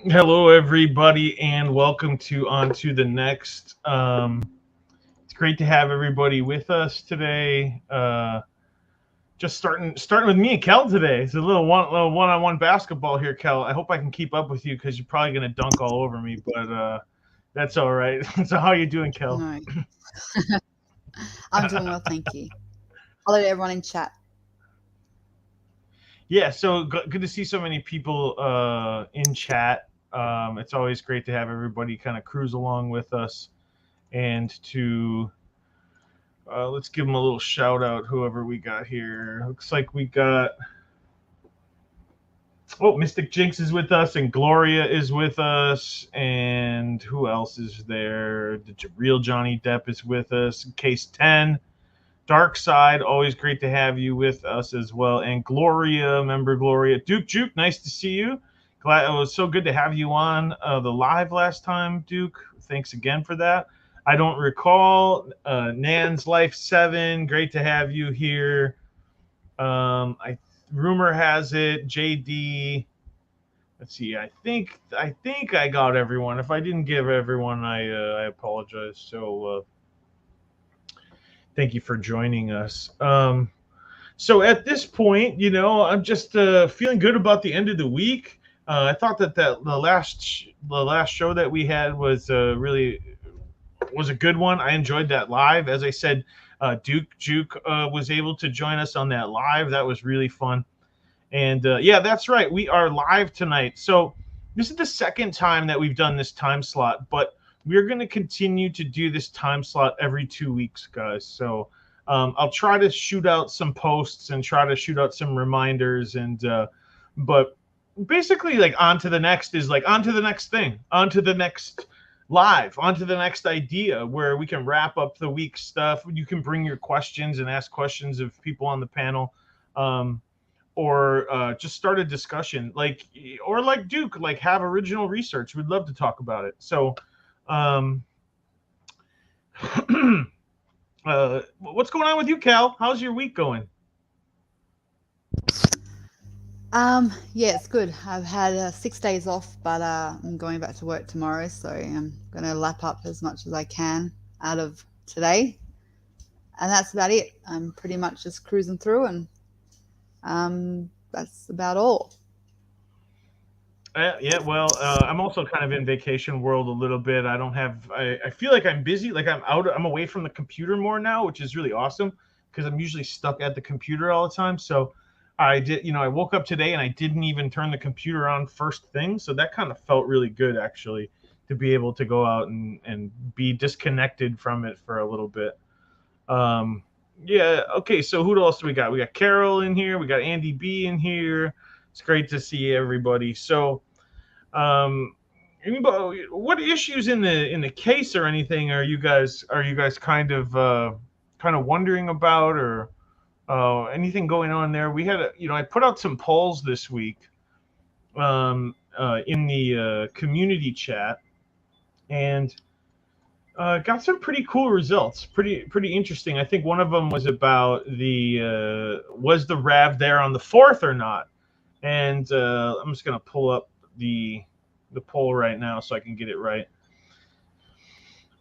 Hello, everybody, and welcome to On to the Next. It's great to have everybody with us today. Just starting with me and Kel today. It's a little one-on-one basketball here, Kel. I hope I can keep up with you because you're probably gonna dunk all over me, but that's all right. So how you doing, Kel? No, I'm doing well, thank you. Hello to everyone in chat. Yeah, so good to see so many people in chat. It's always great to have everybody kind of cruise along with us and to let's give them a little shout out, whoever we got here. Looks like we got. Oh, Mystic Jinx is with us, and Gloria is with us, and who else is there? The real Johnny Depp is with us. Case 10. Dark Side, always great to have you with us as well. And Gloria, member Gloria. Duke Juke, nice to see you. Glad it was so good to have you on the live last time, Duke. Thanks again for that. I don't recall. Nan's Life 7, great to have you here. I rumor has it, JD. Let's see. I think I got everyone. If I didn't give everyone, I apologize. So thank you for joining us. So at this point, I'm just feeling good about the end of the week. I thought that the last show that we had was really was a good one. I enjoyed that live. As I said, Duke Juke was able to join us on that live. That was really fun. And yeah, that's right. We are live tonight. So this is the second time that we've done this time slot, but we're going to continue to do this time slot every 2 weeks, guys. So I'll try to shoot out some posts and try to shoot out some reminders. And but basically, like on to the next is like on to the next thing, on to the next live, on to the next idea where we can wrap up the week stuff. You can bring your questions and ask questions of people on the panel. Or just start a discussion or like Duke, like have original research. We'd love to talk about it. So um what's going on with you, Cal? How's your week going? Yeah, it's good. I've had 6 days off, but I'm going back to work tomorrow, so I'm going to lap up as much as I can out of today, and that's about it. I'm pretty much just cruising through, and that's about all. Yeah, well, I'm also kind of in vacation world a little bit. I don't have. I feel like I'm busy. Like I'm out. I'm away from the computer more now, which is really awesome because I'm usually stuck at the computer all the time. So I did. I woke up today and I didn't even turn the computer on first thing. So that kind of felt really good actually to be able to go out and be disconnected from it for a little bit. Um, yeah. Okay. So who else do we got? We got Carol in here. We got Andy B in here. It's great to see everybody. So um, what issues in the case or anything are you guys kind of wondering about, or anything going on there? We had I put out some polls this week in the community chat, and got some pretty cool results. Pretty interesting. I think one of them was about the was the Rav there on the 4th or not? And I'm just gonna pull up the poll right now so I can get it right.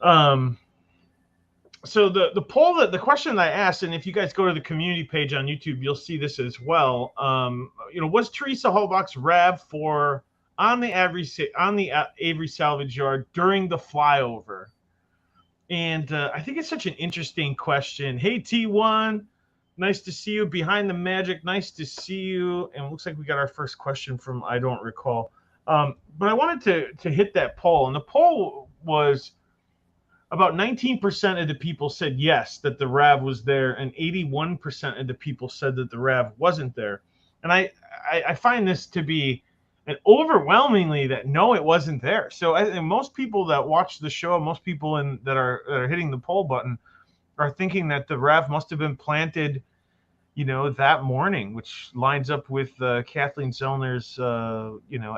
Um, so the poll, that the question that I asked, and if you guys go to the community page on YouTube, you'll see this as well. Was Teresa Halbach's Rav for on the Avery Salvage Yard during the flyover? And I think it's such an interesting question. Hey T1, nice to see you. Behind the Magic, nice to see you. And it looks like we got our first question from I don't recall. But I wanted to hit that poll, and the poll was about 19% of the people said yes, that the Rav was there, and 81% of the people said that the Rav wasn't there. And I find this to be an overwhelmingly that no, it wasn't there. So I think most people that watch the show, most people that are hitting the poll button, are thinking that the Rav must have been planted, that morning, which lines up with Kathleen Zellner's,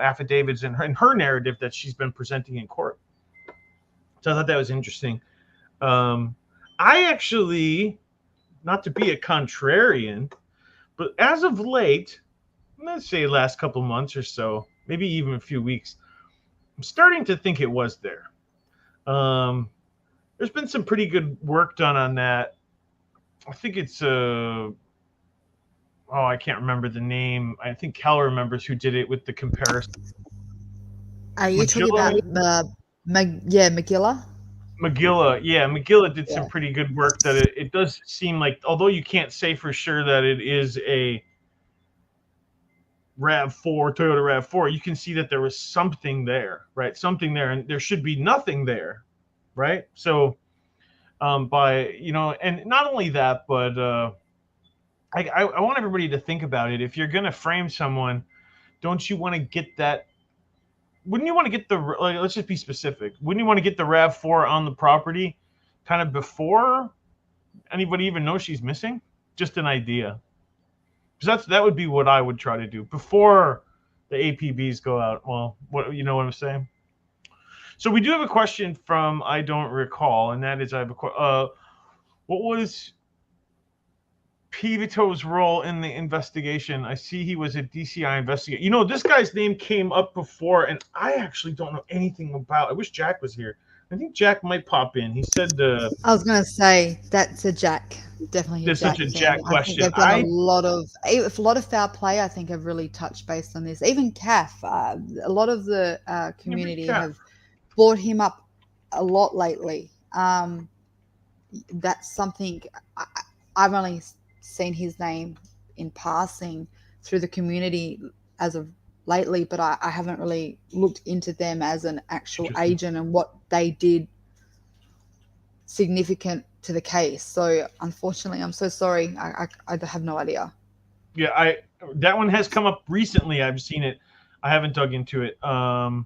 affidavits and her narrative that she's been presenting in court. So I thought that was interesting. I actually, not to be a contrarian, but as of late, let's say last couple months or so, maybe even a few weeks, I'm starting to think it was there. There's been some pretty good work done on that. I think it's I can't remember the name. I think Cal remembers who did it with the comparison. Are you talking Magilla? about Magilla? Magilla did some Yeah. pretty good work. That it does seem like, although you can't say for sure that it is a RAV4, Toyota RAV4, you can see that there was something there, right? Something there, and there should be nothing there, right? So, and not only that, but I want everybody to think about it. If you're going to frame someone, don't you want to get that? Wouldn't you want to get let's just be specific. Wouldn't you want to get the RAV4 on the property kind of before anybody even knows she's missing? Just an idea. Because that would be what I would try to do before the APBs go out. Well, you know what I'm saying? So we do have a question from I don't recall, and that is what was Pivoto's role in the investigation? I see he was a DCI investigator. You know, this guy's name came up before, and I actually don't know anything about. I wish Jack was here. I think Jack might pop in. He said I was going to say that's a Jack, definitely a there's Jack such a thing. Jack I think question. they've done a lot of foul play. I think have really touched based on this. Even CAF, a lot of the community have brought him up a lot lately. That's something I've only seen his name in passing through the community as of lately, but I haven't really looked into them as an actual agent and what they did significant to the case. So unfortunately, I'm so sorry. I have no idea. Yeah, that one has come up recently. I've seen it. I haven't dug into it. But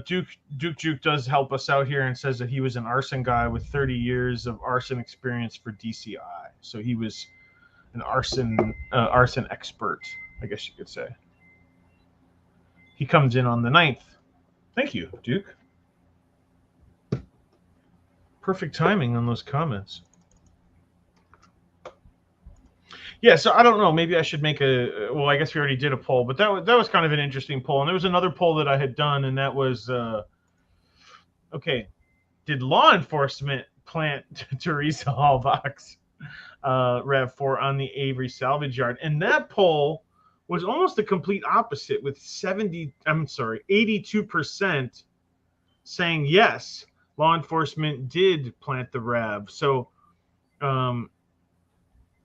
Duke does help us out here and says that he was an arson guy with 30 years of arson experience for DCI. So he was an arson expert, I guess you could say. He comes in on the 9th. Thank you, Duke. Perfect timing on those comments. Yeah, so I don't know. Maybe I should make I guess we already did a poll, but that was kind of an interesting poll. And there was another poll that I had done, and that was, okay, did law enforcement plant Teresa Hallbach's RAV4 on the Avery salvage yard? And that poll was almost the complete opposite, with 82% saying yes, law enforcement did plant the RAV. So,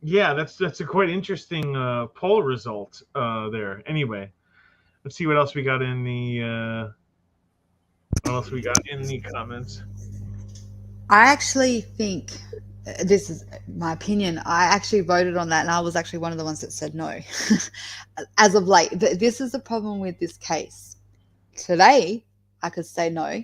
yeah, that's a quite interesting poll result there. Anyway, let's see what else we got in the comments. I actually think this is my opinion. I actually voted on that, and I was actually one of the ones that said no. As of late, this is the problem with this case. Today, I could say no.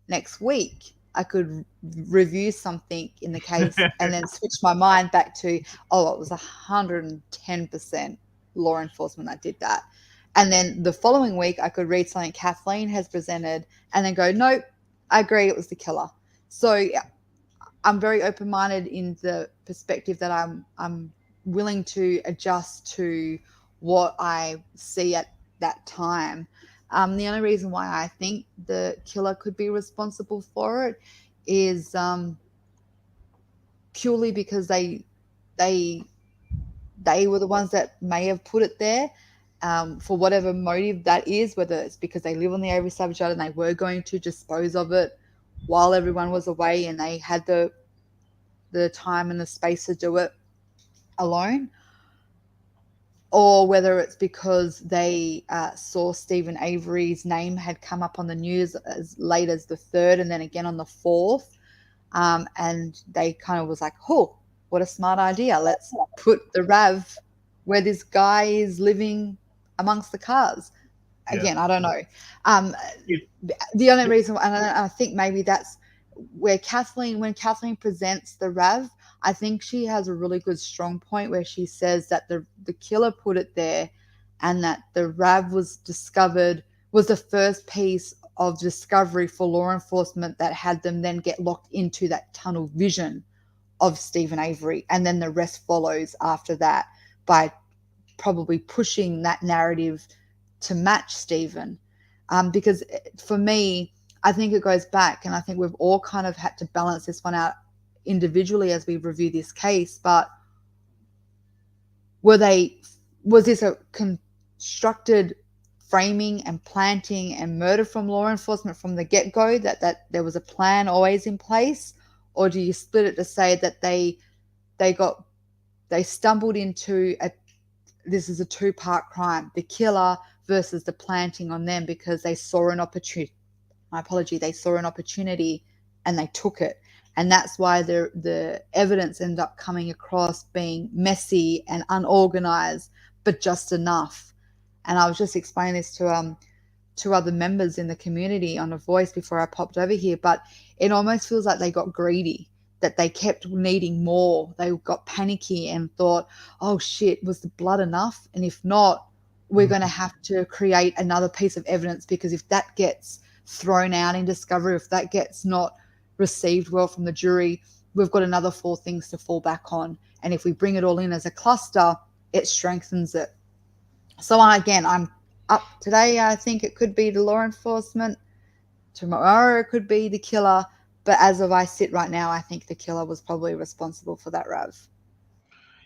Next week, I could review something in the case and then switch my mind back to, it was 110% law enforcement that did that. And then the following week, I could read something Kathleen has presented and then go, nope, I agree, it was the killer. So I'm very open-minded in the perspective that I'm willing to adjust to what I see at that time. The only reason why I think the killer could be responsible for it is purely because they were the ones that may have put it there for whatever motive that is, whether it's because they live on the Avery salvage yard and they were going to dispose of it while everyone was away and they had the time and the space to do it alone, or whether it's because they saw Stephen Avery's name had come up on the news as late as the 3rd and then again on the 4th. And they kind of was like, oh, what a smart idea. Let's put the RAV where this guy is living amongst the cars. Again, I don't know. The only reason, and I think maybe that's where when Kathleen presents the RAV, I think she has a really good strong point where she says that the killer put it there and that the RAV was the first piece of discovery for law enforcement that had them then get locked into that tunnel vision of Stephen Avery. And then the rest follows after that by probably pushing that narrative to match Stephen. Because for me, I think it goes back, and I think we've all kind of had to balance this one out individually as we review this case. But was this a constructed framing and planting and murder from law enforcement from the get-go, that there was a plan always in place? Or do you split it to say that they stumbled into this is a two-part crime, the killer versus the planting on them, because they saw an opportunity. They saw an opportunity and they took it. And that's why the evidence ended up coming across being messy and unorganized, but just enough. And I was just explaining this to other members in the community on a voice before I popped over here, but it almost feels like they got greedy, that they kept needing more. They got panicky and thought, oh shit, was the blood enough? And if not, we're going to have to create another piece of evidence, because if that gets thrown out in discovery, if that gets not received well from the jury, we've got another 4 things to fall back on. And if we bring it all in as a cluster, it strengthens it. So again, I'm up today. I think it could be the law enforcement. Tomorrow it could be the killer. But as of I sit right now, I think the killer was probably responsible for that, Rav.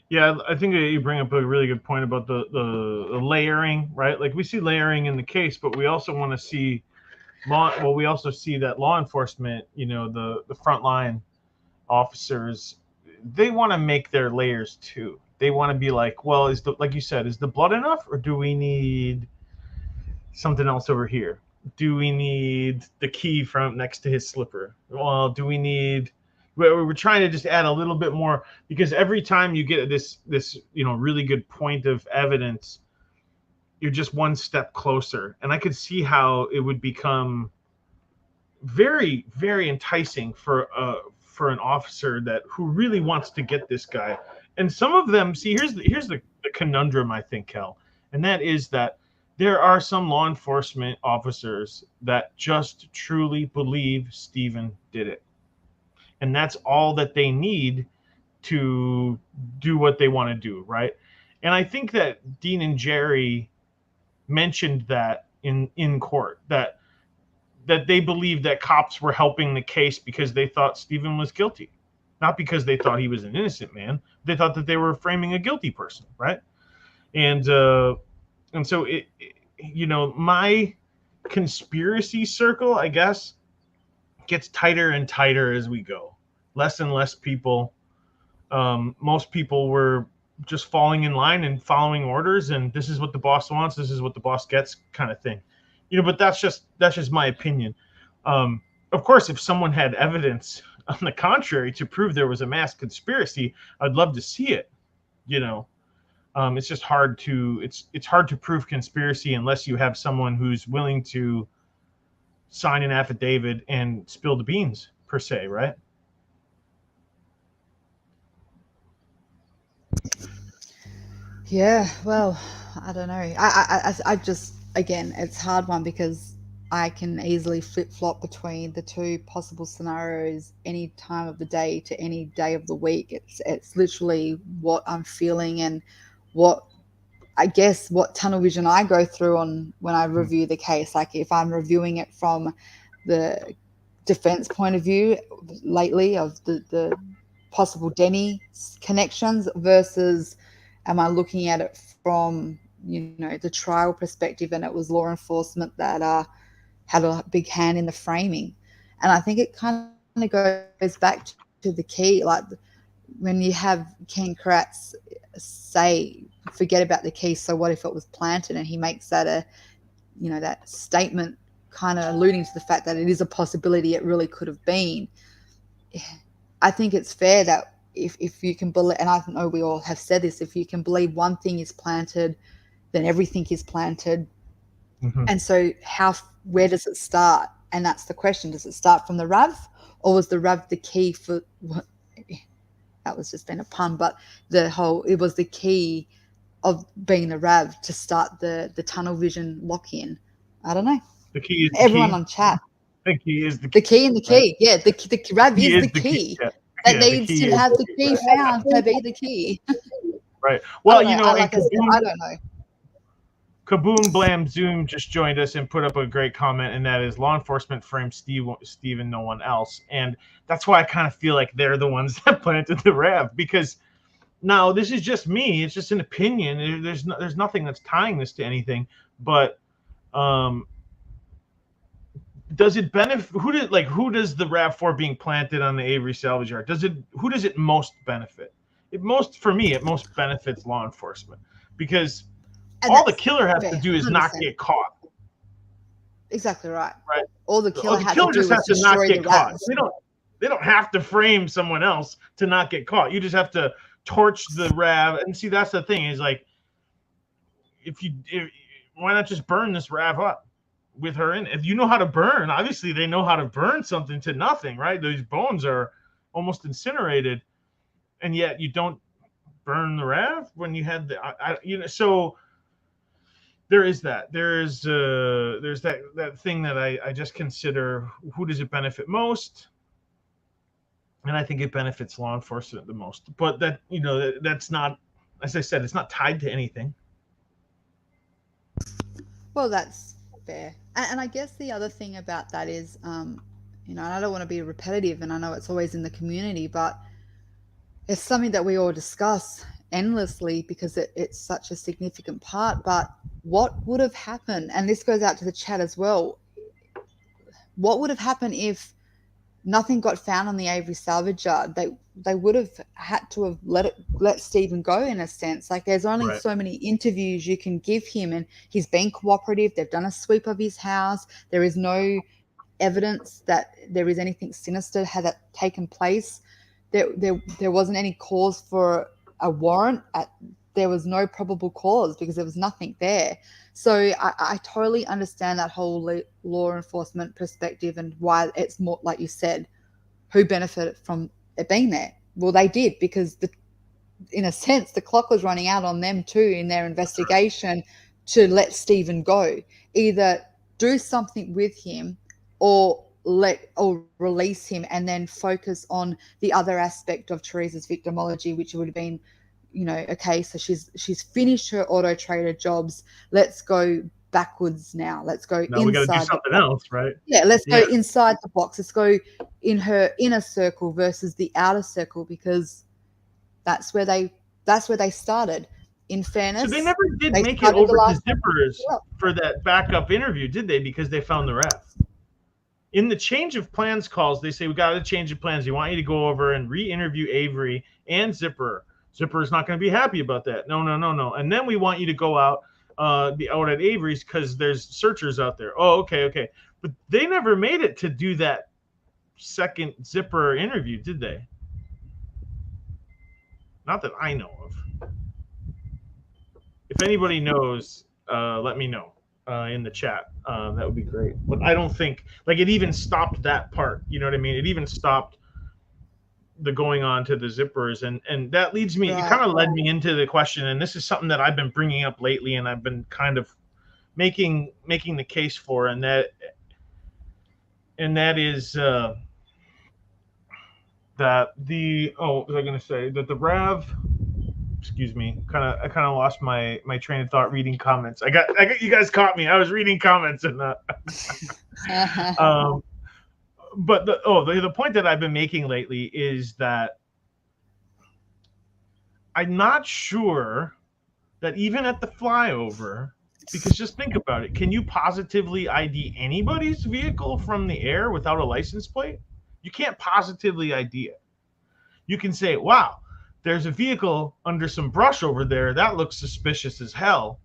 Yeah, I think you bring up a really good point about the layering, right? Like we see layering in the case, but we also want to see we also see that law enforcement, the frontline officers, they want to make their layers too. They want to be like, well, like you said, is the blood enough, or do we need something else over here? Do we need the key from next to his slipper? Well, do we need? We're trying to just add a little bit more, because every time you get this really good point of evidence, you're just one step closer. And I could see how it would become very, very enticing for an officer who really wants to get this guy. And some of them, see, here's the conundrum, I think, Kel, and that is that there are some law enforcement officers that just truly believe Stephen did it. And that's all that they need to do what they want to do, right? And I think that Dean and Jerry mentioned that in court, that they believed that cops were helping the case because they thought Stephen was guilty, not because they thought he was an innocent man. They thought that they were framing a guilty person, right? And so my conspiracy circle, I guess, gets tighter and tighter as we go. Less and less people. Most people were just falling in line and following orders, and this is what the boss wants, this is what the boss gets, kind of thing. But that's just my opinion. Of course, if someone had evidence on the contrary to prove there was a mass conspiracy, I'd love to see it. It's just hard to it's hard to prove conspiracy unless you have someone who's willing to sign an affidavit and spill the beans, per se, right? Yeah, well, I don't know. I just, again, it's a hard one, because I can easily flip-flop between the two possible scenarios any time of the day to any day of the week. It's literally what I'm feeling and what tunnel vision I go through when I review the case. Like if I'm reviewing it from the defense point of view lately of the possible Denny connections versus am I looking at it from, the trial perspective, and it was law enforcement that had a big hand in the framing. And I think it kind of goes back to the key, like when you have Ken Kratz say, forget about the key, so what if it was planted? And he makes that that statement kind of alluding to the fact that it is a possibility it really could have been. I think it's fair that if you can believe, and I know we all have said this, if you can believe one thing is planted, then everything is planted. Mm-hmm. And so where does it start? And that's the question. Does it start from the RAV, or was the RAV the key for that was just been a pun, but it was the key of being the RAV to start the tunnel vision lock-in? I don't know. The key is everyone on chat. The key is the key. The key and the key. Right? Yeah, the RAV is the key. Yeah. That needs to have the key found to be the key. Right. Well, I don't know. Kaboom Blam Zoom just joined us and put up a great comment, and that is law enforcement framed Steve and no one else. And that's why I kind of feel like they're the ones that planted the RAV, because now this is just me. It's just an opinion. There's nothing that's tying this to anything. But does it benefit? Who does the RAV4 being planted on the Avery salvage yard? Who does it most benefit? It most benefits law enforcement, because all the killer has to do is 100%. Not get caught. Exactly right. Right. All the killer has to do just is has to not destroy get the caught. rats. They don't have to frame someone else to not get caught. You just have to torch the RAV. And see, that's the thing, is like, why not just burn this RAV up with her in? If you know how to burn, obviously they know how to burn something to nothing, right? Those bones are almost incinerated, and yet you don't burn the RAV when you had so there is that. There's that thing that I just consider, who does it benefit most? And I think it benefits law enforcement the most. But that's not, as I said, it's not tied to anything. Well, that's fair. And I guess the other thing about that is, I don't want to be repetitive, and I know it's always in the community, but it's something that we all discuss endlessly because it's such a significant part. But what would have happened, and this goes out to the chat as well, what would have happened if nothing got found on the Avery salvage yard? They would have had to have let Stephen go, in a sense. Like, there's only so many interviews you can give him, and he's been cooperative. They've done a sweep of his house. There is no evidence that there is anything sinister had taken place. There wasn't any cause for a warrant. There was no probable cause because there was nothing there. So I totally understand that whole law enforcement perspective, and why it's more, like you said, who benefited from it being there. Well, they did, because in a sense, the clock was running out on them too in their investigation to let Stephen go. Either do something with him or release him, and then focus on the other aspect of Teresa's victimology, which would have been, okay, so she's finished her auto trader jobs. Let's go backwards now. Let's go inside. We got to do something else, right? Yeah, let's go inside the box. Let's go in her inner circle versus the outer circle, because that's where they started. In fairness, so they never did make it over to Zippers for that backup interview, did they? Because they found the RAV. In the change of plans calls, they say, we got to change of plans. We want you to go over and re-interview Avery and Zipper. Zipper is not going to be happy about that. No. And then we want you to go out at Avery's because there's searchers out there. Oh, okay. But they never made it to do that second Zipper interview, did they? Not that I know of. If anybody knows, let me know in the chat. That would be great. But I don't think, it even stopped that part. You know what I mean? It even stopped the going on to the Zippers, and that leads me, it kind of led me into the question, and this is something that I've been bringing up lately, and I've been kind of making the case for, and that is that the RAV, excuse me, I kind of lost my train of thought reading comments. I got you guys caught me. I was reading comments, and but the point that I've been making lately is that I'm not sure that even at the flyover, because just think about it, can you positively ID anybody's vehicle from the air without a license plate? You can't positively ID it. You can say, wow, there's a vehicle under some brush over there. That looks suspicious as hell.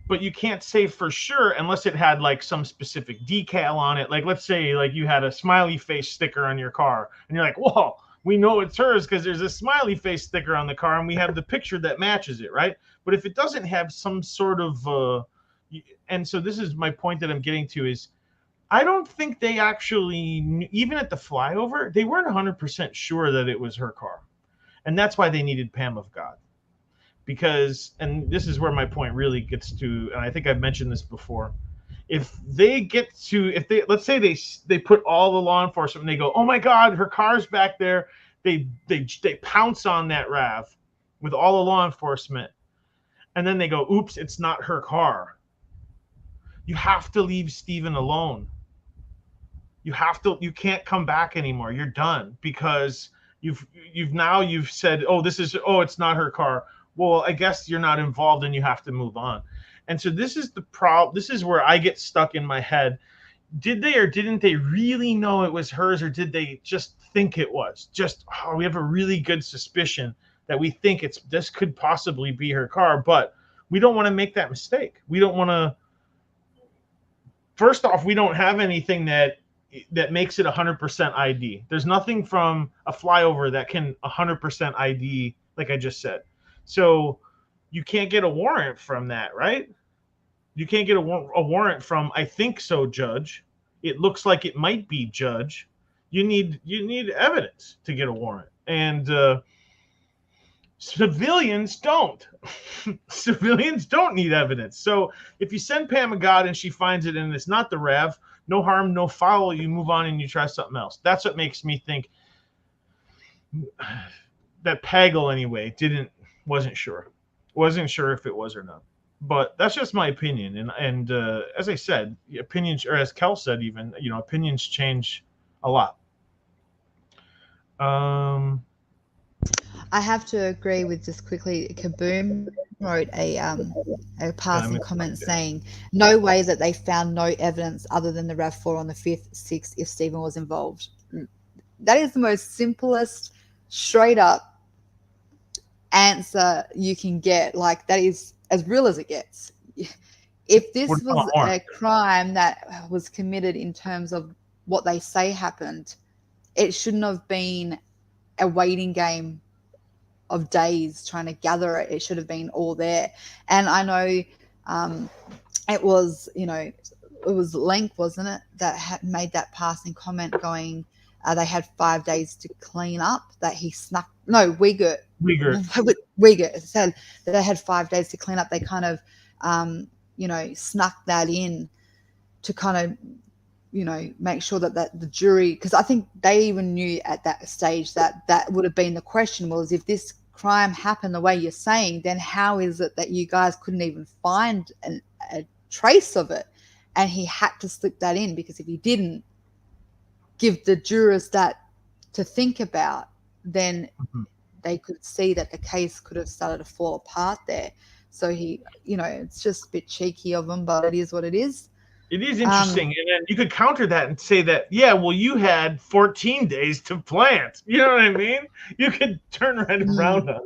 But you can't say for sure unless it had some specific decal on it. Like, let's say you had a smiley face sticker on your car, and you're like, whoa, we know it's hers because there's a smiley face sticker on the car and we have the picture that matches it, right? But if it doesn't have some sort of and so this is my point that I'm getting to, is I don't think they actually, even at the flyover, they weren't 100% sure that it was her car. And that's why they needed Pam of God. Because, and this is where my point really gets to, and I think I've mentioned this before, let's say they put all the law enforcement and they go, oh my God, her car's back there. They pounce on that RAV with all the law enforcement. and then they go, oops, it's not her car. You have to leave Steven alone. You can't come back anymore. You're done, because you've said, it's not her car. Well, I guess you're not involved and you have to move on. And so this is the problem. This is where I get stuck in my head. Did they or didn't they really know it was hers, or did they just think it was? We have a really good suspicion that we think this could possibly be her car, but we don't want to make that mistake. We don't want to. First off, we don't have anything that makes it 100% ID. There's nothing from a Flyover that can 100% ID, like I just said. So you can't get a warrant from that, right? You can't get a warrant from, I think so, Judge. It looks like it might be, Judge. You need evidence to get a warrant. And civilians don't. Civilians don't need evidence. So if you send Pam a God and she finds it and it's not the Rev, no harm, no foul, you move on and you try something else. That's what makes me think that Pagel, anyway, wasn't sure if it was or not. But that's just my opinion. And as I said, opinions, or as Kel said, even, opinions change a lot. I have to agree with, just quickly, Kaboom wrote a passing comment saying, no way that they found no evidence other than the RAV4 on the 5th, 6th if Stephen was involved. That is the most simplest, straight up answer you can get. Like, that is as real as it gets. If this was a crime that was committed in terms of what they say happened, it shouldn't have been a waiting game of days trying to gather it. It should have been all there. And I know it was Lenk, wasn't it, that had made that passing comment going, they had 5 days to clean up, that he snuck. No, Uyghur said that they had 5 days to clean up. They kind of, snuck that in to kind of, make sure that the jury, because I think they even knew at that stage that would have been the question, was if this crime happened the way you're saying, then how is it that you guys couldn't even find a trace of it? And he had to slip that in, because if he didn't give the jurors that to think about, then they could see that the case could have started to fall apart there. So he, it's just a bit cheeky of him, but it is what it is. It is interesting. And then you could counter that and say that, you had 14 days to plant. You know what I mean? You could turn right around on that,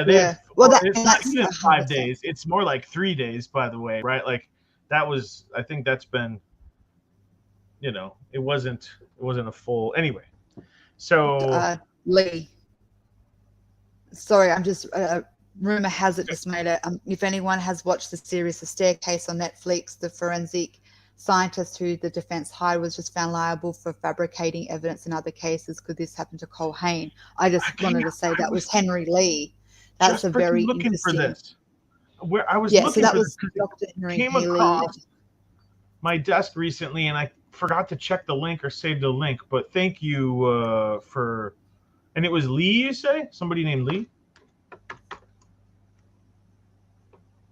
Yeah. Well, it's not even 5 days. It's more like 3 days, by the way, right? Like, I think that's been, it wasn't a full, anyway. So. Lee. Sorry, I'm just, rumor has it, just made it. If anyone has watched the series The Staircase on Netflix, the forensic scientist who the defense hired was just found liable for fabricating evidence in other cases. Could this happen to Cole Hain? I just wanted to say that was Henry Lee. That's a very looking interesting. For this. Where I was looking so that for was this, Dr. Henry came Lee. across my desk recently, and I forgot to check the link or save the link. But thank you for. And it was Lee, you say? Somebody named Lee?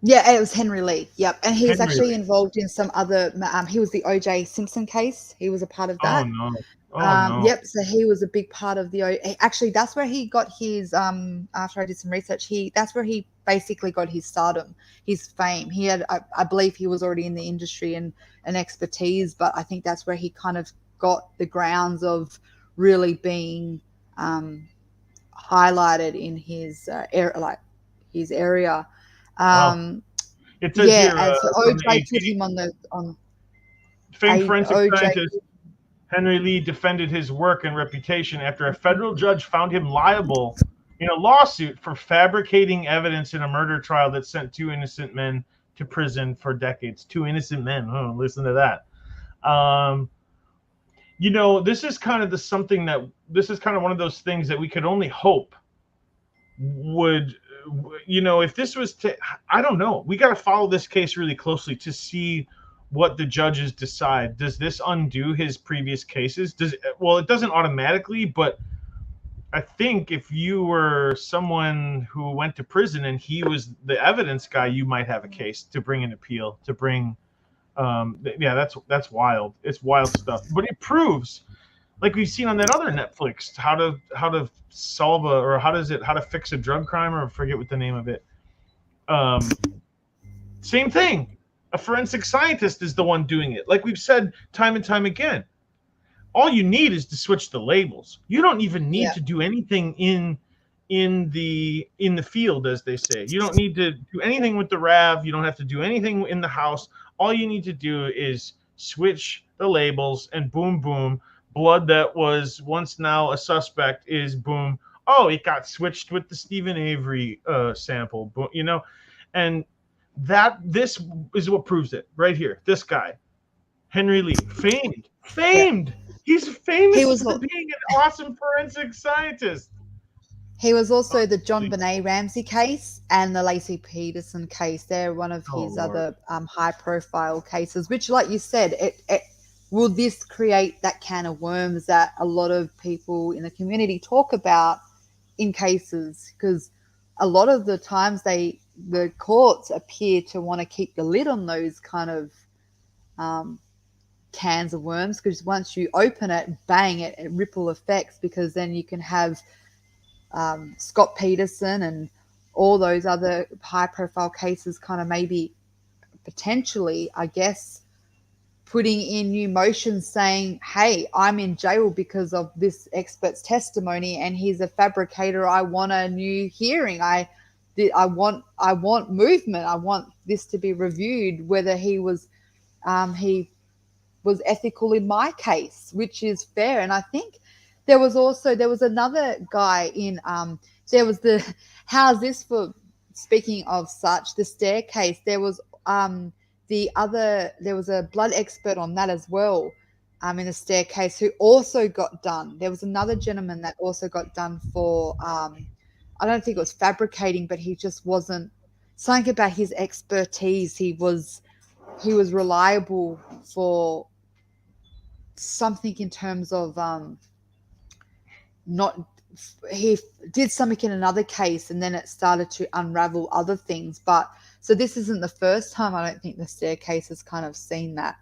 Yeah, it was Henry Lee. Yep. And he was actually involved in some other, he was the O.J. Simpson case. He was a part of that. Oh, no. Yep. So he was a big part of actually, that's where he got his, after I did some research, that's where he basically got his stardom, his fame. He had, I believe he was already in the industry and expertise, but I think that's where he kind of got the grounds of really being highlighted in his his area. It says here, and so OJ put him on famed forensic scientist Henry Lee defended his work and reputation after a federal judge found him liable in a lawsuit for fabricating evidence in a murder trial that sent 2 innocent men to prison for decades. 2 innocent men. Oh, listen to that. This is kind of this is kind of one of those things that we could only hope would, if this was I don't know. We got to follow this case really closely to see what the judges decide. Does this undo his previous cases? It doesn't automatically, but I think if you were someone who went to prison and he was the evidence guy, you might have a case to bring an appeal, to bring yeah, that's wild. It's wild stuff. But it proves, like we've seen on that other Netflix, how to solve how to fix a drug crime, or I forget what the name of it. Same thing. A forensic scientist is the one doing it. Like we've said time and time again. All you need is to switch the labels. You don't even need to do anything in the field, as they say. You don't need to do anything with the RAV. You don't have to do anything in the house. All you need to do is switch the labels, and boom, boom. Blood that was once now a suspect is boom. Oh, it got switched with the Stephen Avery sample. Boom, and this is what proves it right here. This guy, Henry Lee, famed. Yeah. He's famous for being an awesome forensic scientist. He was also the John Benet Ramsey case and the Lacey Peterson case. They're one of his other high-profile cases, which, like you said, will this create that can of worms that a lot of people in the community talk about in cases? Because a lot of the times the courts appear to want to keep the lid on those kind of cans of worms, because once you open it, bang, it ripple effects, because then you can have Scott Peterson and all those other high-profile cases kind of maybe potentially, I guess, putting in new motions saying, hey, I'm in jail because of this expert's testimony and he's a fabricator. I want a new hearing. I want movement. I want this to be reviewed, whether he was ethical in my case, which is fair. And I think there was another guy in there was how's this for speaking of such, the staircase. There was there was a blood expert on that as well, in the staircase, who also got done. There was another gentleman that also got done for I don't think it was fabricating, but he just wasn't, something about his expertise. He was reliable for something in terms of he did something in another case and then it started to unravel other things. But so this isn't the first time, I don't think, the staircase has kind of seen that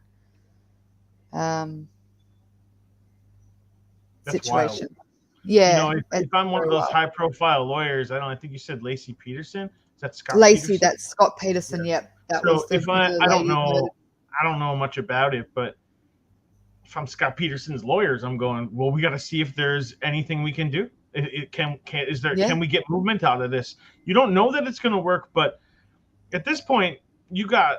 situation. Wild. Yeah, if I'm one of those high-profile lawyers, I think you said Lacey Peterson. Is that Scott Lacey? Peterson? That's Scott Peterson. Yeah. Yep. That so was I don't know much about it, but if I'm Scott Peterson's lawyers, I'm going, well, we got to see if there's anything we can do. Can we get movement out of this? You don't know that it's going to work, but at this point, you got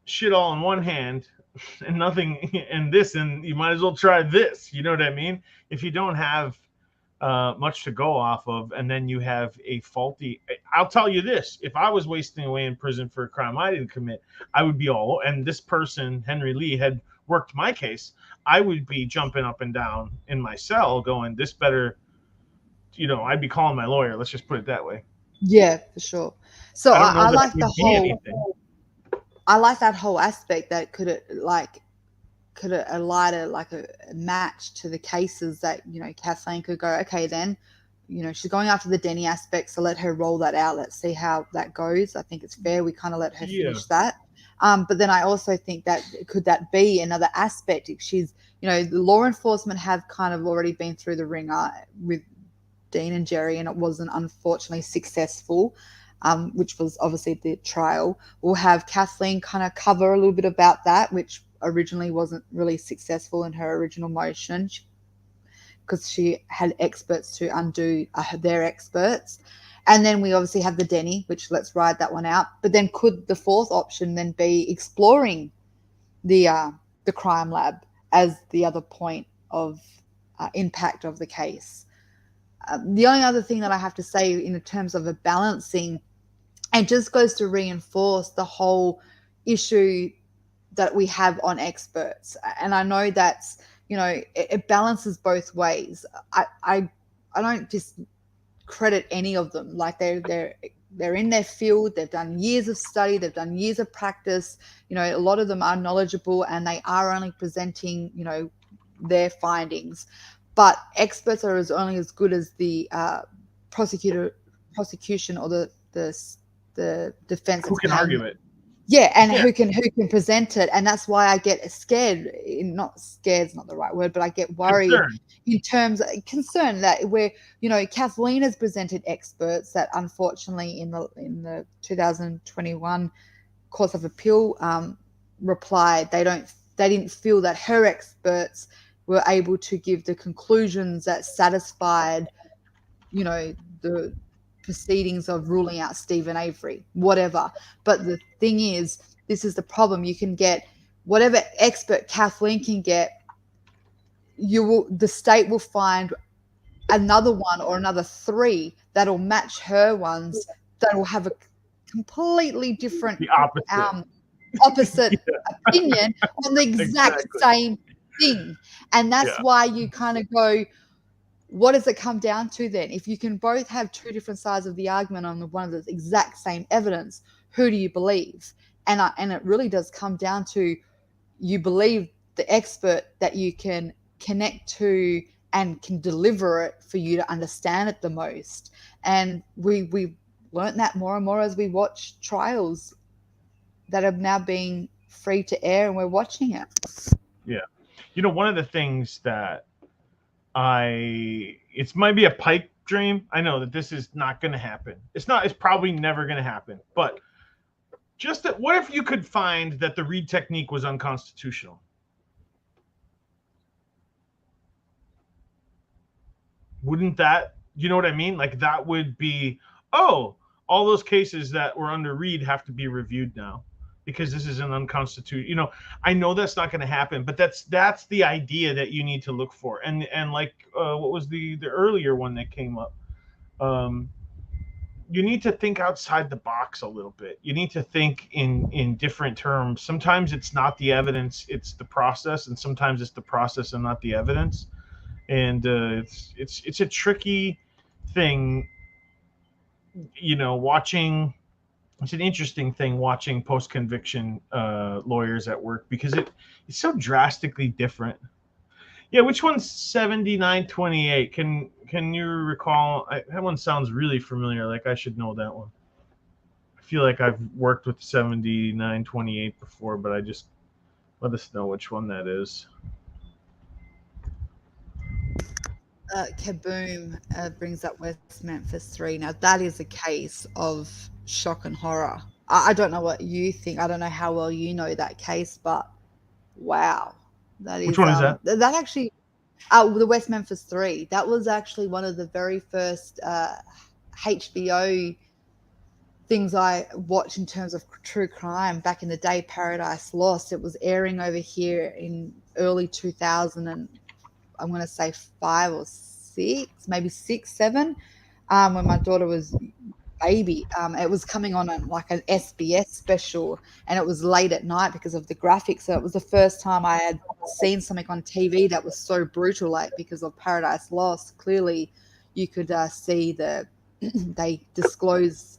shit all in one hand and nothing in this, and you might as well try this. You know what I mean? If you don't have much to go off of, and then you have a faulty, I'll tell you this: if I was wasting away in prison for a crime I didn't commit, I would be and this person, Henry Lee, had worked my case, I would be jumping up and down in my cell going, this better, I'd be calling my lawyer. Let's just put it that way. Yeah, for sure. So I like I like that whole aspect, that could it alight like a match to the cases that, Kathleen could go, okay, then, she's going after the Denny aspect, so let her roll that out. Let's see how that goes. I think it's fair. We kind of let her finish that. But then I also think that could that be another aspect? If she's, the law enforcement have kind of already been through the ringer with Dean and Jerry, and it wasn't unfortunately successful, which was obviously the trial. We'll have Kathleen kind of cover a little bit about that, which originally wasn't really successful in her original motion because she had experts to undo their experts. And then we obviously have the Denny, which let's ride that one out. But then could the fourth option then be exploring the crime lab as the other point of impact of the case? The only other thing that I have to say in terms of a balancing, it just goes to reinforce the whole issue that we have on experts. And I know that's, it balances both ways. I don't just credit any of them. Like they're in their field, they've done years of study, they've done years of practice. A lot of them are knowledgeable and they are only presenting, their findings. but experts are only as good as the prosecution or the defense Who that's can paying. argue it? Yeah, and Yeah. who can present it, and that's why I get scared. Not scared is not the right word, but I get worried in terms of concern that where Kathleen has presented experts that unfortunately in the 2021 Court of Appeal replied they didn't feel that her experts were able to give the conclusions that satisfied the proceedings of ruling out Stephen Avery, whatever. But the thing is, this is the problem. You can get whatever expert Kathleen can get, the state will find another one or another three that'll match her ones that will have a completely different The opposite. opposite opinion on the exact same thing. And that's why you kind of go, what does it come down to then? If you can both have two different sides of the argument on one of the exact same evidence, who do you believe? And it really does come down to, you believe the expert that you can connect to and can deliver it for you to understand it the most. And we learned that more and more as we watch trials that are now being free to air and we're watching it. Yeah. One of the things that it might be a pipe dream. I know that this is not going to happen. It's probably never going to happen. But what if you could find that the Reed technique was unconstitutional? Wouldn't that, you know what I mean? Like that would be, all those cases that were under Reed have to be reviewed now because this is an unconstitutional. I know that's not going to happen, but that's the idea that you need to look for. And like what was the earlier one that came up? You need to think outside the box a little bit. You need to think in different terms. Sometimes it's not the evidence, it's the process, and sometimes it's the process and not the evidence. And it's a tricky thing, watching. It's an interesting thing watching post-conviction lawyers at work because it's so drastically different. Yeah, which one's 7928? Can you recall? That one sounds really familiar. Like I should know that one. I feel like I've worked with 7928 before, but let us know which one that is. Kaboom brings up West Memphis 3. Now, that is a case of shock and horror. I don't know what you think. I don't know how well you know that case, but wow. Which one is that? That actually, the West Memphis 3. That was actually one of the very first HBO things I watched in terms of true crime back in the day. Paradise Lost. It was airing over here in early 2000 and I'm going to say 5 or 6, maybe 6, 7, when my daughter was baby. It was coming on like an SBS special, and it was late at night because of the graphics. So it was the first time I had seen something on TV that was so brutal, like because of Paradise Lost. Clearly, you could see they disclose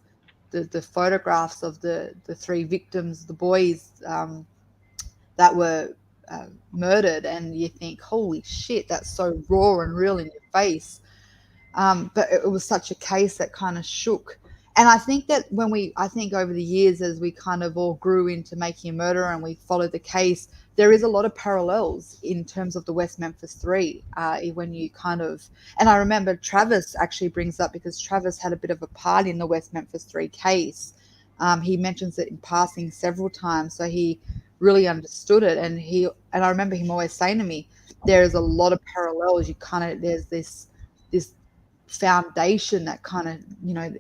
the photographs of the 3 victims, the boys that were murdered, and you think, holy shit, that's so raw and real in your face. But it was such a case that kind of shook. And I think that I think over the years, as we kind of all grew into Making a Murderer and we followed the case, there is a lot of parallels in terms of the West Memphis 3. When you and I remember Travis actually brings up, because Travis had a bit of a part in the West Memphis 3 case. He mentions it in passing several times. So he really understood it, and I remember him always saying to me, there's a lot of parallels. There's this foundation that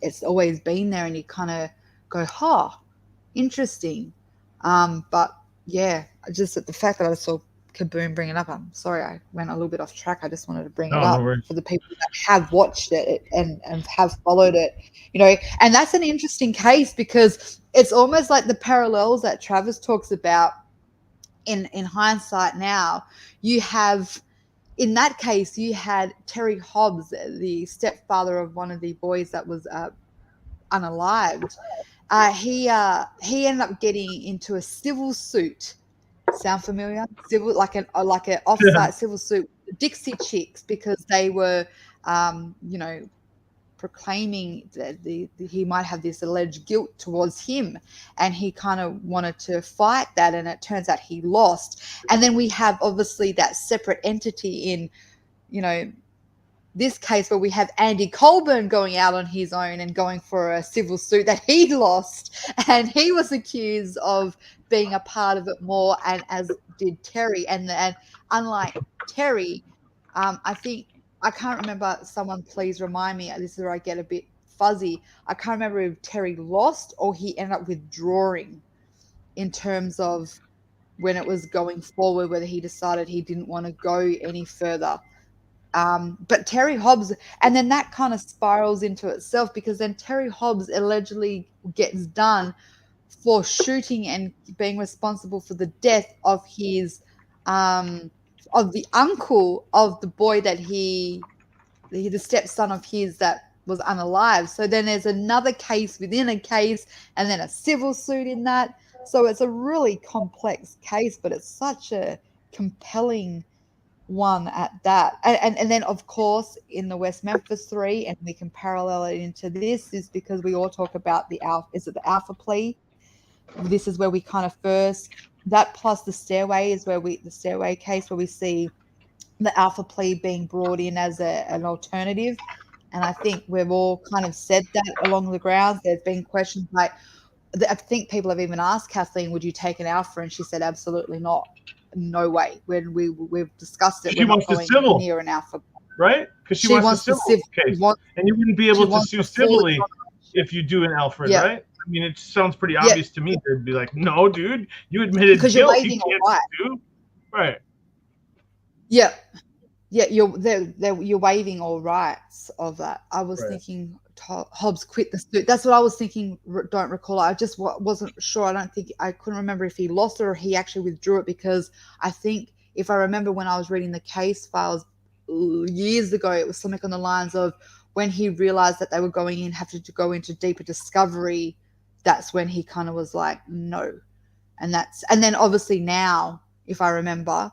it's always been there, and you kind of go, interesting. But yeah, just at the fact that I saw Kaboom bring it up, I'm sorry I went a little bit off track. I just wanted to bring it up for the people that have watched it and have followed it, and that's an interesting case because it's almost like the parallels that Travis talks about in hindsight. Now in that case, you had Terry Hobbs, the stepfather of one of the boys that was unalived. He ended up getting into a civil suit. Sound familiar? Civil, like an offsite civil suit with Dixie Chicks because they were, you know, proclaiming that he might have this alleged guilt towards him, and he kind of wanted to fight that, and it turns out he lost. And then we have obviously that separate entity in, you know, this case where we have Andy Colburn going out on his own and going for a civil suit that he lost, and he was accused of being a part of it more, and as did Terry. And unlike Terry, I think, I can't remember, someone please remind me, this is where I get a bit fuzzy. I can't remember if Terry lost or he ended up withdrawing in terms of when it was going forward, whether he decided he didn't want to go any further. But Terry Hobbs, and then that kind of spirals into itself, because then Terry Hobbs allegedly gets done for shooting and being responsible for the death of his of the uncle of the boy that the stepson of his that was unalive. So then there's another case within a case, and then a civil suit in that. So it's a really complex case, but it's such a compelling one at that. And then, of course, in the West Memphis 3, and we can parallel it into this, is because we all talk about the alpha plea. This is where we kind of first, that plus the stairway is where the stairway case, where we see the alpha plea being brought in as an alternative. And I think we've all kind of said that along the grounds. There's been questions like, I think people have even asked Kathleen, would you take an alpha? And she said, absolutely not. No way. When we've discussed it, she wants to civil near an alpha, right? Because she wants the civil case, and you wouldn't be able to sue civilly if you do an Alfred, right? I mean, it sounds pretty obvious to me. They'd be like, no, dude, you admitted guilt. You can't sue, right? Yeah, you're waiving all rights of that. I was thinking Hobbs quit the suit. That's what I was thinking. Don't recall. I just wasn't sure. I couldn't remember if he lost it or he actually withdrew it, because I think, if I remember when I was reading the case files years ago, it was something on the lines of, when he realized that they were going in, having to go into deeper discovery, that's when he kind of was like, no. And then obviously now, if I remember,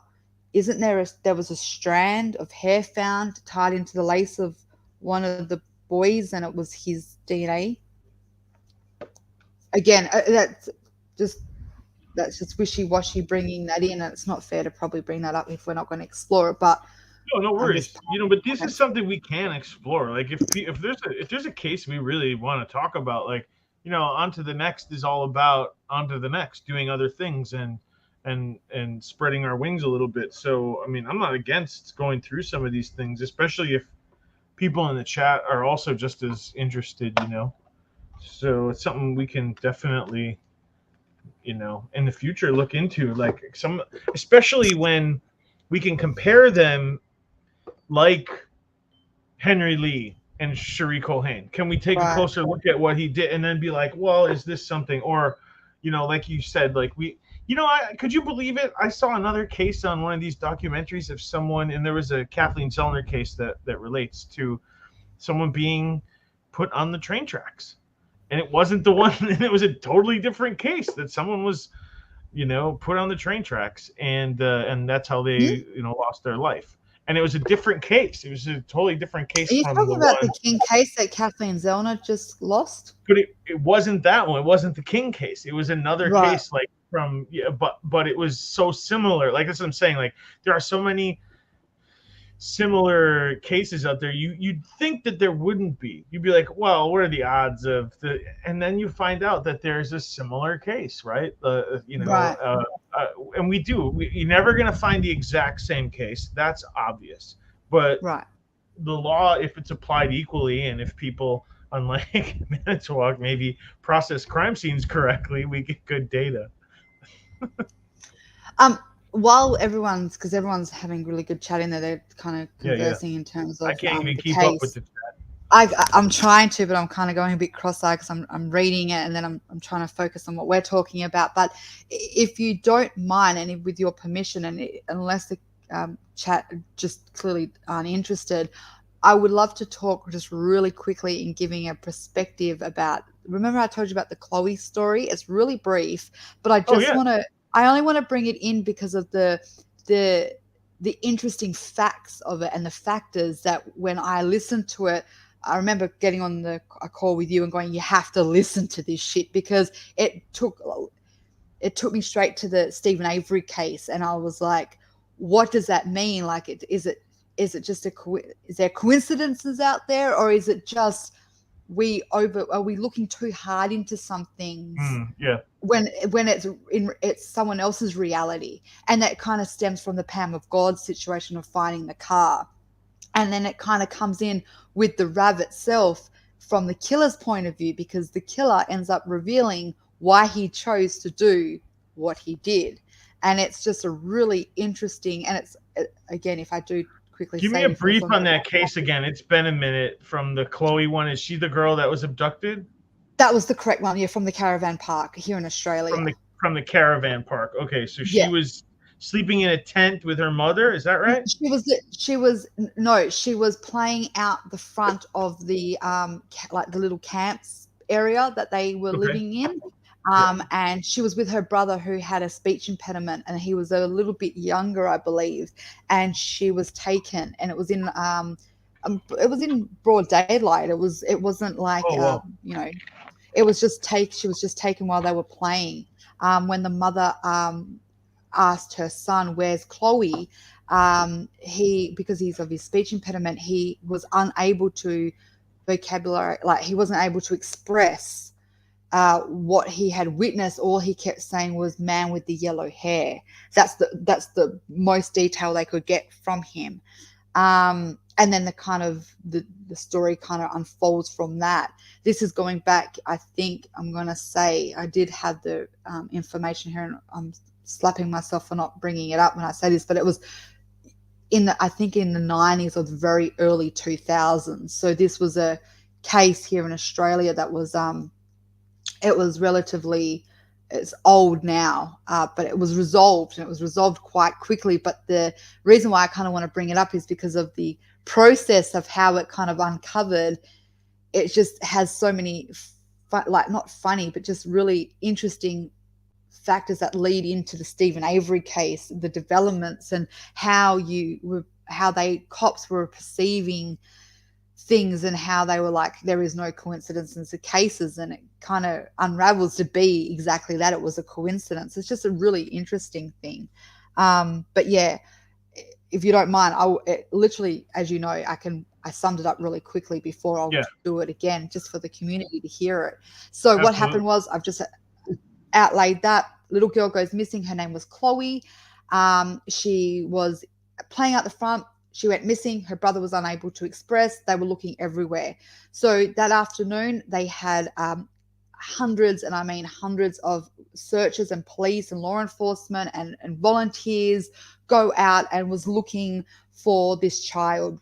isn't there was a strand of hair found tied into the lace of one of the boys, and it was his DNA. Again, that's just wishy-washy bringing that in, and it's not fair to probably bring that up if we're not going to explore it. But no worries. But this is something we can explore. Like if there's a case we really want to talk about, like, on to the next is all about on to the next, doing other things and spreading our wings a little bit. So, I mean, I'm not against going through some of these things, especially if people in the chat are also just as interested, So it's something we can definitely, in the future look into, like especially when we can compare them, like Henry Lee and Cherie Cohen. Can we take a closer look at what he did and then be like, well, is this something? Or, like you said, like could you believe it? I saw another case on one of these documentaries of someone, and there was a Kathleen Zellner case that relates to someone being put on the train tracks. And it wasn't the one, and it was a totally different case that someone was, put on the train tracks, and that's how they, lost their life. And it was a different case. It was a totally different case. Are you talking about the King case that Kathleen Zellner just lost? But it wasn't that one. It wasn't the King case. It was another case, like from, but it was so similar. Like, that's what I'm saying. Like, there are so many similar cases out there. You'd think that there wouldn't be. You'd be like, well, what are the odds of the? And then you find out that there's a similar case, right? And you're never going to find the exact same case. That's obvious. But the law, if it's applied equally, and if people, unlike Manitowoc, maybe process crime scenes correctly, we get good data. While everyone's having really good chat in there, they're kind of conversing in terms of I can't even keep up with the chat. I'm trying to, but I'm kind of going a bit cross-eyed because I'm reading it, and then I'm trying to focus on what we're talking about. But if you don't mind, and with your permission, and unless the chat just clearly aren't interested, I would love to talk just really quickly in giving a perspective about. Remember, I told you about the Chloe story. It's really brief, but I just want to. I only want to bring it in because of the the interesting facts of it and the factors that when I listened to it, I remember getting on a call with you and going, you have to listen to this shit, because it took me straight to the Stephen Avery case. And I was like, what does that mean? Like, is it just is there coincidences out there, or is it just are we looking too hard into some things when it's someone else's reality? And that kind of stems from the Pam of God situation of finding the car. And then it kind of comes in with the Rav itself from the killer's point of view, because the killer ends up revealing why he chose to do what he did. And it's just a really interesting, and it's, again, if I do quickly give me a brief on that case again. It's been a minute. From the Chloe one, is she the girl that was abducted? That was the correct one. Yeah, from the caravan park here in Australia. From the caravan park. Okay, so she was sleeping in a tent with her mother. Is that right? She was playing out the front of the like the little camps area that they were living in. And she was with her brother, who had a speech impediment, and he was a little bit younger, I believe. And she was taken, and it was in broad daylight. It wasn't like it was just she was just taken while they were playing. When the mother asked her son, where's Chloe? Because he's of his speech impediment, he was unable to vocabulary, like he wasn't able to express what he had witnessed. All he kept saying was man with the yellow hair. That's the most detail they could get from him. And then the story kind of unfolds from that. This is going back, I think I'm going to say, I did have the information here, and I'm slapping myself for not bringing it up when I say this, but it was I think in the 90s or the very early 2000s. So this was a case here in Australia that was it was relatively, it's old now, but it was resolved, and it was resolved quite quickly. But the reason why I kind of want to bring it up is because of the process of how it kind of uncovered. It just has so many not funny, but just really interesting factors that lead into the Stephen Avery case, the developments, and how cops were perceiving things, and how they were like, there is no coincidence in the cases, and it kind of unravels to be exactly that. It was a coincidence. It's just a really interesting thing. But yeah, if you don't mind, literally, as you know, I summed it up really quickly before. I'll do it again just for the community to hear it. So What happened was, I've just outlaid that. Little girl goes missing. Her name was Chloe. She was playing out the front. She went missing. Her brother was unable to express. They were looking everywhere. So that afternoon, they had hundreds, and I mean hundreds, of searchers and police and law enforcement and volunteers go out and was looking for this child.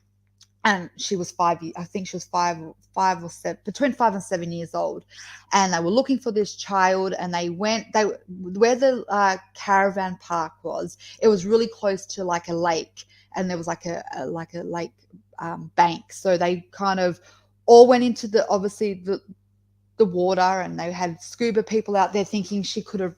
And she was 5 years, I think she was five or seven, between 5 and 7 years old. And they were looking for this child, and where the caravan park was, it was really close to like a lake, and there was like a lake bank. So they kind of all went into the water, and they had scuba people out there thinking she could have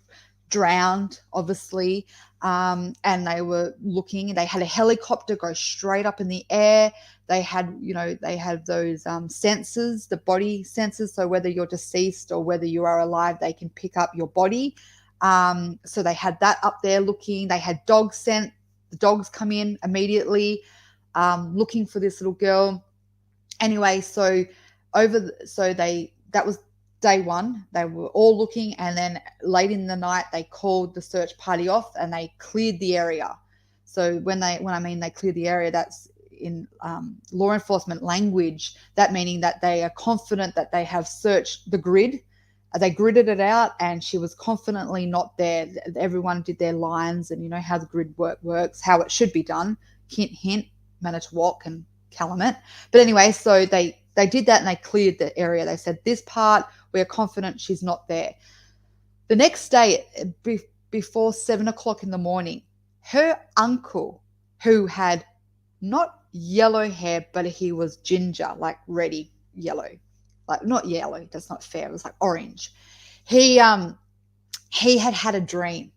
drowned, obviously. And they were looking. They had a helicopter go straight up in the air. They had those sensors, the body sensors. So whether you're deceased or whether you are alive, they can pick up your body. So they had that up there looking. They had dogs sent. The dogs come in immediately, looking for this little girl. Anyway, that was day one. They were all looking, and then late in the night, they called the search party off, and they cleared the area. So when I mean they cleared the area, that's in law enforcement language, that meaning that they are confident that they have searched the grid. They gridded it out, and she was confidently not there. Everyone did their lines, and you know how the grid works, how it should be done. Hint, hint, Manitowoc and Calumet. But anyway, so they did that, and they cleared the area. They said, this part, we're confident she's not there. The next day, before 7 o'clock in the morning, her uncle, who had not yellow hair, but he was ginger, like reddy yellow, like not yellow, that's not fair, it was like orange. He had a dream,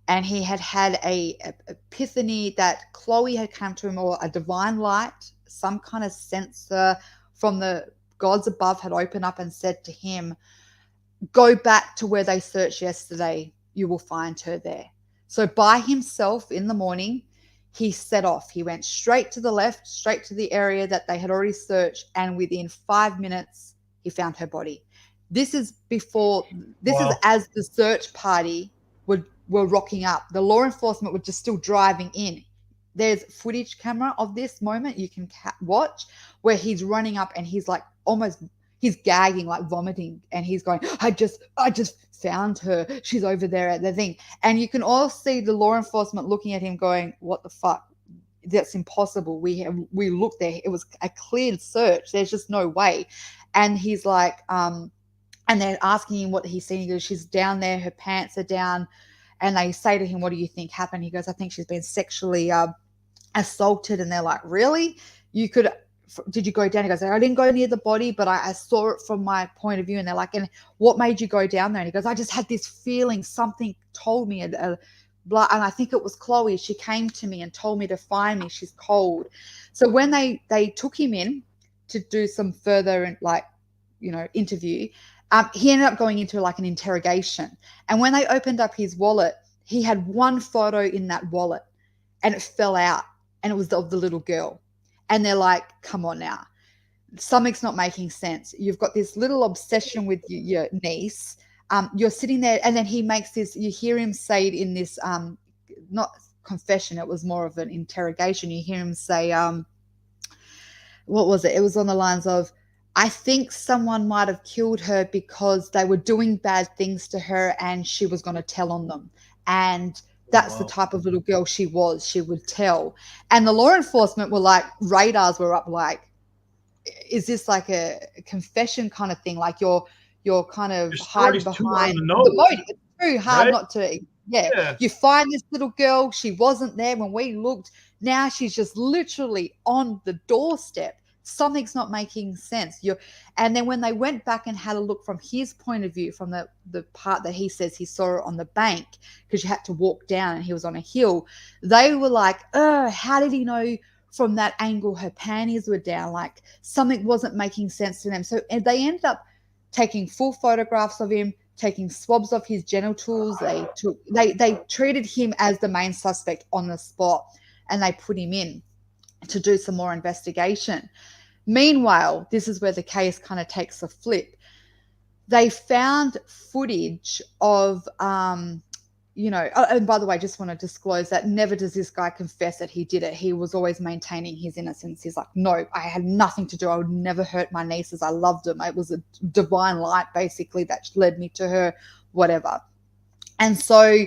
and he had had a epiphany that Chloe had come to him, or a divine light, some kind of sensor from the gods above had opened up and said to him, go back to where they searched yesterday. You will find her there. So by himself in the morning, he set off. He went straight to the left, straight to the area that they had already searched. And within 5 minutes, he found her body. This is before, this is as the search party were rocking up. The law enforcement were just still driving in. There's footage camera of this moment you can watch where he's running up and he's like almost, he's gagging, like vomiting, and he's going, I just found her. She's over there at the thing. And you can all see the law enforcement looking at him going, what the fuck? That's impossible. We looked there. It was a cleared search. There's just no way. And he's like, and they're asking him what he's seen. He goes, she's down there. Her pants are down. And they say to him, what do you think happened? He goes, I think she's been sexually assaulted. And they're like, really? Did you go down? He goes, I didn't go near the body, but I saw it from my point of view. And they're like, and what made you go down there? And he goes, I just had this feeling, something told me, and I think it was Chloe. She came to me and told me to find me. She's cold. So when they took him in to do some further, interview, he ended up going into like an interrogation. And when they opened up his wallet, he had one photo in that wallet and it fell out, and it was of the little girl. And they're like, come on now. Something's not making sense. You've got this little obsession with your niece. You're sitting there, and then he makes this, you hear him say it in this, not confession, it was more of an interrogation. You hear him say, what was it? It was on the lines of, I think someone might have killed her because they were doing bad things to her and she was going to tell on them. And that's the type of little girl she was. She would tell. And the law enforcement were like, radars were up like, is this like a confession kind of thing? Like you're kind of hiding behind the motive. It's too hard not to, You find this little girl. She wasn't there when we looked. Now she's just literally on the doorstep. Something's not making sense. And then when they went back and had a look from his point of view, from the part that he says he saw it on the bank, because you had to walk down and he was on a hill, they were like, how did he know from that angle her panties were down? Like something wasn't making sense to them. So they ended up taking full photographs of him, taking swabs of his genitals. They treated him as the main suspect on the spot, and they put him in to do some more investigation. Meanwhile, this is where the case kind of takes a flip. They found footage of, and by the way, I just want to disclose that never does this guy confess that he did it. He was always maintaining his innocence. He's like, no, I had nothing to do. I would never hurt my nieces. I loved them. It was a divine light, basically, that led me to her, whatever. And so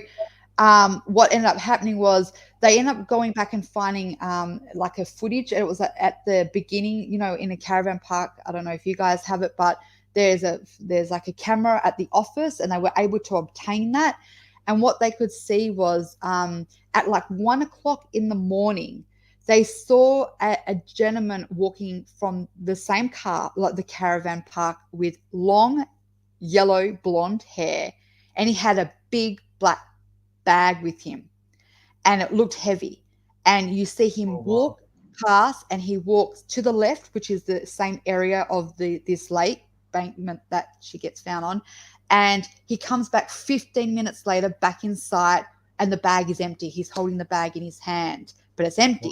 what ended up happening was they ended up going back and finding like a footage. It was at the beginning, in a caravan park. I don't know if you guys have it, but there's like a camera at the office, and they were able to obtain that. And what they could see was at like 1 o'clock in the morning, they saw a gentleman walking from the same car, like the caravan park, with long yellow blonde hair, and he had a big black bag with him, and it looked heavy. And you see him walk past, and he walks to the left, which is the same area of this lake embankment that she gets found on, and he comes back 15 minutes later back in sight, and the bag is empty. He's holding the bag in his hand, but it's empty.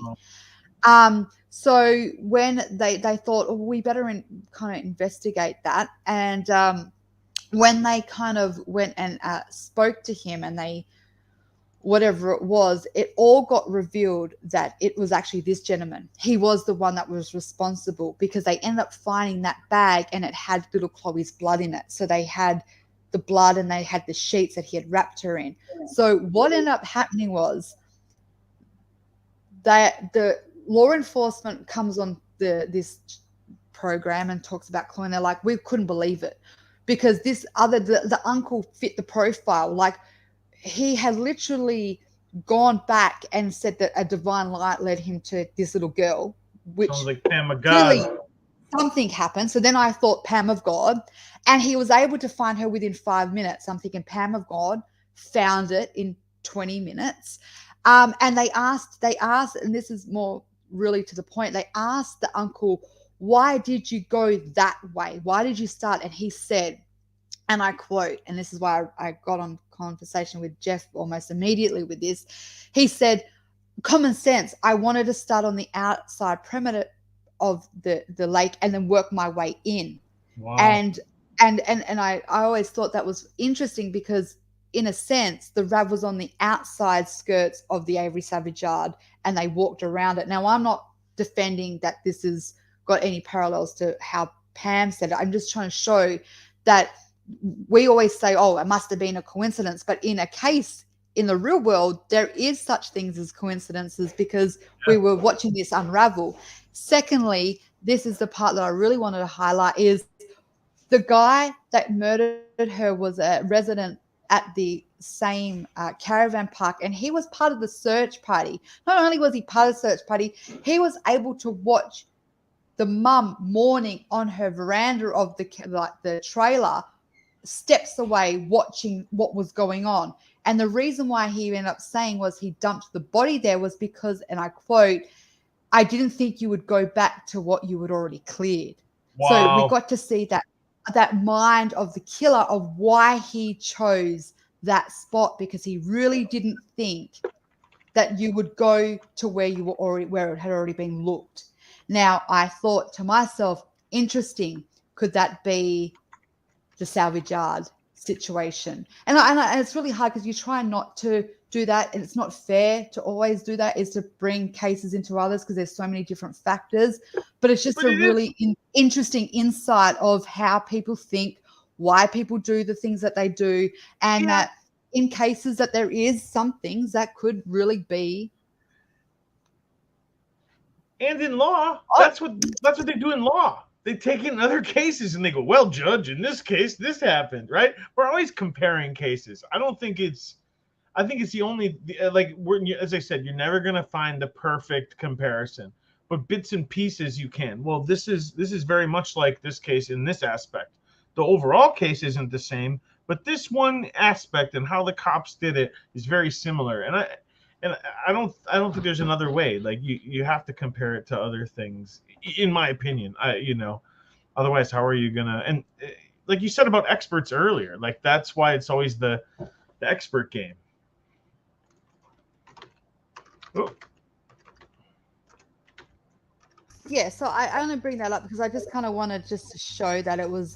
So when they thought, we better kind of investigate that, and when they kind of went and spoke to him, and they, whatever it was, it all got revealed that it was actually this gentleman. He was the one that was responsible, because they ended up finding that bag and it had little Chloe's blood in it. So they had the blood and they had the sheets that he had wrapped her in. So what ended up happening was that the law enforcement comes on this program and talks about Chloe, and they're like, we couldn't believe it, because this the uncle fit the profile. Like, he had literally gone back and said that a divine light led him to this little girl, which sounds like Pam of God. Something happened. So then I thought Pam of God, and he was able to find her within 5 minutes. I'm thinking Pam of God found it in 20 minutes. And they asked, and this is more really to the point, they asked the uncle, why did you go that way? Why did you start? And he said, and I quote, and this is why I got on conversation with Jeff almost immediately with this. He said, common sense. I wanted to start on the outside perimeter of the lake and then work my way in. Wow. And I always thought that was interesting because in a sense, the RAV was on the outside skirts of the Avery Savage Yard and they walked around it. Now, I'm not defending that this has got any parallels to how Pam said it. I'm just trying to show that we always say, oh, it must have been a coincidence. But in a case in the real world, there is such things as coincidences because we were watching this unravel. Secondly, this is the part that I really wanted to highlight is the guy that murdered her was a resident at the same caravan park, and he was part of the search party. Not only was he part of the search party, he was able to watch the mum mourning on her veranda of the trailer, steps away, watching what was going on. And the reason why he ended up saying was he dumped the body there was because, and I quote, I didn't think you would go back to what you had already cleared. Wow. So we got to see that mind of the killer of why he chose that spot, because he really didn't think that you would go to where you were already, where it had already been looked. Now, I thought to myself, interesting, could that be the salvage yard situation? And it's really hard because you try not to do that, and it's not fair to always do that, is to bring cases into others because there's so many different factors. But it's just really interesting insight of how people think, why people do the things that they do, and that in cases that there is some things that could really be. And in law, that's what they do in law. They take in other cases and they go, well, judge, in this case, this happened, right? We're always comparing cases. I think it's the only, like, as I said, you're never going to find the perfect comparison, but bits and pieces you can. Well, this is very much like this case in this aspect. The overall case isn't the same, but this one aspect and how the cops did it is very similar. And I don't think there's another way. Like you have to compare it to other things, in my opinion. Otherwise, how are you gonna? And like you said about experts earlier, like that's why it's always the expert game. Oh. Yeah, so I only bring that up because I just kind of wanted just to show that it was,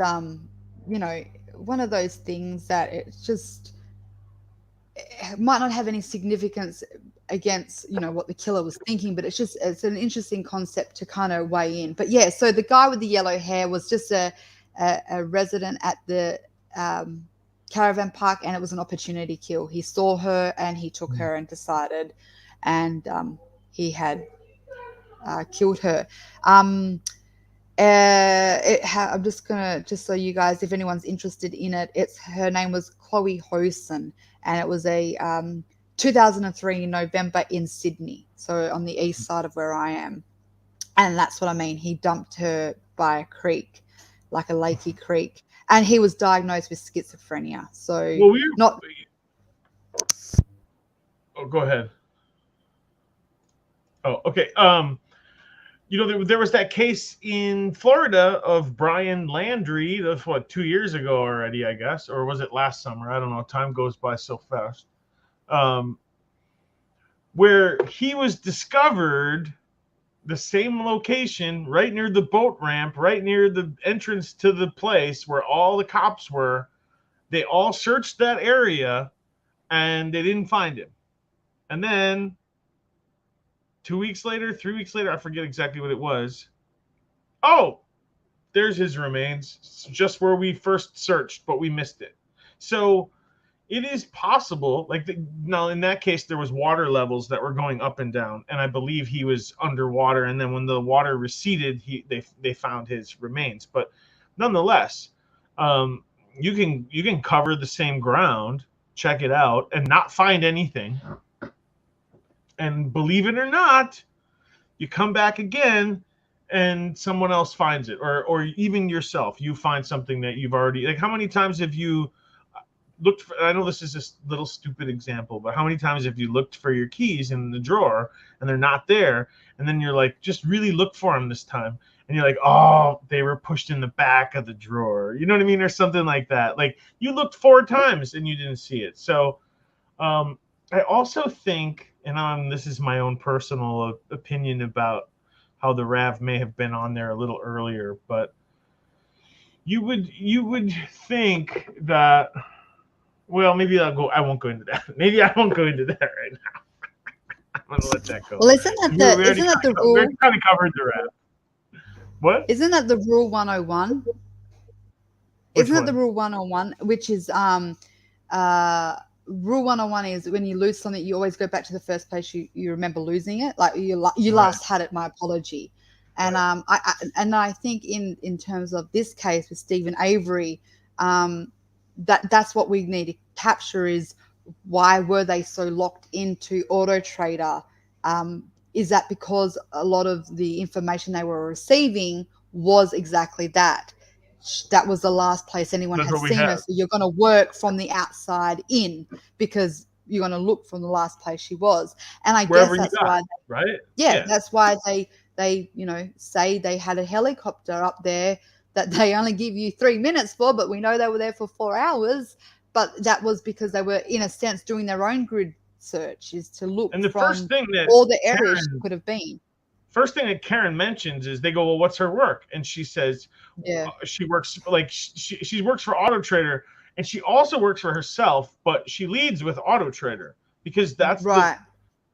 one of those things that it might not have any significance against, what the killer was thinking, but it's an interesting concept to kind of weigh in. But yeah, so the guy with the yellow hair was just a resident at the caravan park, and it was an opportunity kill. He saw her and he took her and decided, and he had killed her. I'm just so you guys, if anyone's interested in it, her name was Chloe Hosten, and it was a 2003 November in Sydney, so on the east side of where I am. And that's what I mean. He dumped her by a creek, like a lakey creek, and he was diagnosed with schizophrenia. So Oh, go ahead. Oh, okay. There was that case in Florida of Brian Landry. That's 2 years ago already, I guess, or was it last summer? I don't know. Time goes by so fast. Where he was discovered, the same location, right near the boat ramp, right near the entrance to the place where all the cops were. They all searched that area, and they didn't find him. And then 2 weeks later, 3 weeks later, I forget exactly what it was. Oh, there's his remains. It's just where we first searched, but we missed it. So it is possible. Now, in that case, there was water levels that were going up and down, and I believe he was underwater. And then when the water receded, they found his remains. But nonetheless, you can cover the same ground, check it out, and not find anything. And believe it or not, you come back again and someone else finds it, or even yourself, you find something that you've already, like, how many times have you looked for, I know this is this little stupid example, but how many times have you looked for your keys in the drawer and they're not there, and then you're like, just really look for them this time, and you're like, oh, they were pushed in the back of the drawer, you know what I mean, or something like that. Like, you looked 4 times and you didn't see it. So I also think, and this is my own personal opinion about how the RAV may have been on there a little earlier, but you would think that, well, maybe I won't go into that. Maybe I won't go into that right now. I'm gonna let that go. Well, isn't that the rule? We kind of covered the RAV. What? Isn't that the rule 101? Which Isn't one? it the rule 101, which is rule 101 is when you lose something, you always go back to the first place you remember losing it. Like you last had it. My apology. And I think in terms of this case with Stephen Avery, that's what we need to capture is why were they so locked into Auto Trader? Is that because a lot of the information they were receiving was exactly that? That was the last place anyone had seen her. So you're going to work from the outside in because you're going to look from the last place she was. And I guess that's why, right? Yeah, that's why they say they had a helicopter up there that they only give you 3 minutes for, but we know they were there for 4 hours. But that was because they were, in a sense, doing their own grid search, is to look and the from first thing that all the areas she could have been. First thing that Karen mentions is they go, well, what's her work? And she says, she works she works for Auto Trader, and she also works for herself, but she leads with Auto Trader because that's right.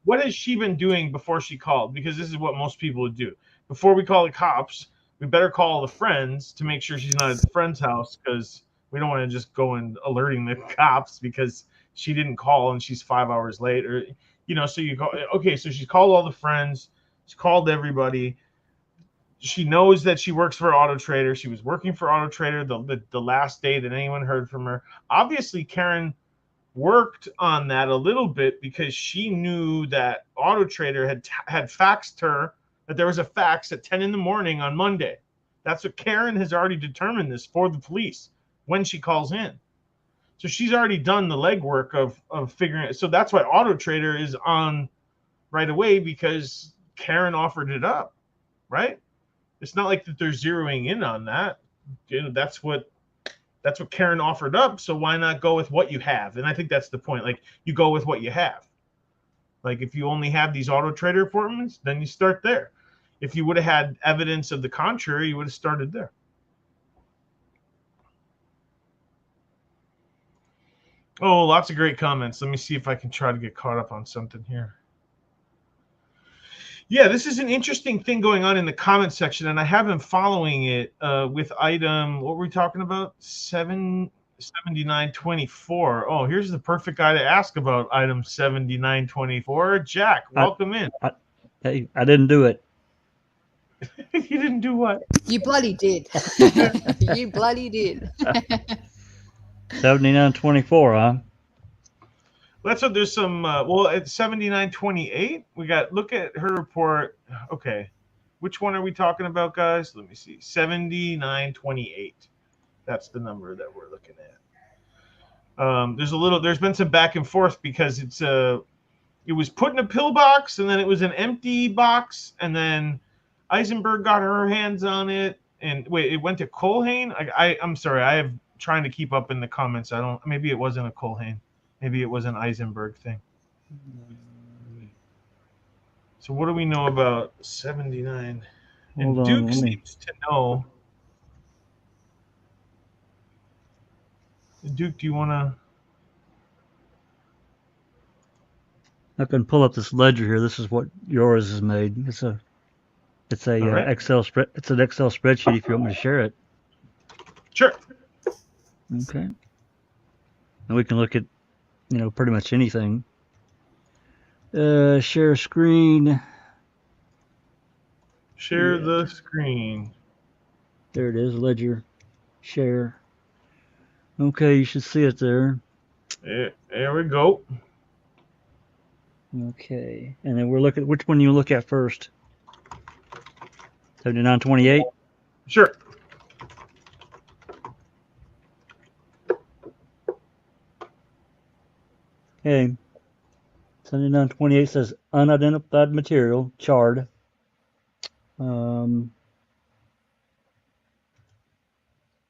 What has she been doing before she called? Because this is what most people would do. Before we call the cops, we better call the friends to make sure she's not at the friend's house, because we don't want to just go and alerting the cops because she didn't call and she's 5 hours late, or so you go, okay, so she's called all the friends. She called everybody. She knows that she works for Auto Trader. She was working for Auto Trader the last day that anyone heard from her. Obviously, Karen worked on that a little bit because she knew that Auto Trader had faxed her that there was a fax at 10 in the morning on Monday. That's what Karen has already determined this for the police when she calls in. So she's already done the legwork of figuring it. So that's why Auto Trader is on right away, because Karen offered it up, right? It's not like that they're zeroing in on that. That's what Karen offered up. So why not go with what you have? And I think that's the point. Like, you go with what you have. Like, if you only have these Auto Trader appointments, then you start there. If you would have had evidence of the contrary, you would have started there. Oh, lots of great comments. Let me see if I can try to get caught up on something here. Yeah, this is an interesting thing going on in the comment section, and I have been following it with item, what were we talking about? 7924. Oh, here's the perfect guy to ask about item 7924. Jack, welcome in. Hey, I didn't do it. You didn't do what? You bloody did. You bloody did. 7924, huh? That's what there's some, well, at 7928, we got, look at her report. Okay. Which one are we talking about, guys? Let me see. 7928. That's the number that we're looking at. There's been some back and forth because it was put in a pillbox, and then it was an empty box, and then Eisenberg got her hands on it, and wait, it went to Colhane? I'm sorry, I have trying to keep up in the comments. Maybe it wasn't a Colhane. Maybe it was an Eisenberg thing. So what do we know about 79? And Duke seems to know. Duke, do you want to? I can pull up this ledger here. This is what yours is made. It's a right. Excel spread. It's an Excel spreadsheet. If you want me to share it. Sure. Okay. And we can look at, pretty much anything. Share screen. Share the screen. There it is, ledger, share. Okay, you should see it there. There we go. Okay, and then we're looking, which one you look at first? 7928? Sure. Okay. 7928 says unidentified material, charred. And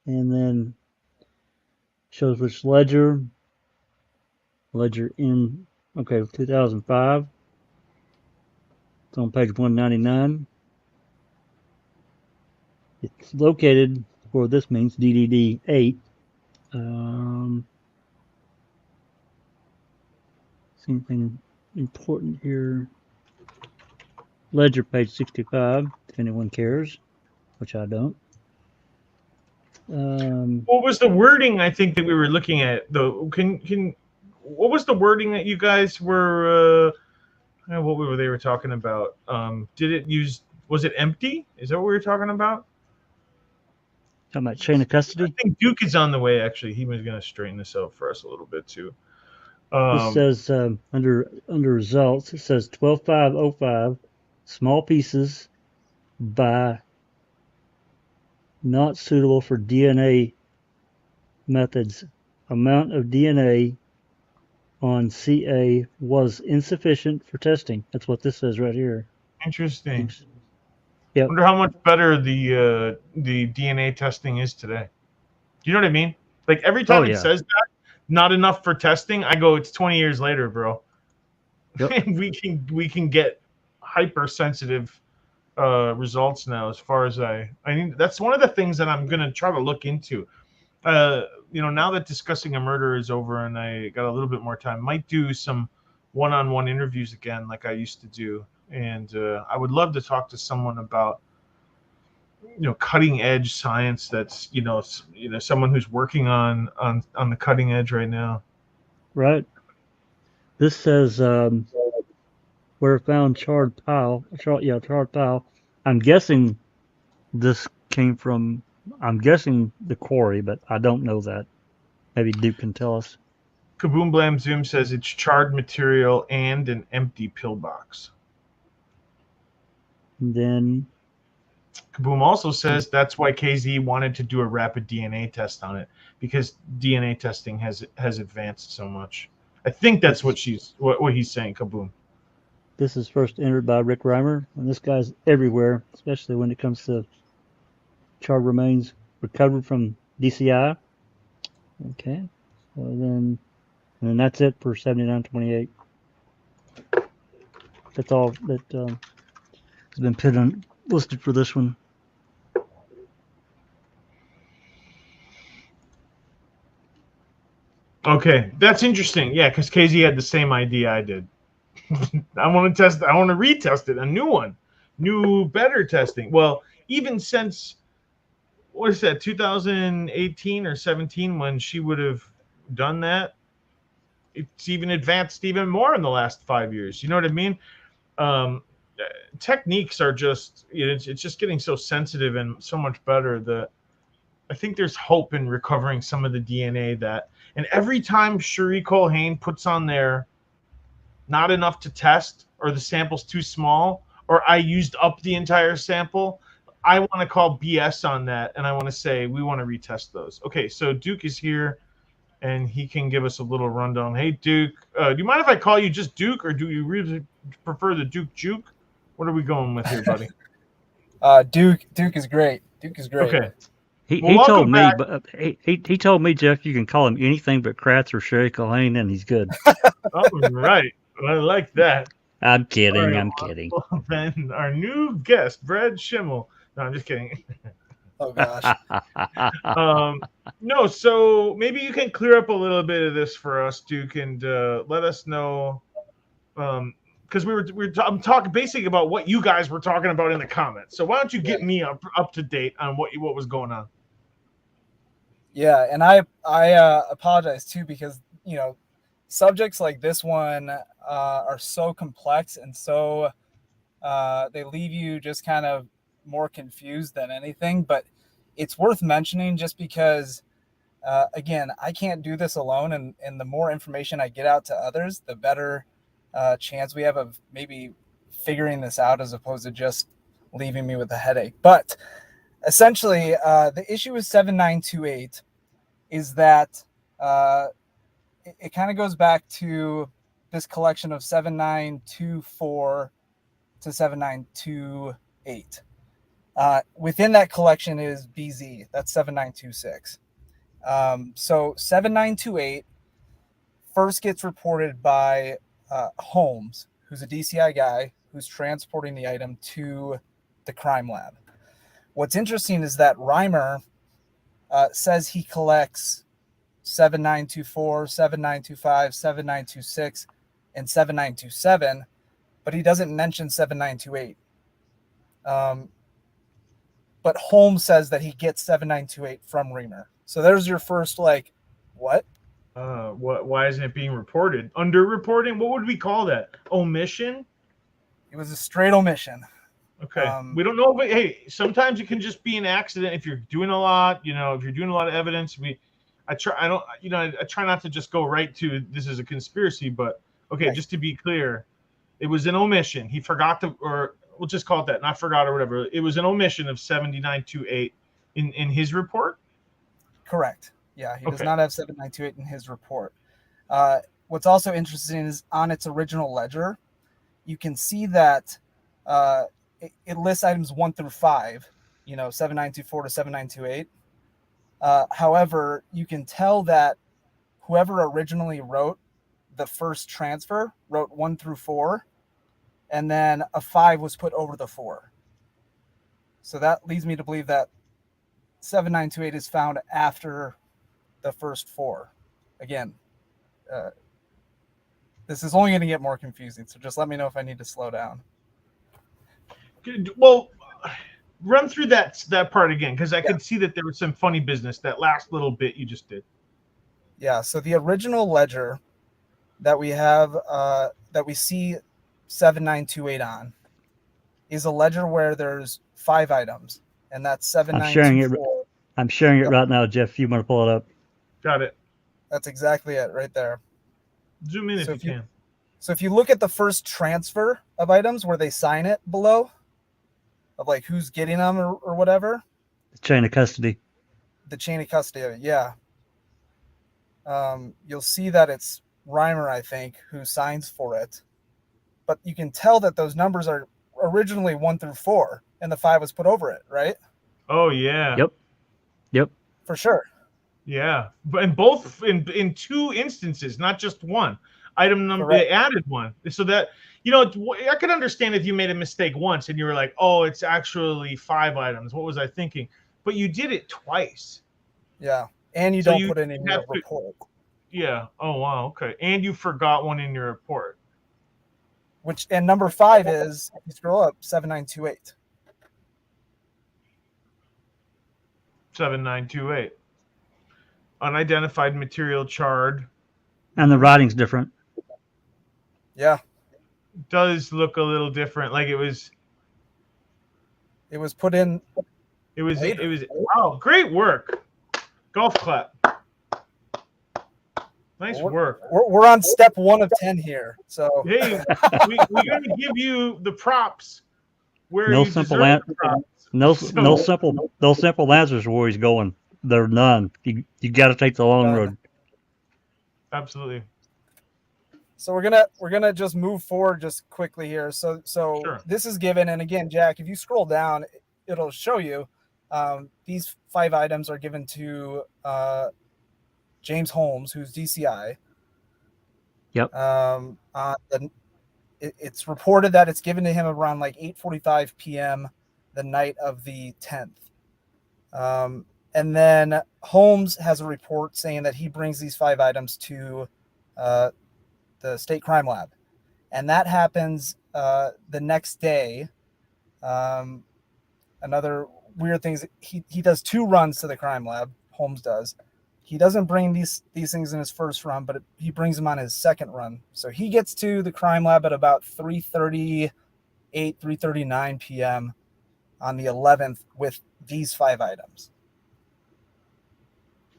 then shows which ledger. Ledger in, okay, 2005. It's on page 199. It's located, or this means DDD 8. Something important here. Ledger page 65, if anyone cares, which I don't. What was the wording? I think that we were looking at though. What was the wording that you guys were? What were they were talking about? Did it use? Was it empty? Is that what we were talking about? Talking about chain of custody. I think Duke is on the way. Actually, he was going to straighten this out for us a little bit too. This says under results, it says 12505, small pieces by not suitable for DNA methods. Amount of DNA on CA was insufficient for testing. That's what this says right here. Interesting. Yeah. Wonder how much better the DNA testing is today. Do you know what I mean? Like every time it says that, not enough for testing, I go, it's 20 years later, bro. Yep. we can get hypersensitive results now. As far as I mean, that's one of the things that I'm gonna try to look into. Now that discussing a murder is over and I got a little bit more time, might do some one-on-one interviews again, like I used to do. And I would love to talk to someone about, cutting edge science. That's someone who's working on the cutting edge right now. Right. This says where found charred pile. Charred pile. I'm guessing this came from. I'm guessing the quarry, but I don't know that. Maybe Duke can tell us. Kaboom Blam Zoom says it's charred material and an empty pillbox. And then Kaboom also says that's why KZ wanted to do a rapid DNA test on it, because DNA testing has advanced so much. I think that's what he's saying, Kaboom. This is first entered by Rick Reimer, and this guy's everywhere, especially when it comes to charred remains recovered from DCI. Okay, so then that's it for 7928. That's all that has been listed for this one. Okay, that's interesting. Yeah, because KZ had the same idea I did. I want to retest it, a new one, better testing. Well, even since, what is that, 2018 or 17, when she would have done that, it's even advanced even more in the last 5 years. You know what I mean? Techniques are just, it's just getting so sensitive and so much better that I think there's hope in recovering some of the DNA and every time Cherie Colhane puts on there not enough to test, or the sample's too small, or I used up the entire sample, I want to call BS on that, and I want to say we want to retest those. Okay, so Duke is here, and he can give us a little rundown. Hey, Duke, do you mind if I call you just Duke, or do you really prefer the Duke Juke? What are we going with here, buddy? Duke is great. Duke is great. Okay. He told me, but he told me, Jeff, you can call him anything but Kratz or Cherie Colhane, and he's good. All right. I like that. I'm kidding. Right, I'm kidding. Well, then our new guest, Brad Schimmel. No, I'm just kidding. Oh gosh. No, so maybe you can clear up a little bit of this for us, Duke, and let us know. Because I'm talking basically about what you guys were talking about in the comments. So why don't you get me up to date on what was going on? Yeah, and I apologize too, because subjects like this one are so complex and so they leave you just kind of more confused than anything. But it's worth mentioning just because, again, I can't do this alone. And the more information I get out to others, the better chance we have of maybe figuring this out, as opposed to just leaving me with a headache. But essentially, the issue with 7928 is that it kind of goes back to this collection of 7924 to 7928. Within that collection is BZ, that's 7926. So 7928 first gets reported by Holmes, who's a DCI guy who's transporting the item to the crime lab. What's interesting is that Reimer says he collects 7924, 7925, 7926, and 7927, but he doesn't mention 7928. But Holmes says that he gets 7928 from Reimer. So there's your first, like, what? Why isn't it being reported? Underreporting? What would we call that? Omission? It was a straight omission. Okay. We don't know, but hey, sometimes it can just be an accident if you're doing a lot, if you're doing a lot of evidence. I try not to just go right to this is a conspiracy, but okay, right. Just to be clear, it was an omission. He forgot to, or we'll just call it that, not forgot or whatever. It was an omission of 7928 in his report? Correct. Yeah, he does not have 7928 in his report. What's also interesting is on its original ledger, you can see that it lists items 1 through 5, 7924 to 7928. However, you can tell that whoever originally wrote the first transfer wrote 1 through 4, and then a 5 was put over the 4. So that leads me to believe that 7928 is found after the first 4. Again, this is only going to get more confusing, so just let me know if I need to slow down. Well, run through that part again, because I could see that there was some funny business, that last little bit you just did. Yeah, so the original ledger that we have, that we see 7928 on, is a ledger where there's 5 items, and that's 7924. I'm sharing it right now, Jeff. You want to pull it up? Got it. That's exactly it right there. Zoom in if you can. So if you look at the first transfer of items where they sign it below, of like who's getting them or whatever. The chain of custody. The chain of custody, yeah. You'll see that it's Reimer, I think, who signs for it. But you can tell that those numbers are originally 1 through 4, and the 5 was put over it, right? Oh, yeah. Yep. For sure. Yeah, but in both in 2 instances, not just one. Item number, they added 1, so that I could understand if you made a mistake once and you were like, "Oh, it's actually 5 items." What was I thinking? But you did it twice. Yeah, and you don't put it in your report. Yeah. Oh wow. Okay. And you forgot one in your report. And number 5 is, if you scroll up, 7928. 7928. Unidentified material charred. And the writing's different. Yeah. Does look a little different. Like it was put in. It was wow, great work. Golf clap. Nice work. We're on step 1 of 10 here. So hey, we're going to give you the props where no you simple deserve the props. no simple answers where he's going. There are none. You got to take the long road. Absolutely. So we're gonna just move forward just quickly here. So Sure. This is given, and again, Jack, if you scroll down, it'll show you these 5 items are given to James Holmes, who's DCI. Yep. It's reported that it's given to him around like 8:45 p.m. the night of the 10th. And then Holmes has a report saying that he brings these 5 items to the state crime lab. And that happens the next day. Another weird thing is he does 2 runs to the crime lab, Holmes does. He doesn't bring these things in his first run, but he brings them on his second run. So he gets to the crime lab at about 3:38, 3:39 p.m. on the 11th with these 5 items.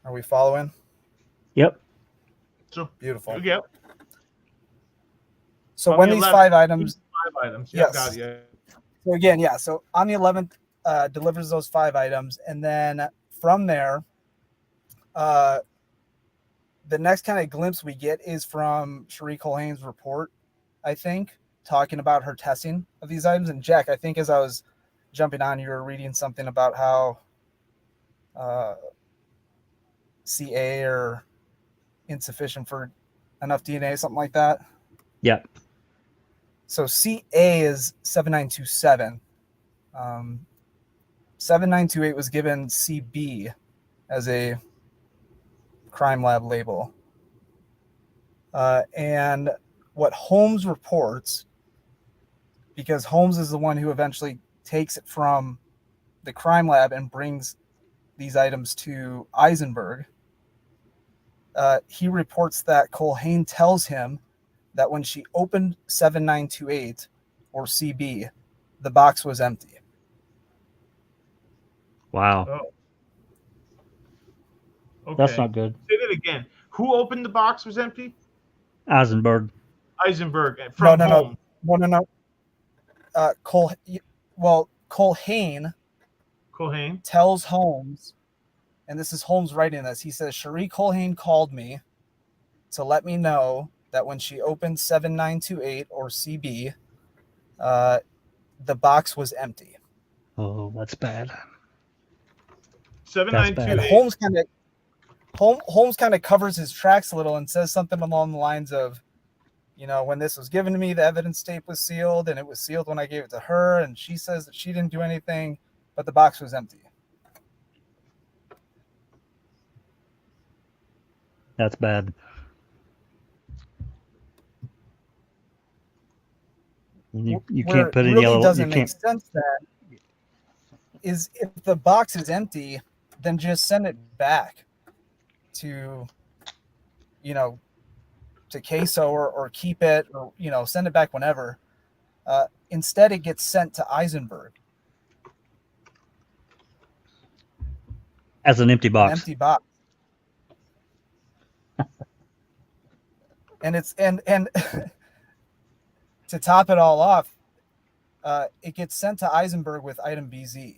Are we following? Yep. So beautiful. Yep. So when these 5 items, 5 items. Yes. Got it, yeah. So again, yeah. So on the 11th, delivers those 5 items, and then from there, the next kind of glimpse we get is from Cherie Culhane's report, I think, talking about her testing of these items. And Jack, I think as I was jumping on, you were reading something about how CA or insufficient for enough DNA, something like that. Yeah. So CA is 7927. 7928 was given CB as a crime lab label. And what Holmes reports, because Holmes is the one who eventually takes it from the crime lab and brings these items to Eisenberg, he reports that Culhane tells him that when she opened 7928 or CB, the box was empty. Wow. Oh. Okay. That's not good. Say that again. Who opened the box was empty? Eisenberg. Eisenberg from home. No. Culhane tells Holmes, and this is Holmes writing this. He says, Cherie Culhane called me to let me know that when she opened 7928 or CB, the box was empty. Oh, that's bad. 7928. Holmes kind of covers his tracks a little and says something along the lines of, you know, when this was given to me, the evidence tape was sealed, and it was sealed when I gave it to her, and she says that she didn't do anything, but the box was empty. That's bad. You can't put any really yellow. Doesn't you make can't. sense. That is, if the box is empty, then just send it back to, you know, to queso or keep it, or, you know, send it back whenever. Instead, it gets sent to Eisenberg As an empty box. An empty box. And it's and to top it all off, it gets sent to Eisenberg with item BZ.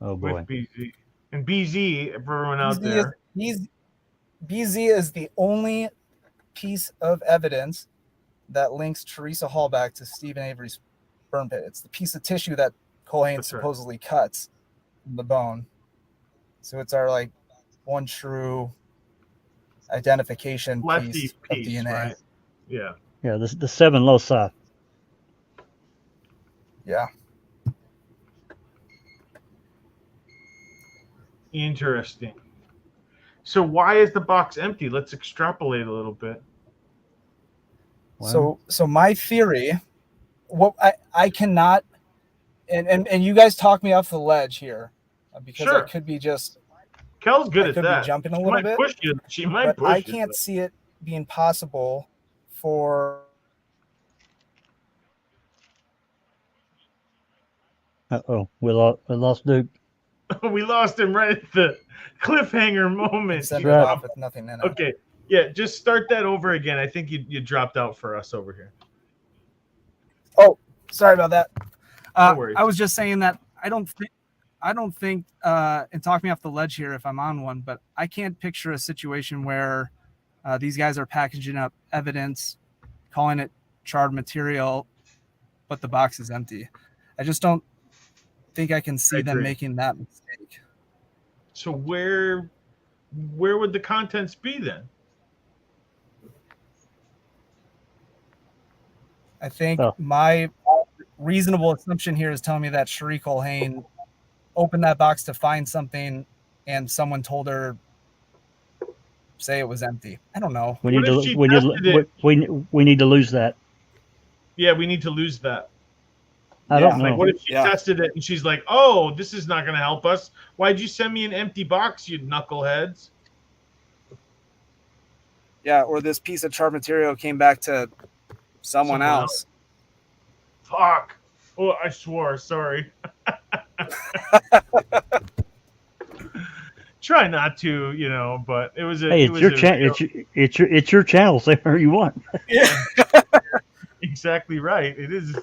Oh boy. With BZ. And BZ, for everyone out there. BZ is the only piece of evidence that links Teresa Hall back to Stephen Avery's burn pit. It's the piece of tissue that Culhane supposedly cuts from the bone. So it's our like one true identification piece of DNA. Right? Yeah. Yeah, the 7 loci. Yeah. Interesting. So why is the box empty? Let's extrapolate a little bit. Wow. So my theory, what I cannot, and you guys talk me off the ledge here, because Sure. I could be just. Kel's good I at could that. be jumping a She little might bit. push you. She might But push I you, can't but- see it being possible for. Uh-oh. We lost Duke. We lost him right at the cliffhanger moment. Send Right. it off with nothing in it. Okay. Yeah, just start that over again. I think you dropped out for us over here. Oh, sorry about that. No worries. I was just saying that I don't think, and talk me off the ledge here if I'm on one, but I can't picture a situation where these guys are packaging up evidence, calling it charred material, but the box is empty. I just don't think I can see them making that mistake. So where would the contents be then? I think Oh. my reasonable assumption here is telling me that Cherie Culhane opened that box to find something, and someone told her, say it was empty. I don't know. We What need if to she we tested need, it? we need to lose that. Yeah, we need to lose that. I don't know. Like, what if she Yeah. tested it and she's like, "Oh, this is not going to help us. Why'd you send me an empty box, you knuckleheads?" Yeah, or this piece of charred material came back to someone else. Fuck. Oh, I swore. Sorry. Try not to, you know, but it was a. Hey, it it's was your a channel. real- It's your channel. Say whatever you want. Exactly right. It is.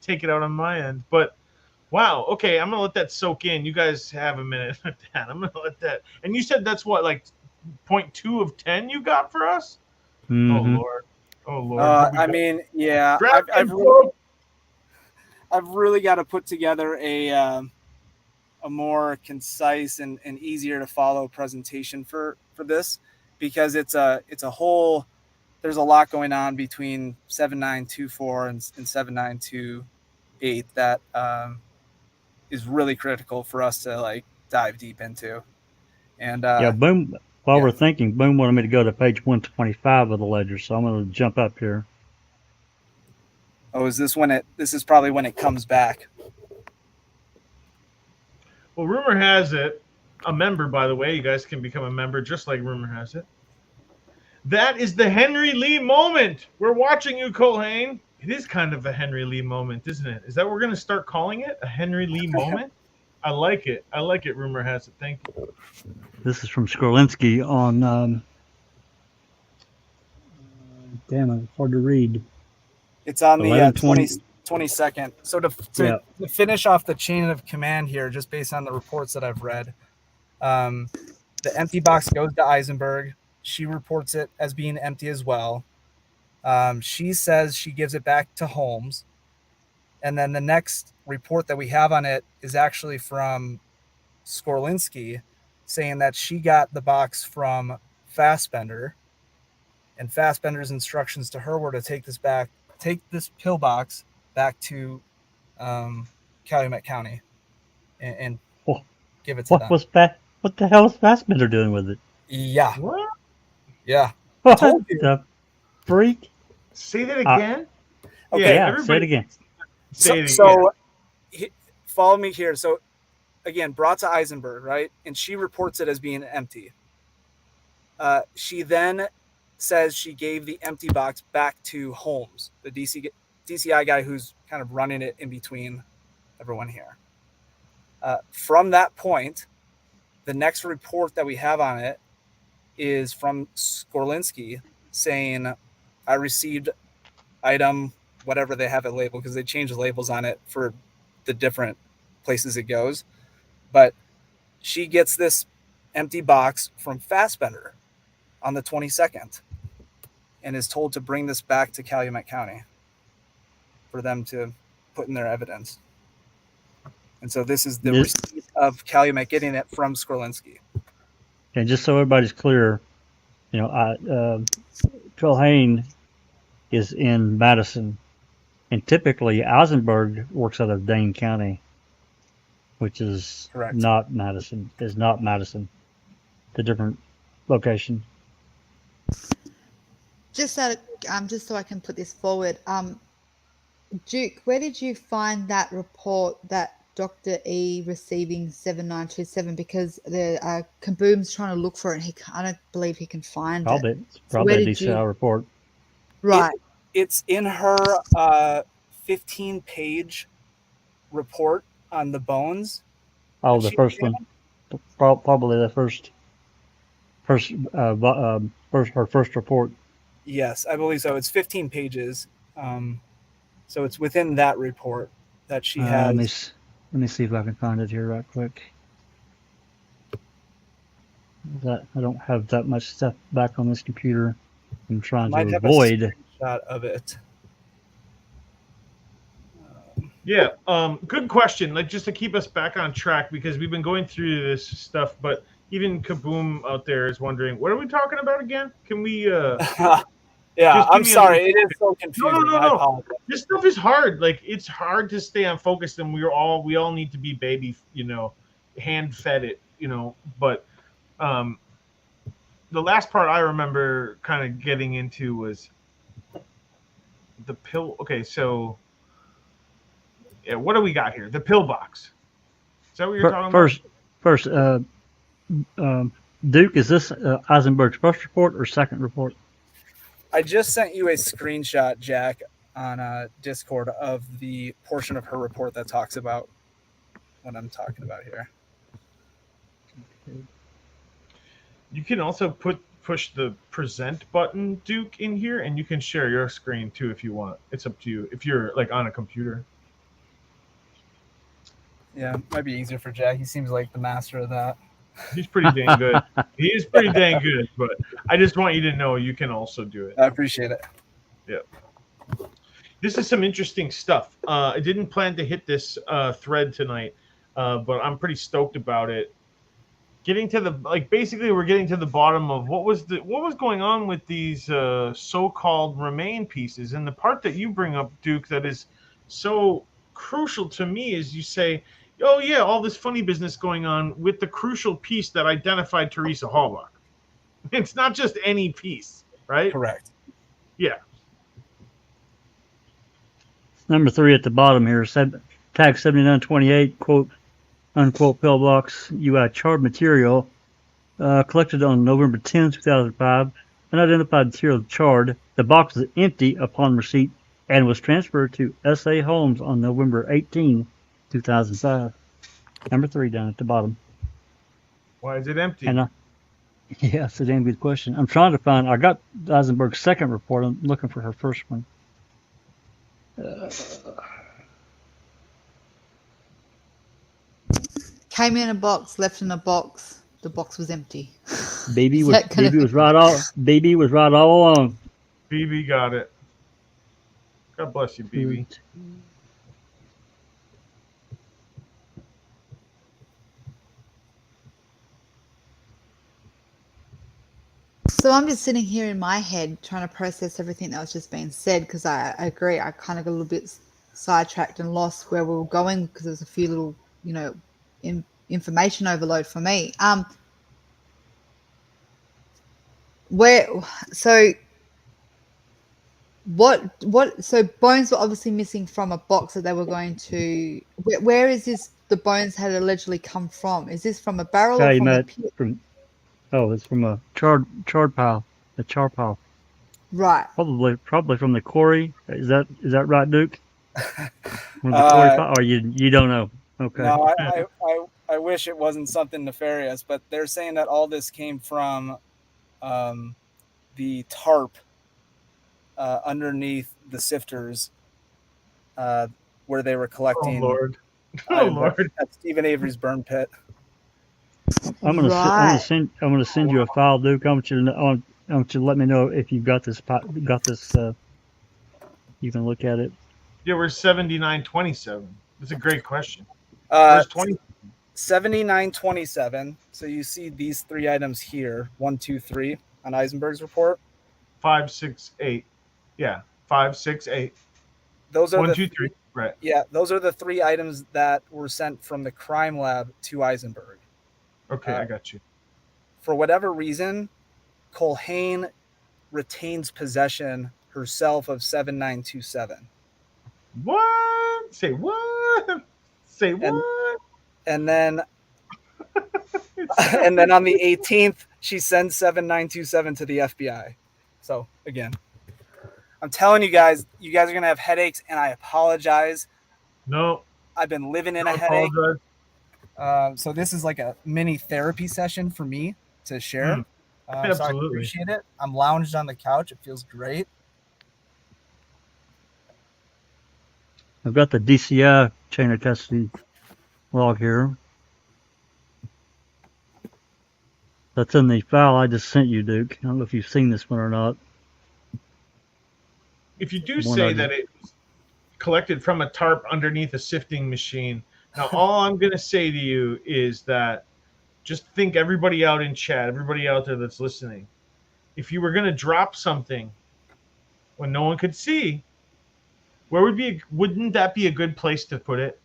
Take it out on my end, but wow. Okay, I'm gonna let that soak in. You guys have a minute with that. I'm gonna let that. And you said that's what, like 0.2 of 10 you got for us? Mhm. Oh Lord. I mean, yeah, Draft I've really got to put together a more concise and easier to follow presentation for this, because it's a whole, there's a lot going on between 7924 and 7928 that is really critical for us to like dive deep into. And Yeah, Boom. While yeah. we're thinking, Boom wanted me to go to page 125 of the ledger, so I'm going to jump up here. Oh, is this when this is probably when it comes back? Well, rumor has it, a member, by the way, you guys can become a member just like rumor has it. That is the Henry Lee moment. We're watching you, Colhane. It is kind of a Henry Lee moment, isn't it? Is that what we're going to start calling it? A Henry Lee moment? I like it. I like it, rumor has it. Thank you. This is from Skorlinski on, damn it, it's hard to read. It's on the 11/20. 22nd. So to finish off the chain of command here, just based on the reports that I've read, the empty box goes to Eisenberg. She reports it as being empty as well. She says she gives it back to Holmes. And then the next report that we have on it is actually from Skorlinski, saying that she got the box from Fassbender, and Fassbender's instructions to her were to take this pillbox back to Calumet County and give it to them. What the hell is Fassbender doing with it? Yeah. What? Yeah. What the freak? Say that again? Okay. Yeah, say it again. So follow me here. So again, brought to Eisenberg, right? And she reports it as being empty. She then says she gave the empty box back to Holmes, the DCI guy who's kind of running it in between everyone here. From that point, the next report that we have on it is from Skorlinski saying, I received item, whatever they have it labeled, because they change the labels on it for the different places it goes. But she gets this empty box from Fassbender on the 22nd and is told to bring this back to Calumet County for them to put in their evidence. And so this is the receipt of Calumet getting it from Skorlinski. And just so everybody's clear, Colhane is in Madison, and typically Eisenberg works out of Dane County, which is Correct. not Madison. Is not Madison. The different location. Just so I can put this forward, Duke, where did you find that report that Dr. E receiving 7927? Because the Kaboom's trying to look for it. I don't believe he can find it. It's probably a DCI report. Right. It's in her 15-page report on the bones. Oh, the first one. Probably the first her first report. Yes, I believe so. It's 15 pages. So it's within that report that she has. Let me see if I can find it here right quick. I don't have that much stuff back on this computer. I'm trying to avoid a screenshot of it. Yeah, good question. Like, just to keep us back on track, because we've been going through this stuff, but even Kaboom out there is wondering, what are we talking about again? Can we yeah, I'm sorry. It is so confusing. No. This stuff is hard. Like, it's hard to stay on focus, and we all need to be baby, hand fed it, but the last part I remember kind of getting into was the pill. Okay, so yeah, what do we got here? The pillbox. Is that what you're talking about? First, Duke, is this Eisenberg's first report or second report? I just sent you a screenshot, Jack, on Discord of the portion of her report that talks about what I'm talking about here. You can also push the present button, Duke, in here, and you can share your screen too if you want. It's up to you if you're like on a computer. Yeah, might be easier for Jack. He seems like the master of that. He's pretty dang good. He is pretty dang good, but I just want you to know you can also do it. I appreciate it. Yeah. This is some interesting stuff. I didn't plan to hit this thread tonight, but I'm pretty stoked about it. Getting to the basically we're getting to the bottom of what was going on with these so-called remain pieces, and the part that you bring up, Duke, that is so crucial to me is you say, oh yeah, all this funny business going on with the crucial piece that identified Teresa Halbach. It's not just any piece, right? Correct. Yeah. Number 3 at the bottom here, tag 7928, quote, unquote, pillbox, UI charred material, collected on November 10, 2005, unidentified material charred. The box was empty upon receipt and was transferred to S.A. Holmes on November 18, 2005. Number 3 down at the bottom. Why is it empty? And yeah, that's a damn good question. I'm trying to find, I got Eisenberg's second report. I'm looking for her first one. Came in a box, left in a box. The box was empty. Baby was right all along. BB got it. God bless you, BB. So I'm just sitting here in my head trying to process everything that was just being said, because I agree. I kind of got a little bit sidetracked and lost where we were going because there's a few little, information overload for me. So bones were obviously missing from a box that they were going to. Where is this? The bones had allegedly come from. Is this from a barrel or from a pit? It's from a charred pile, a char pile. Right. Probably from the quarry. Is that right, Duke? From the quarry pile, or you don't know? Okay. No, I wish it wasn't something nefarious, but they're saying that all this came from the tarp underneath the sifters where they were collecting. Oh Lord! Oh Lord! At Stephen Avery's burn pit. I'm gonna send you a file, Duke. I want you to let me know if you've got this. You can look at it. Yeah, we're 7927. That's a great question. Where's 20? 7927. So you see these 3 items here: 1, 2, 3 on Eisenberg's report. 5, 6, 8. Yeah, 5, 6, 8. Those are 1, 2, 3. Right. Yeah, those are the 3 items that were sent from the crime lab to Eisenberg. Okay, I got you. For whatever reason, Colhane retains possession herself of 7927. What? Say what? Say what? And then and then on the 18th, she sends 7927 to the FBI. So again, I'm telling you guys are gonna have headaches, and I apologize. No. I've been living in a headache. So this is like a mini therapy session for me to share. Absolutely. So I appreciate it. I'm lounged on the couch. It feels great. I've got the DCI chain of custody log here. That's in the file I just sent you, Duke. I don't know if you've seen this one or not. If you do say that it was collected from a tarp underneath a sifting machine, now all I'm going to say to you is that just think, everybody out in chat, everybody out there that's listening, if you were going to drop something when no one could see, wouldn't that be a good place to put it?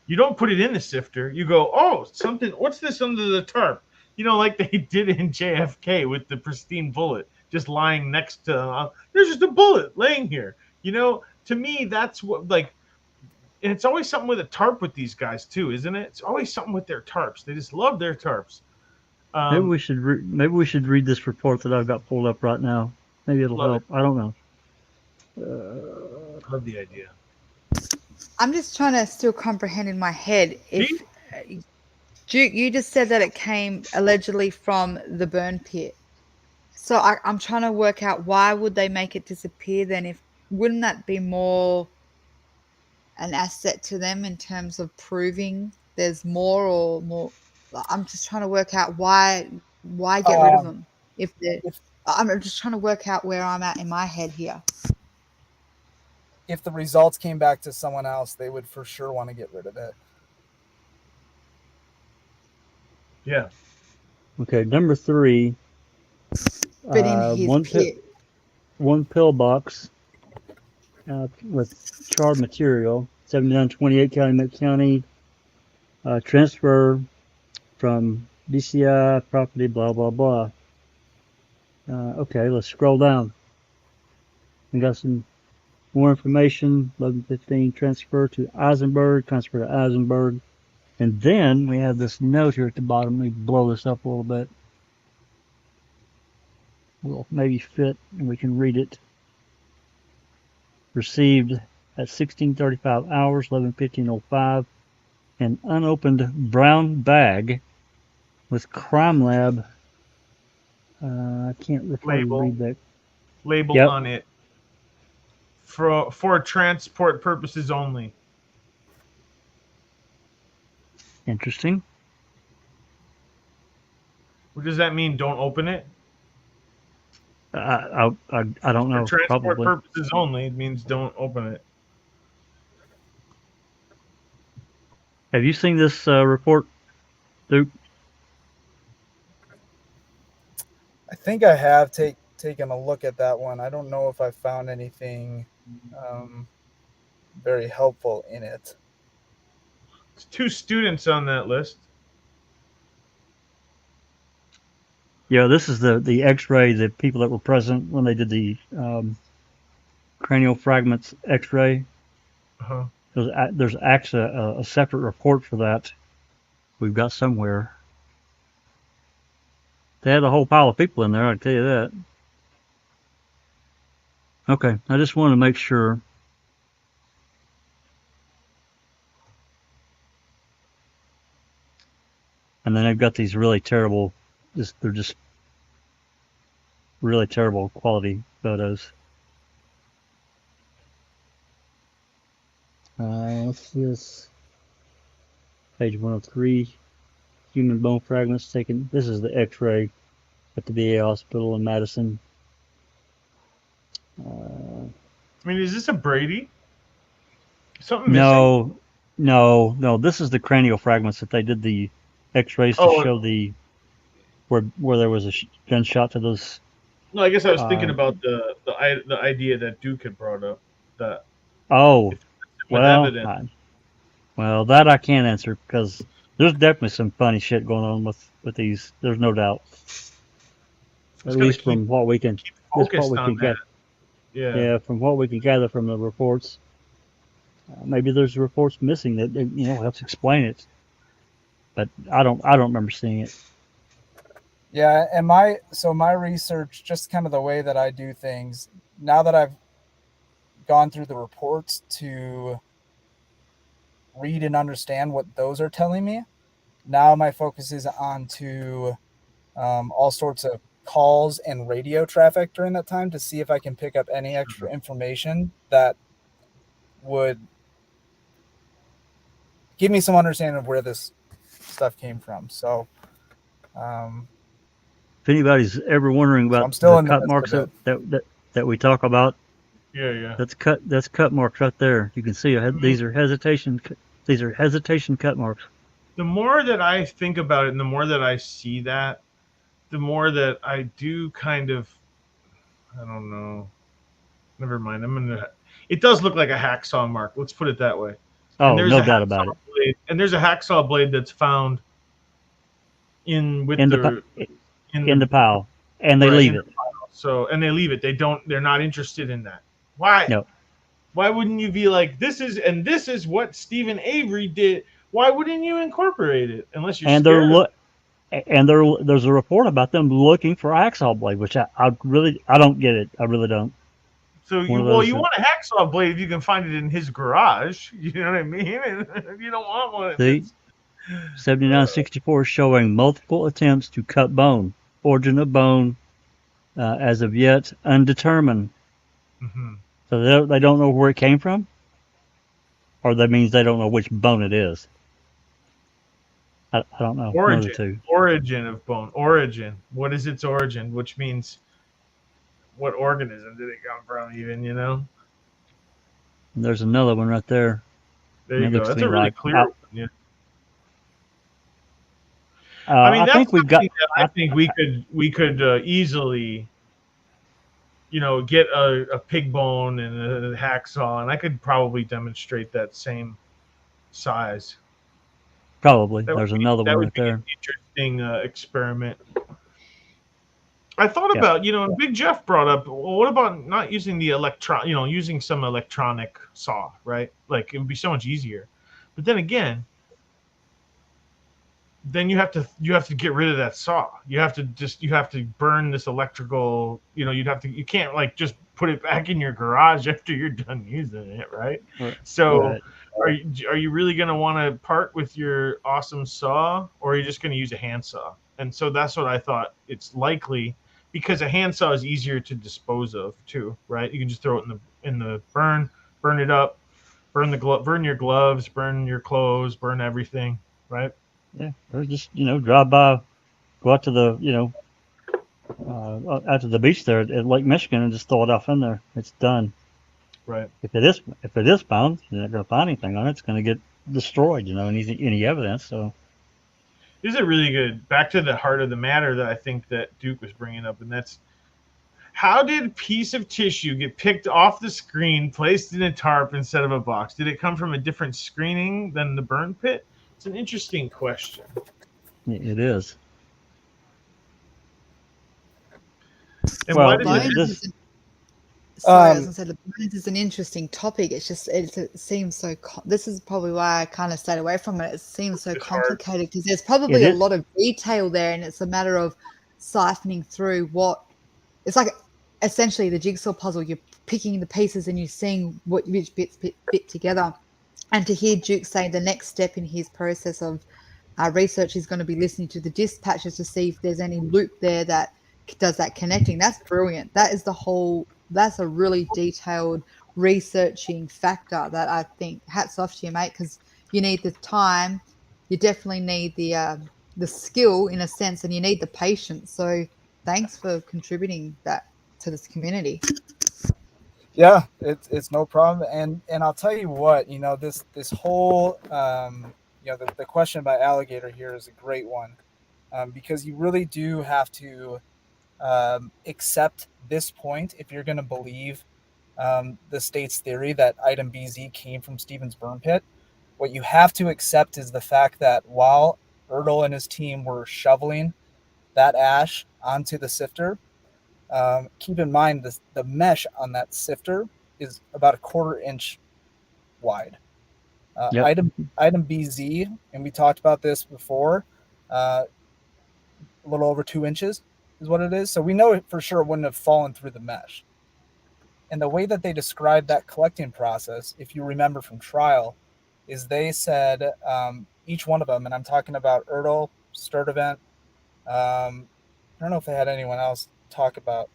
You don't put it in the sifter. You go, oh, something, what's this under the tarp? Like they did in JFK with the pristine bullet just lying next to, there's just a bullet laying here. To me, that's what, and it's always something with a tarp with these guys too, isn't it? It's always something with their tarps. They just love their tarps. Maybe we should read this report that I've got pulled up right now. Maybe it'll help. I don't know. Love the idea. I'm just trying to still comprehend in my head. If Duke, you just said that it came allegedly from the burn pit. So I'm trying to work out, why would they make it disappear then? Wouldn't that be more an asset to them in terms of proving there's more or more? I'm just trying to work out why get rid of them if they're. I'm just trying to work out where I'm at in my head here. If the results came back to someone else, they would for sure want to get rid of it. Yeah. Okay, number 3. But in his pit. One pillbox with charred material, 7928 Calumet County, transfer from DCI property, blah, blah, blah. Okay, let's scroll down. We got some more information. 1115 transfer to Eisenberg, and then we have this note here at the bottom. Let me blow this up a little bit. Will maybe fit, and we can read it. Received at 16:35 hours, 11:15:05, an unopened brown bag with crime lab. I can't read that. Label on it. For transport purposes only. Interesting. What does that mean? Don't open it? I don't know. For transport probably. purposes only, it means don't open it. Have you seen this report, Duke? I think I have taken a look at that one. I don't know if I found anything very helpful in it. There's 2 students on that list. Yeah, this is the X-ray. The people that were present when they did the cranial fragments X-ray. Uh-huh. There's actually a separate report for that. We've got somewhere. They had a whole pile of people in there, I can tell you that. Okay, I just wanted to make sure. And then they've got these really terrible, they're just really terrible quality photos. Let's see this. Page 103. Human bone fragments taken. This is the X-ray at the VA hospital in Madison. I mean, is this a Brady? Something missing? No. This is the cranial fragments that they did the X-rays to show the where there was a gunshot to those. No, I guess I was thinking about the idea that Duke had brought up. That evidence. Well, that I can't answer because there's definitely some funny shit going on with these. There's no doubt. At least from what we can gather. Yeah, from what we can gather from the reports. Maybe there's reports missing that helps explain it. But I don't remember seeing it. Yeah, and my research, just kind of the way that I do things, now that I've gone through the reports to read and understand what those are telling me, now my focus is on to all sorts of calls and radio traffic during that time to see if I can pick up any extra information that would give me some understanding of where this stuff came from. So if anybody's ever wondering about the cut marks that we talk about, that's cut marks right there. You can see these are hesitation cut marks. The more that I think about it and the more that I see that, the more that I do kind of, I don't know. Never mind. It does look like a hacksaw mark. Let's put it that way. Oh, no doubt about it. Blade, and there's a hacksaw blade that's found in the pile, and they leave it. And they leave it. They're not interested in that. Why? No. Why wouldn't you be like, this is what Stephen Avery did? Why wouldn't you incorporate it unless you're scared? There's a report about them looking for hacksaw blade, which I don't get it. I really don't. So you want a hacksaw blade if you can find it in his garage. You know what I mean? You don't want one. See, 7964 showing multiple attempts to cut bone. Origin of bone, as of yet undetermined. Mm-hmm. So they don't know where it came from, or that means they don't know which bone it is. I don't know. One of the two. Origin of bone. Origin. What is its origin? Which means what organism did it come from? Even And there's another one right there. There you go. That's a really clear one. Yeah. I mean, that's I think we could easily, get a pig bone and a hacksaw, and I could probably demonstrate that same size. Probably. There's another one right there. An interesting experiment. I thought about, Big Jeff brought up, well, what about not using the using some electronic saw, right? Like, it would be so much easier. But then again, then you have to get rid of that saw. You have to burn this electrical, you can't like just put it back in your garage after you're done using it, right? So right. Are you really going to want to part with your awesome saw, or are you just going to use a handsaw? And so that's what I thought. It's likely because a handsaw is easier to dispose of too, right? You can just throw it in the burn it up, burn your gloves, burn your clothes, burn everything, right? Yeah, or just drive by, go out to the out to the beach there at Lake Michigan and just throw it off in there. It's done. Right. If it is found, you're not going to find anything on it. It's going to get destroyed. Any evidence. So this is a really good back to the heart of the matter that I think that Duke was bringing up, and that's how did a piece of tissue get picked off the screen, placed in a tarp instead of a box? Did it come from a different screening than the burn pit? It's an interesting question. It is. And why did Sorry, I was going to say the bones is an interesting topic. It's just it seems so. This is probably why I kind of stayed away from it. It seems so complicated because there's probably a lot of detail there, and it's a matter of siphoning through what. It's like essentially the jigsaw puzzle. You're picking the pieces and you're seeing which bits fit together. And to hear Duke say the next step in his process of research is going to be listening to the dispatches to see if there's any loop there that does that connecting. That's brilliant. That's a really detailed researching factor that I think hats off to you, mate, because you need the time. You definitely need the skill in a sense, and you need the patience. So thanks for contributing that to this community. Yeah, it's no problem, and I'll tell you what, this whole the question about alligator here is a great one, because you really do have to accept this point if you're going to believe the state's theory that item BZ came from Stevens burn pit. What you have to accept is the fact that while Ertl and his team were shoveling that ash onto the sifter, keep in mind the mesh on that sifter is about a 1/4 inch wide. Yep. Item BZ, and we talked about this before, a little over 2 inches is what it is. So we know it for sure wouldn't have fallen through the mesh. And the way that they described that collecting process, if you remember from trial, is they said each one of them, and I'm talking about Ertl, Sturdivant, I don't know if they had anyone else talk about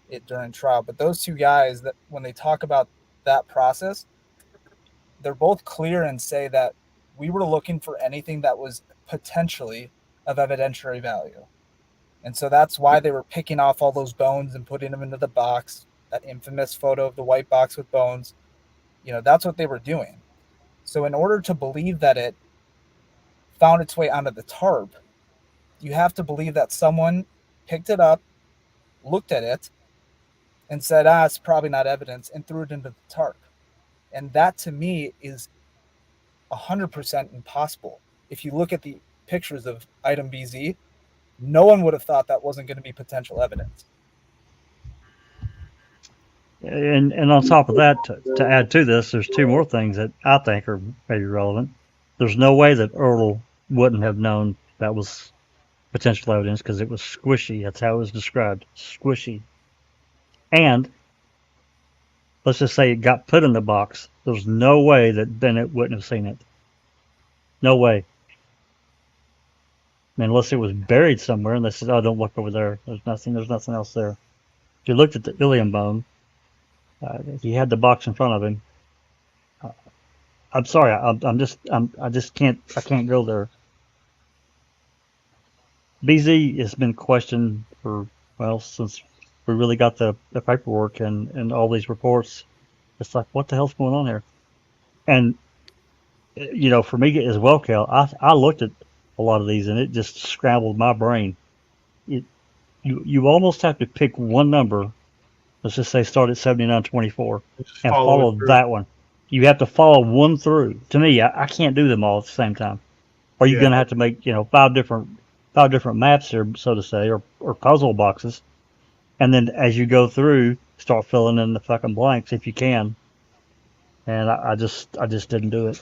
it during trial, but those two guys, that when they talk about that process, they're both clear and say that we were looking for anything that was potentially of evidentiary value. And so that's why they were picking off all those bones and putting them into the box, that infamous photo of the white box with bones. That's what they were doing. So in order to believe that it found its way onto the tarp, you have to believe that someone picked it up, looked at it, and said, it's probably not evidence, and threw it into the tarp. And that, to me, is 100% impossible. If you look at the pictures of item BZ, no one would have thought that wasn't going to be potential evidence. And on top of that, to add to this, there's two more things that I think are maybe relevant. There's no way that Ertl wouldn't have known that was potential evidence because it was squishy. That's how it was described, squishy. And let's just say it got put in the box. There's no way that Bennett wouldn't have seen it. No way. Unless it was buried somewhere and they said, don't look over there. There's nothing else there. If you looked at the ilium bone, if he had the box in front of him, I'm sorry, I just can't go there. BZ has been questioned for, well, since we really got the paperwork and all these reports. It's like, what the hell's going on here? And, for me as well, Cal, I looked at a lot of these and it just scrambled my brain. You almost have to pick one number. Let's just say start at 7924 Just and follow it follow through. that one. You have to follow one through. To me, I can't do them all at the same time. Or you're Yeah. going to have to make, five different maps here, so to say, or puzzle boxes. And then as you go through, start filling in the fucking blanks if you can. And I just didn't do it.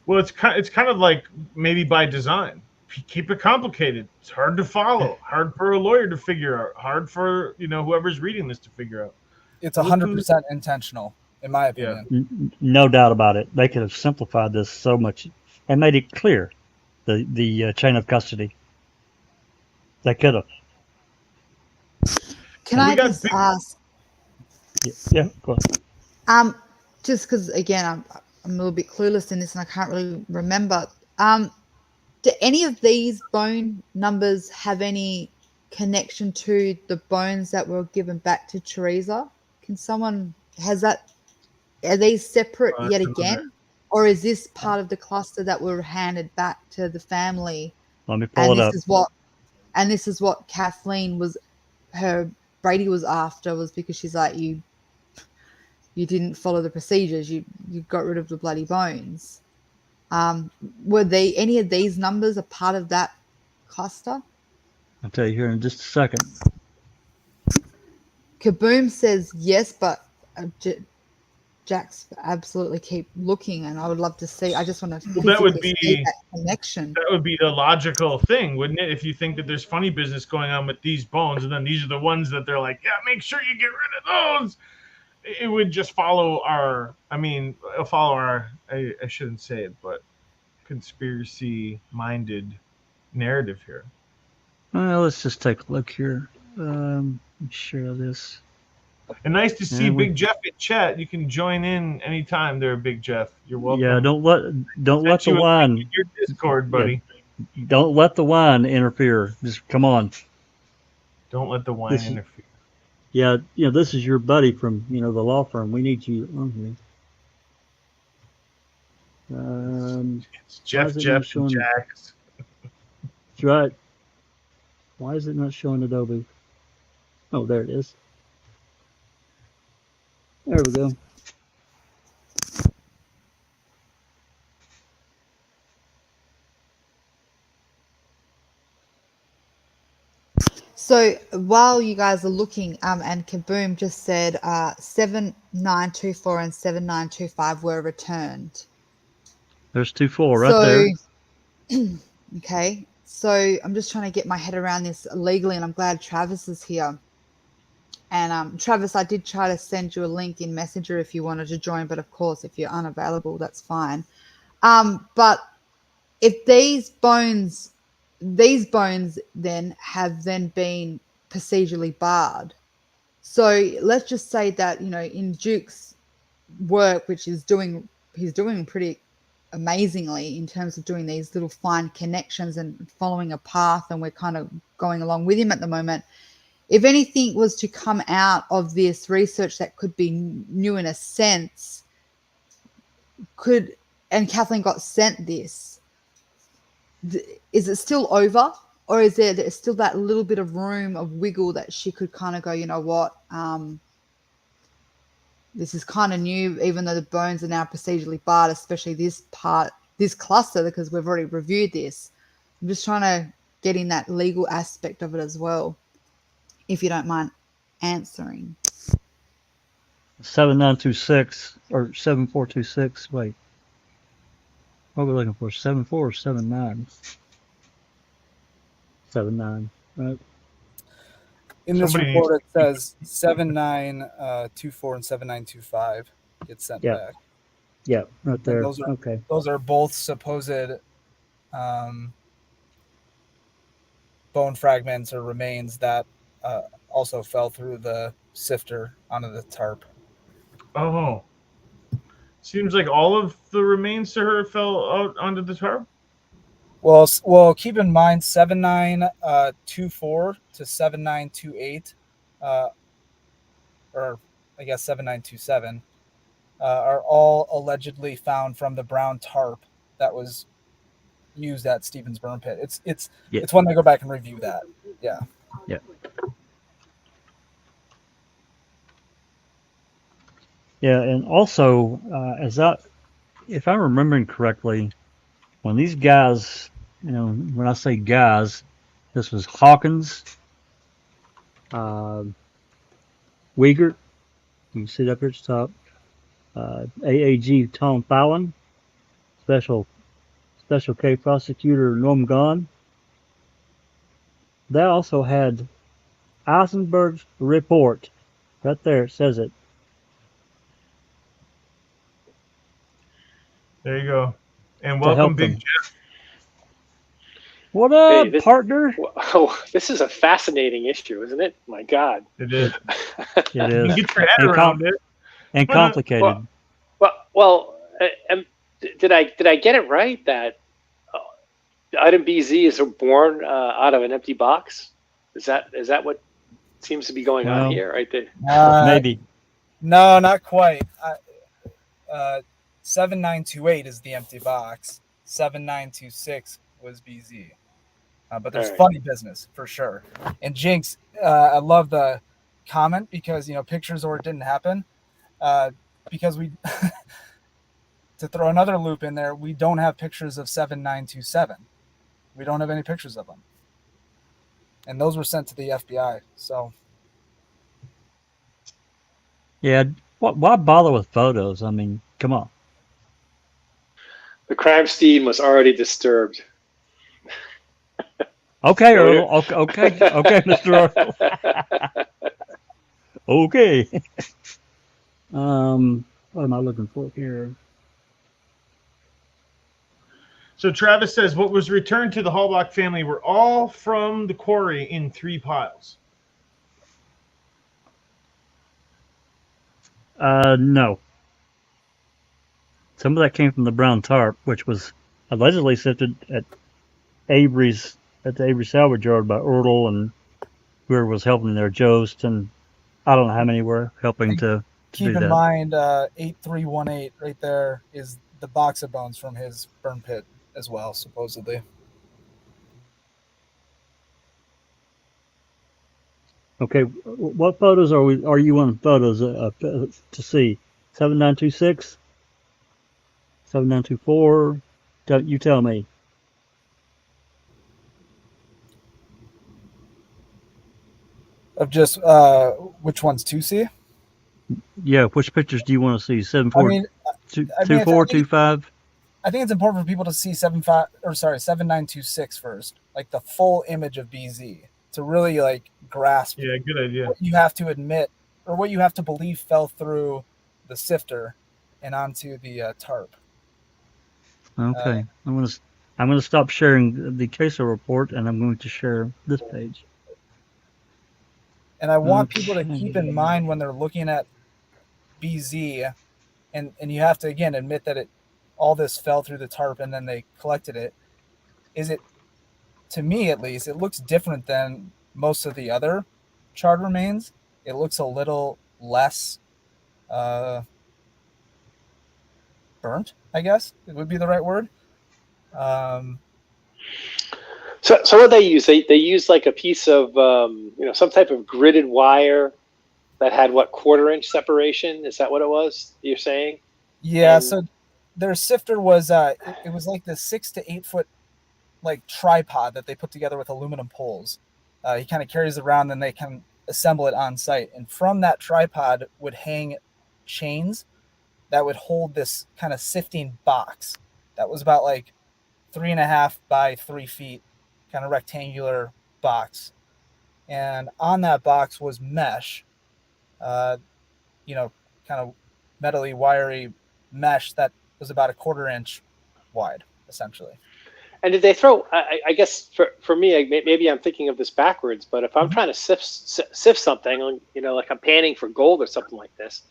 Well, it's kind of like maybe by design. Keep it complicated. It's hard to follow. Hard for a lawyer to figure out. Hard for whoever's reading this to figure out. It's 100% intentional, in my opinion. No doubt about it. They could have simplified this so much and made it clear, the chain of custody. They could have. Can I just ask? Yeah, go ahead. Just because again, I'm a little bit clueless in this, and I can't really remember. Do any of these bone numbers have any connection to the bones that were given back to Teresa? Are these separate yet again? Or is this part of the cluster that were handed back to the family? Let me pull it up. This is what Kathleen Brady was after, was because she's like, you didn't follow the procedures. You got rid of the bloody bones. Were any of these numbers a part of that cluster? I'll tell you here in just a second. Kaboom says yes, but Jack's absolutely keep looking, and I would love to see. I just want to see that connection. That would be the logical thing, wouldn't it? If you think that there's funny business going on with these bones, and then these are the ones that they're like, yeah, make sure you get rid of those. It would just follow I shouldn't say it, but conspiracy-minded narrative here. Well, let's just take a look here. Let me share this. And nice to see Big Jeff in chat. You can join in anytime there, Big Jeff. You're welcome. Yeah, don't let the wine. Your Discord, buddy. Yeah, don't let the wine interfere. Just come on. Don't let the wine interfere. Yeah, this is your buddy from the law firm. We need you on here. It's Jeff and Jax. That's right. Why is it not showing Adobe? Oh, there it is. There we go. So while you guys are looking, and Kaboom just said 7924 and 7925 were returned. There's 24 right there. Okay. So I'm just trying to get my head around this legally, and I'm glad Travis is here. And Travis, I did try to send you a link in Messenger if you wanted to join, but of course, if you're unavailable, that's fine. But if these bones then have been procedurally barred. So let's just say that, in Duke's work, which he's doing pretty amazingly in terms of doing these little fine connections and following a path, and we're kind of going along with him at the moment. If anything was to come out of this research that could be new in a sense, and Kathleen got sent this, is it still over, or is there still that little bit of room of wiggle that she could kind of go, you know what, this is kind of new, even though the bones are now procedurally barred, especially this cluster, because we've already reviewed this. I'm just trying to get in that legal aspect of it as well, if you don't mind answering. 7926 or 7426. Wait. What are we looking for? 74 or 79? 79, right? In this report, it says 7924 and 7925 get sent back. Yeah, right there. Those are both supposed bone fragments or remains that also fell through the sifter onto the tarp. Oh. Seems like all of the remains to her fell out onto the tarp? Well, keep in mind 7924 to 7928, or I guess 7927, are all allegedly found from the brown tarp that was used at Stevens burn pit. It's when they go back and review that. Yeah. Yeah. Yeah, and also, if I'm remembering correctly, when these guys, when I say guys, this was Hawkins, Wiegert, you can see it up here at the top, AAG Tom Fallon, Special K Prosecutor Norm Gahn. They also had Eisenberg's report. Right there, it says it. There you go. And welcome, Big Jeff. What up, partner? Oh, this is a fascinating issue, isn't it? My God. It is. It is. You can get your head around it. And complicated. Well, did I get it right that item BZ is born out of an empty box? Is that what seems to be going on here, right there? Maybe. No, not quite. 7928 is the empty box. 7926 was BZ. But there's funny business for sure. And Jinx, I love the comment because pictures or it didn't happen. Because we to throw another loop in there, we don't have pictures of 7927. We don't have any pictures of them. And those were sent to the FBI. So yeah, why bother with photos? I mean, come on. The crime scene was already disturbed. Okay, Earl. Okay, Mr. Earl. Okay. What am I looking for here? So Travis says what was returned to the Hallbach family were all from the quarry in 3 piles. No. Some of that came from the brown tarp, which was allegedly sifted at the Avery salvage yard by Erdl and whoever was helping there, Jost, and I don't know how many were helping to keep in mind 8318 right there is the box of bones from his burn pit as well, supposedly. Okay, what photos are you on photos to see? 7926, 7924. You tell me. Of just which ones to see? Yeah, which pictures do you want to see? 24, 25. I think it's important for people to see 7926 first, like the full image of BZ, to really grasp. Yeah, good idea. What you have to admit or what you have to believe fell through the sifter and onto the tarp. Okay, I'm gonna stop sharing the CASO report and I'm going to share this page. And I want people to keep in mind when they're looking at BZ, and you have to again admit that all this fell through the tarp and then they collected it. To me at least, it looks different than most of the other charred remains. It looks a little less burnt, I guess it would be the right word. So what they use? They use like a piece of some type of gridded wire that had what, 1/4 inch separation? Is that what it was you're saying? Yeah. So their sifter was it was like this 6 to 8 foot tripod that they put together with aluminum poles. He kind of carries it around, and they can assemble it on site. And from that tripod would hang chains that would hold this kind of sifting box that was about 3.5 by 3 feet, kind of rectangular box. And on that box was mesh, kind of metally, wiry mesh that was about 1/4 inch wide, essentially. And did they throw? I guess for me, maybe I'm thinking of this backwards. But if I'm trying to sift something, like I'm panning for gold or something like this,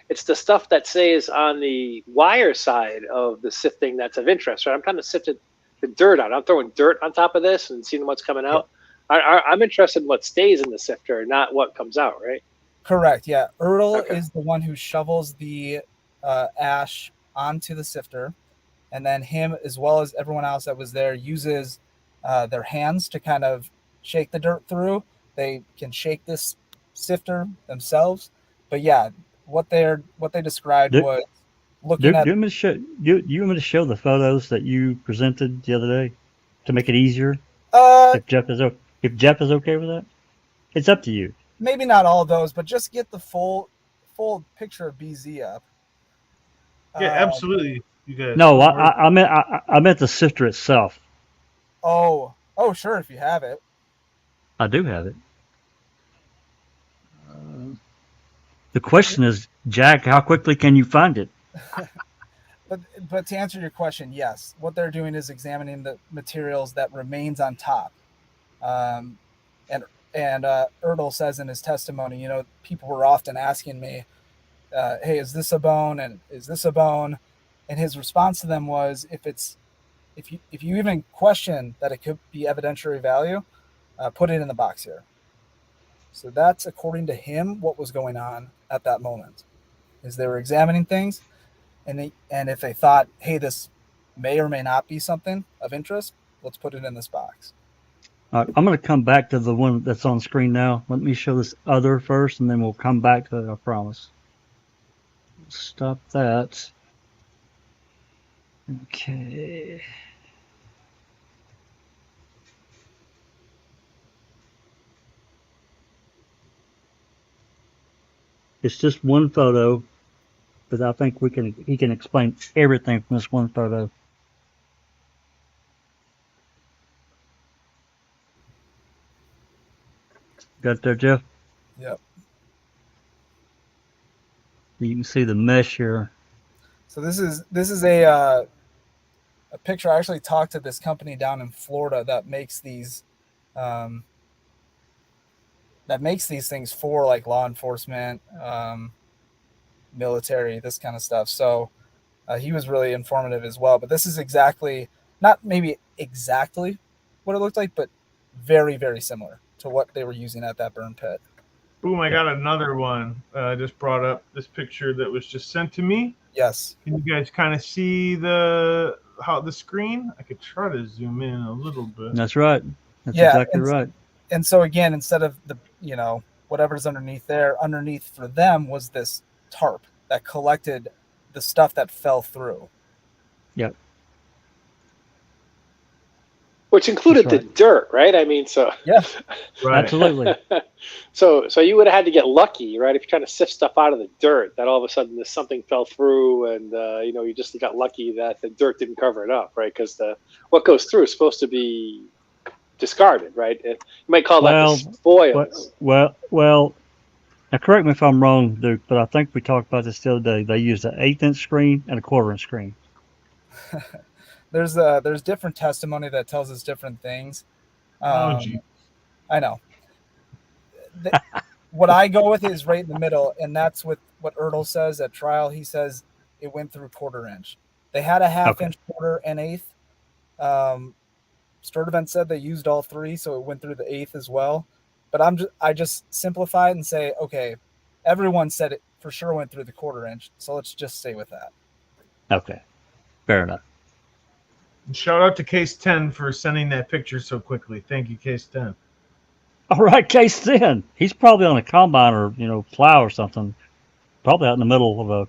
it's the stuff that stays on the wire side of the sifting that's of interest, right? I'm trying to sift it the dirt out. I'm throwing dirt on top of this and seeing what's coming out. I'm interested in what stays in the sifter, not what comes out, right? Correct. Yeah. Erdl is the one who shovels the ash onto the sifter, and then him, as well as everyone else that was there, uses their hands to kind of shake the dirt through. They can shake this sifter themselves, but yeah, what they described was looking at. Do you want me to show the photos that you presented the other day to make it easier? If Jeff is okay with that, it's up to you. Maybe not all of those, but just get the full picture of BZ up. Yeah, absolutely. You guys. No, I meant the sifter itself. Oh, sure, if you have it. I do have it. The question is, Jack, how quickly can you find it? But to answer your question, yes, what they're doing is examining the materials that remains on top. And Erdl says in his testimony, people were often asking me, hey, is this a bone? And is this a bone? And his response to them was, if you even question that it could be evidentiary value, put it in the box here. So that's, according to him, what was going on at that moment, is they were examining things, and if they thought, hey, this may or may not be something of interest, let's put it in this box. All right, I'm going to come back to the one that's on screen now. Let me show this other first, and then we'll come back to it, I promise. Stop that. Okay. It's just one photo, but I think he can explain everything from this one photo. Got there, Jeff? Yep. You can see the mesh here. So this is a picture. I actually talked to this company down in Florida that makes these things for like law enforcement, military, this kind of stuff. So he was really informative as well. But this is not maybe exactly what it looked like, but very, very similar to what they were using at that burn pit. Boom, I got another one. I just brought up this picture that was just sent to me. Yes. Can you guys kind of see the screen? I could try to zoom in a little bit. That's right. That's exactly right. And so again, instead of the whatever's underneath there, underneath for them was this tarp that collected the stuff that fell through. Yep. Which included the dirt, right? I mean, so yeah, right. Absolutely. So you would have had to get lucky, right? If you're trying to sift stuff out of the dirt, that all of a sudden something fell through, and you just got lucky that the dirt didn't cover it up, right? Because what goes through is supposed to be discarded, right? You might call that the spoils. Well. Now, correct me if I'm wrong, Duke, but I think we talked about this the other day. They used an 1/8" screen and a 1/4" screen. There's different testimony that tells us different things. I know. What I go with is right in the middle, and that's what Erdl says at trial. He says it went through 1/4 inch. They had a 1/2 inch, 1/4, and 1/8. Sturtevant said they used all three, so it went through the 1/8 as well. But I just simplify it and say, okay, everyone said it for sure went through the 1/4 inch, so let's just stay with that. Okay, fair enough. Shout out to Case 10 for sending that picture so quickly. Thank you, Case 10. All right, Case 10. He's probably on a combine or plow or something. Probably out in the middle of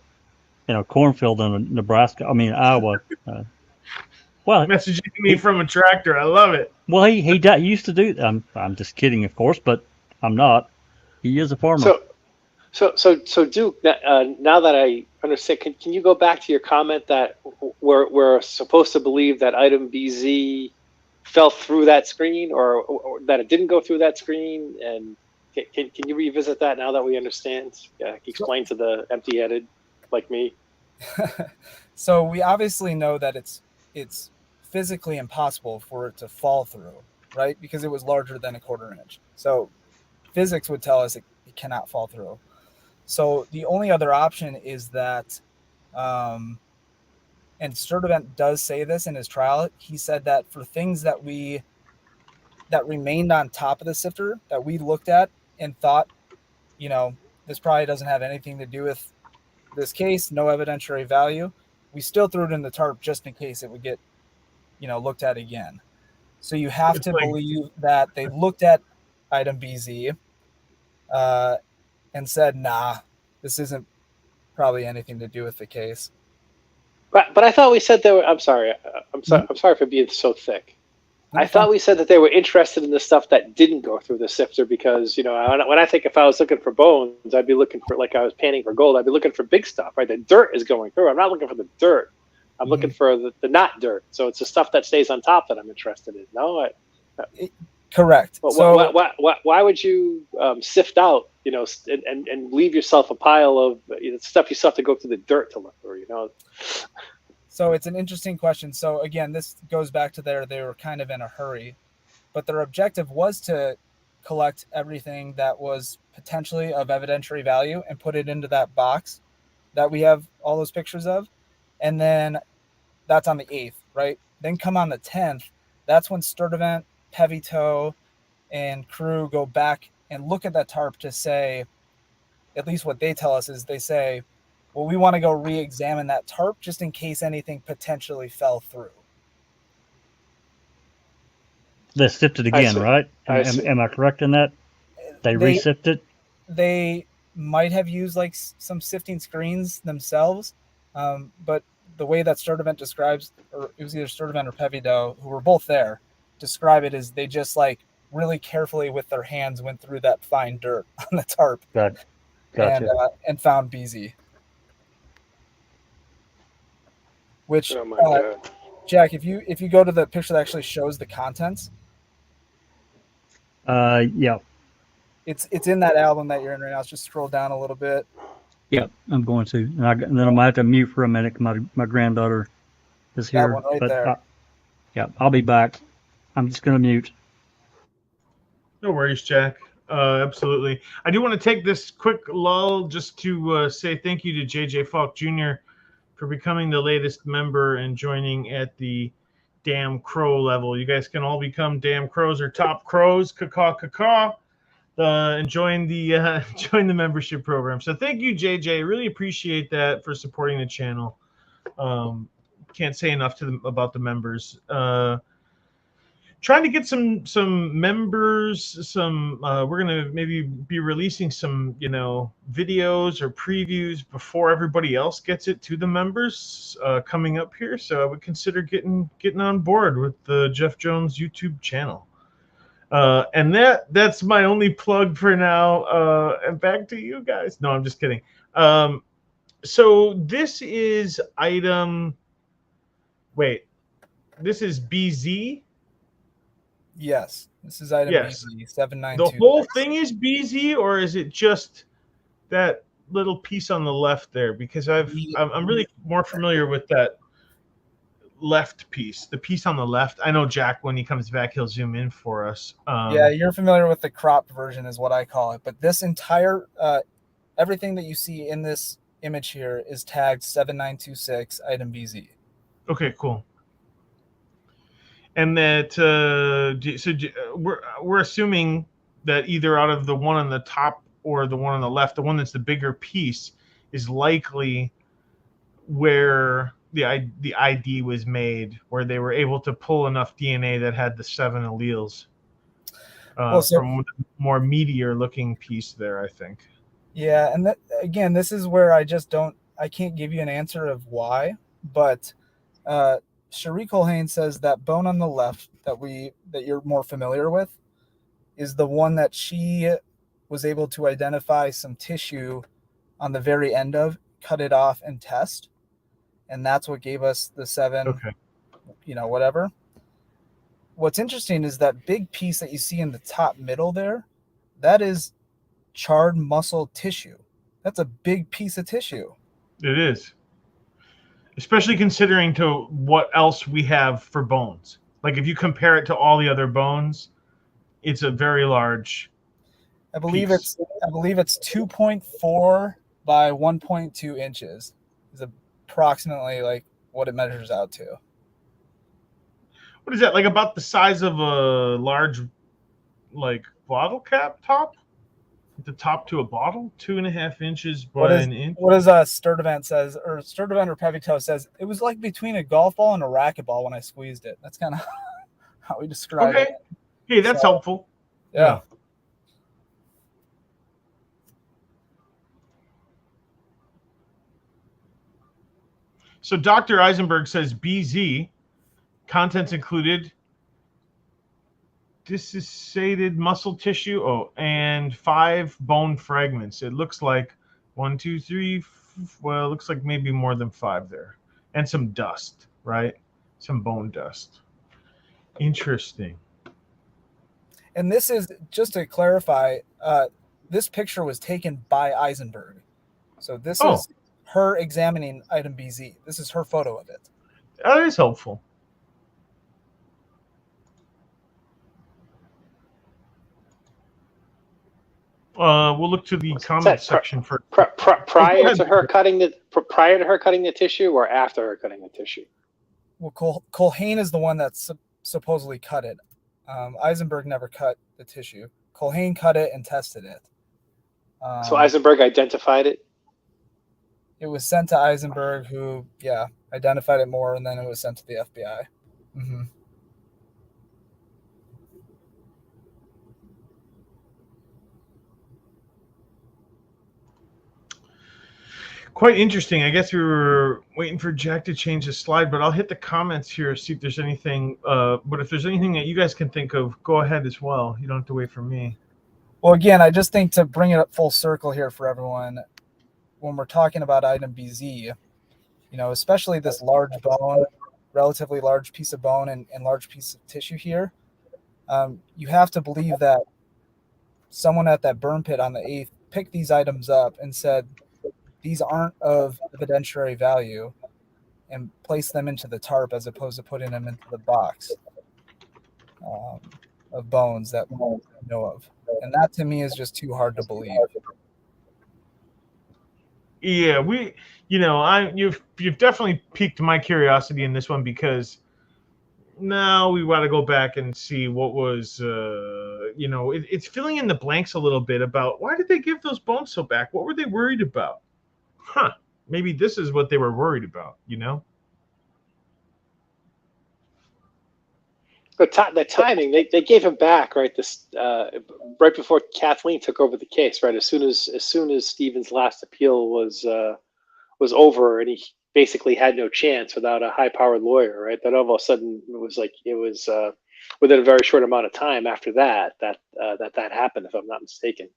a cornfield in Nebraska. I mean Iowa. Messaging me from a tractor. I love it. Well, he used to do. I'm just kidding, of course, but I'm not. He is a farmer. So Duke, now that I understand, can you go back to your comment that we're supposed to believe that item BZ fell through that screen, or that it didn't go through that screen? And can you revisit that now that we understand? Explain to the empty-headed like me. So we obviously know that it's physically impossible for it to fall through, right? Because it was larger than a 1/4 inch. So physics would tell us it cannot fall through. So the only other option is that and Sturdivant does say this in his trial. He said that for things that remained on top of the sifter that we looked at and thought, this probably doesn't have anything to do with this case, no evidentiary value, we still threw it in the tarp just in case it would get, looked at again. So you have to believe that they looked at item BZ and said, nah, this isn't probably anything to do with the case. But I thought we said they were. I'm sorry. I'm sorry for being so thick. I thought we said that they were interested in the stuff that didn't go through the sifter because, when I think if I was looking for bones, I'd be looking for, like I was panning for gold, I'd be looking for big stuff, right? The dirt is going through. I'm not looking for the dirt. I'm looking for the not dirt. So it's the stuff that stays on top that I'm interested in. No? Correct. Well, so why would you sift out, and leave yourself a pile of stuff you still have to go through the dirt to look for, So it's an interesting question. So again, this goes back to they were kind of in a hurry, but their objective was to collect everything that was potentially of evidentiary value and put it into that box that we have all those pictures of. And then that's on the 8th, right? Then come on the 10th. That's when Sturdivant, Pivoto, and crew go back and look at that tarp to say, at least what they tell us is they say, well, we want to go re-examine that tarp just in case anything potentially fell through. They sifted again, right? Am I correct in that? They re-sifted? They might have used like some sifting screens themselves, but the way that Sturdivant describes, or it was either Sturdivant or Pivoto, who were both there, describe it as they just like really carefully with their hands went through that fine dirt on the tarp. Gotcha. And found BZ. Which, Jack, if you go to the picture that actually shows the contents, yeah, it's in that album that you're in right now. Just scroll down a little bit. Yep, I'm going to, and then I might have to mute for a minute. My granddaughter is here, that one right there. I'll be back. I'm just gonna mute. No worries, Jack. Absolutely. I do want to take this quick lull just to say thank you to JJ Falk Jr. for becoming the latest member and joining at the Damn Crow level. You guys can all become Damn Crows or Top Crows, caw, and join the membership program. So thank you, JJ. Really appreciate that for supporting the channel. Can't say enough about the members. Trying to get some members. We're gonna maybe be releasing some videos or previews before everybody else gets it to the members coming up here. So I would consider getting on board with the Jeff Jones YouTube channel. And that's my only plug for now. And back to you guys. No, I'm just kidding. So this is item. Wait, this is BZ. Yes, this is item BZ 792. The whole thing is BZ, or is it just that little piece on the left there? Because I'm really more familiar with that left piece, the piece on the left. I know Jack, when he comes back, he'll zoom in for us. Yeah, you're familiar with the cropped version is what I call it. But this entire, everything that you see in this image here is tagged 7926 item BZ. Okay, cool. And that we're assuming that either out of the one on the top or the one on the left, the one that's the bigger piece is likely where the ID was made, where they were able to pull enough DNA that had the 7 alleles from the more meatier looking piece there, I think. Yeah, and that, again, this is where I can't give you an answer of why, but Cherie Colhane says that bone on the left that you're more familiar with is the one that she was able to identify some tissue on the very end of, cut it off and test. And that's what gave us the 7, whatever. What's interesting is that big piece that you see in the top middle there, that is charred muscle tissue. That's a big piece of tissue. It is. Especially considering to what else we have for bones. Like if you compare it to all the other bones, it's a very large I believe piece. it's 2.4 by 1.2 inches. It's approximately like what it measures out to. What is that, like about the size of a large, like, bottle cap top? The top to a bottle, 2.5 inches by an inch. What does Sturdivant says, or Sturdivant or Pivoto says? It was like between a golf ball and a racquetball when I squeezed it. That's kind of how we describe it. Hey, that's helpful. Yeah. So Dr. Eisenberg says BZ, contents included dissociated muscle tissue, and 5 bone fragments. It looks like 1, 2, 3, well, it looks like maybe more than 5 there. And some dust, right? Some bone dust. Interesting. And this is, just to clarify, this picture was taken by Eisenberg. So this is her examining item BZ. This is her photo of it. That is helpful. We'll look to the comment section for prior to her cutting the tissue, or after her cutting the tissue. Well, Culhane is the one that supposedly cut it. Eisenberg never cut the tissue. Culhane cut it and tested it. So Eisenberg identified it? It was sent to Eisenberg, who, identified it more, and then it was sent to the FBI. Mm-hmm. Quite interesting. I guess we were waiting for Jack to change the slide, but I'll hit the comments here, see if there's anything. But if there's anything that you guys can think of, go ahead as well. You don't have to wait for me. Well, again, I just think to bring it up full circle here for everyone, when we're talking about item BZ, especially this large bone, relatively large piece of bone and large piece of tissue here, you have to believe that someone at that burn pit on the 8th picked these items up and said, these aren't of evidentiary value, and place them into the tarp as opposed to putting them into the box of bones that we know of. And that to me is just too hard to believe. Yeah, you've definitely piqued my curiosity in this one, because now we want to go back and see what was, it's filling in the blanks a little bit about why did they give those bones so back? What were they worried about? Maybe this is what they were worried about, The timing, they gave him back, right? This right before Kathleen took over the case, right? As soon as Stephen's last appeal was over, and he basically had no chance without a high-powered lawyer, right? Then all of a sudden it was within a very short amount of time after that happened, if I'm not mistaken.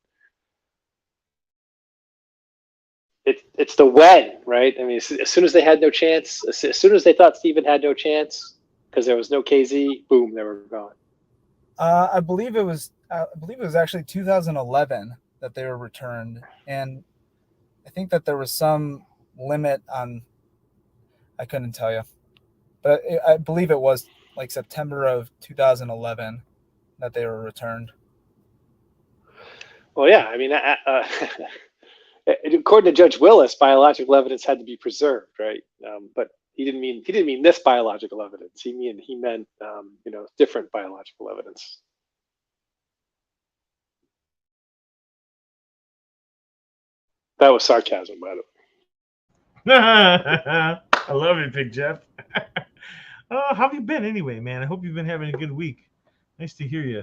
It's the when, right? I mean, as soon as they had no chance, as soon as they thought Stephen had no chance, because there was no KZ, boom, they were gone. I believe it was actually 2011 that they were returned, and I think that there was some limit on. I couldn't tell you, but I believe it was like September of 2011 that they were returned. Well, yeah, I mean, according to Judge Willis, biological evidence had to be preserved, right? But he didn't mean this biological evidence. He meant different biological evidence. That was sarcasm, by the way. I love it, Big Jeff. How have you been anyway, man? I hope you've been having a good week. Nice to hear you.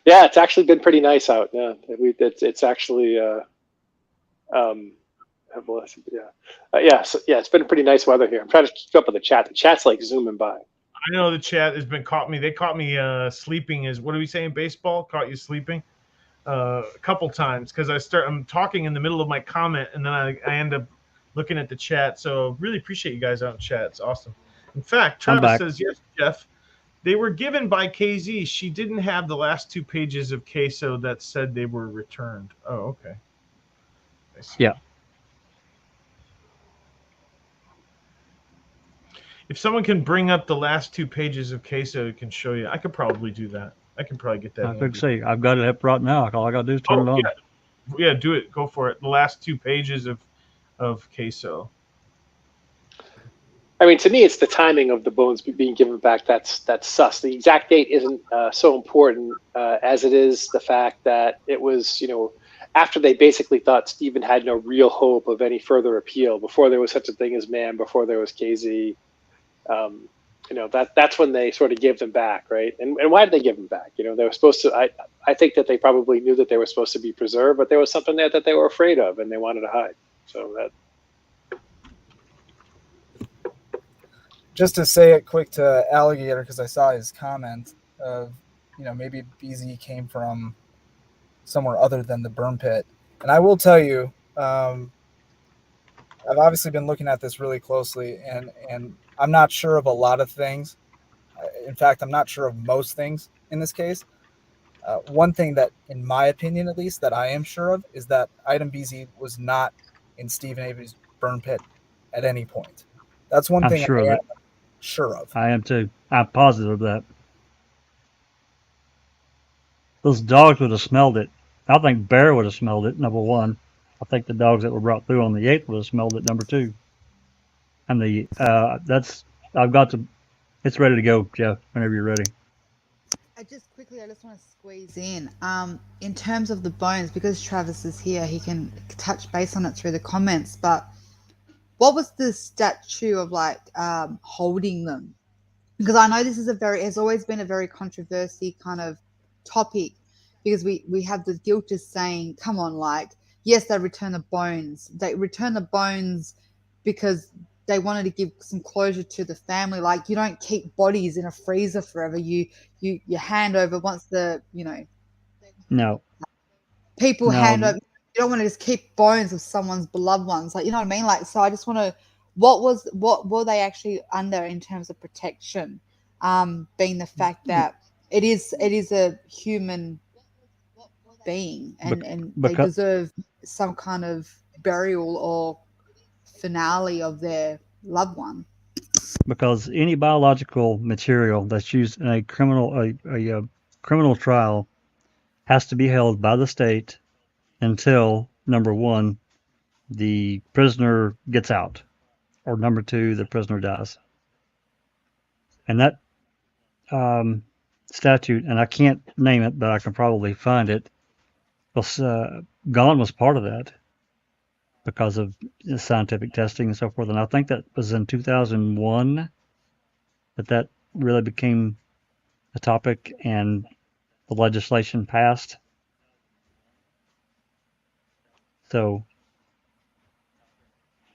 Yeah, it's actually been pretty nice out. Yeah, it's actually it's been pretty nice weather here. I'm trying to keep up with the chat. The chat's like zooming by. I know the chat has been caught me. They caught me sleeping. What do we say in baseball? Caught you sleeping a couple times, because I'm talking in the middle of my comment, and then I end up looking at the chat. So really appreciate you guys out in chat. It's awesome. In fact, Travis says, yes, Jeff, they were given by KZ. She didn't have the last 2 pages of queso that said they were returned. Oh, okay. Yeah. If someone can bring up the last 2 pages of queso, it can show you. I could probably do that. I can probably get that. I could say I've got it up right now. All I got to do is turn it on. Yeah, do it. Go for it. The last 2 pages of queso. I mean, to me, it's the timing of the bones being given back that's sus. The exact date isn't so important as it is the fact that it was, after they basically thought Stephen had no real hope of any further appeal, before there was such a thing as Mann, before there was KZ. That's when they sort of gave them back, right? And why did they give them back? They were supposed to. I think that they probably knew that they were supposed to be preserved, but there was something there that they were afraid of and they wanted to hide. So that. Just to say it quick to Alligator, because I saw his comment of, maybe BZ came from somewhere other than the burn pit. And I will tell you, I've obviously been looking at this really closely, and I'm not sure of a lot of things. In fact, I'm not sure of most things in this case. One thing that, in my opinion at least, that I am sure of is that item BZ was not in Stephen Avery's burn pit at any point. That's one thing sure I of am it. Sure of. I am too. I'm positive of that. Those dogs would have smelled it. I think Bear would have smelled it, number one. I think the dogs that were brought through on the 8th would have smelled it, number two. And it's ready to go, Jeff, whenever you're ready. I just want to squeeze in terms of the bones, because Travis is here, he can touch base on it through the comments, but what was the statute of holding them? Because I know this is has always been a very controversy kind of topic, because we have the guilters saying, come on, yes, they return the bones. They return the bones because they wanted to give some closure to the family. You don't keep bodies in a freezer forever. You hand over once No. People hand over. You don't want to just keep bones of someone's beloved ones. You know what I mean? So I just want to, what were they actually under in terms of protection? Being the fact that it is a human being, and they deserve some kind of burial or finale of their loved one. Because any biological material that's used in a criminal trial has to be held by the state until, number one, the prisoner gets out, or number two, the prisoner dies. And that statute, and I can't name it, but I can probably find it, was Gone was part of that because of scientific testing and so forth. And I think that was in 2001 that really became a topic and the legislation passed. So,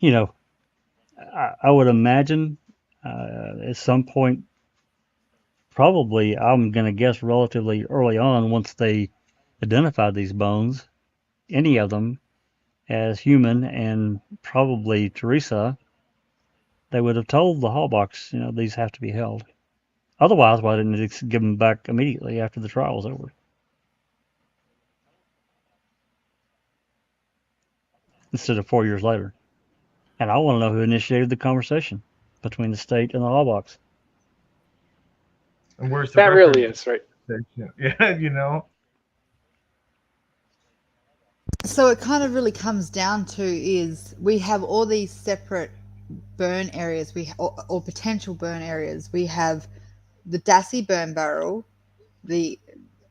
I would imagine at some point, probably, I'm going to guess relatively early on, once they identified these bones, any of them, as human, and probably Teresa, they would have told the hall box, these have to be held. Otherwise, why didn't they give them back immediately after the trial was over? Instead of 4 years later. And I want to know who initiated the conversation between the state and the hall box. And where's the that really is, right? Yeah, So it kind of really comes down to is we have all these separate burn areas, or potential burn areas. We have the Dassey burn barrel, I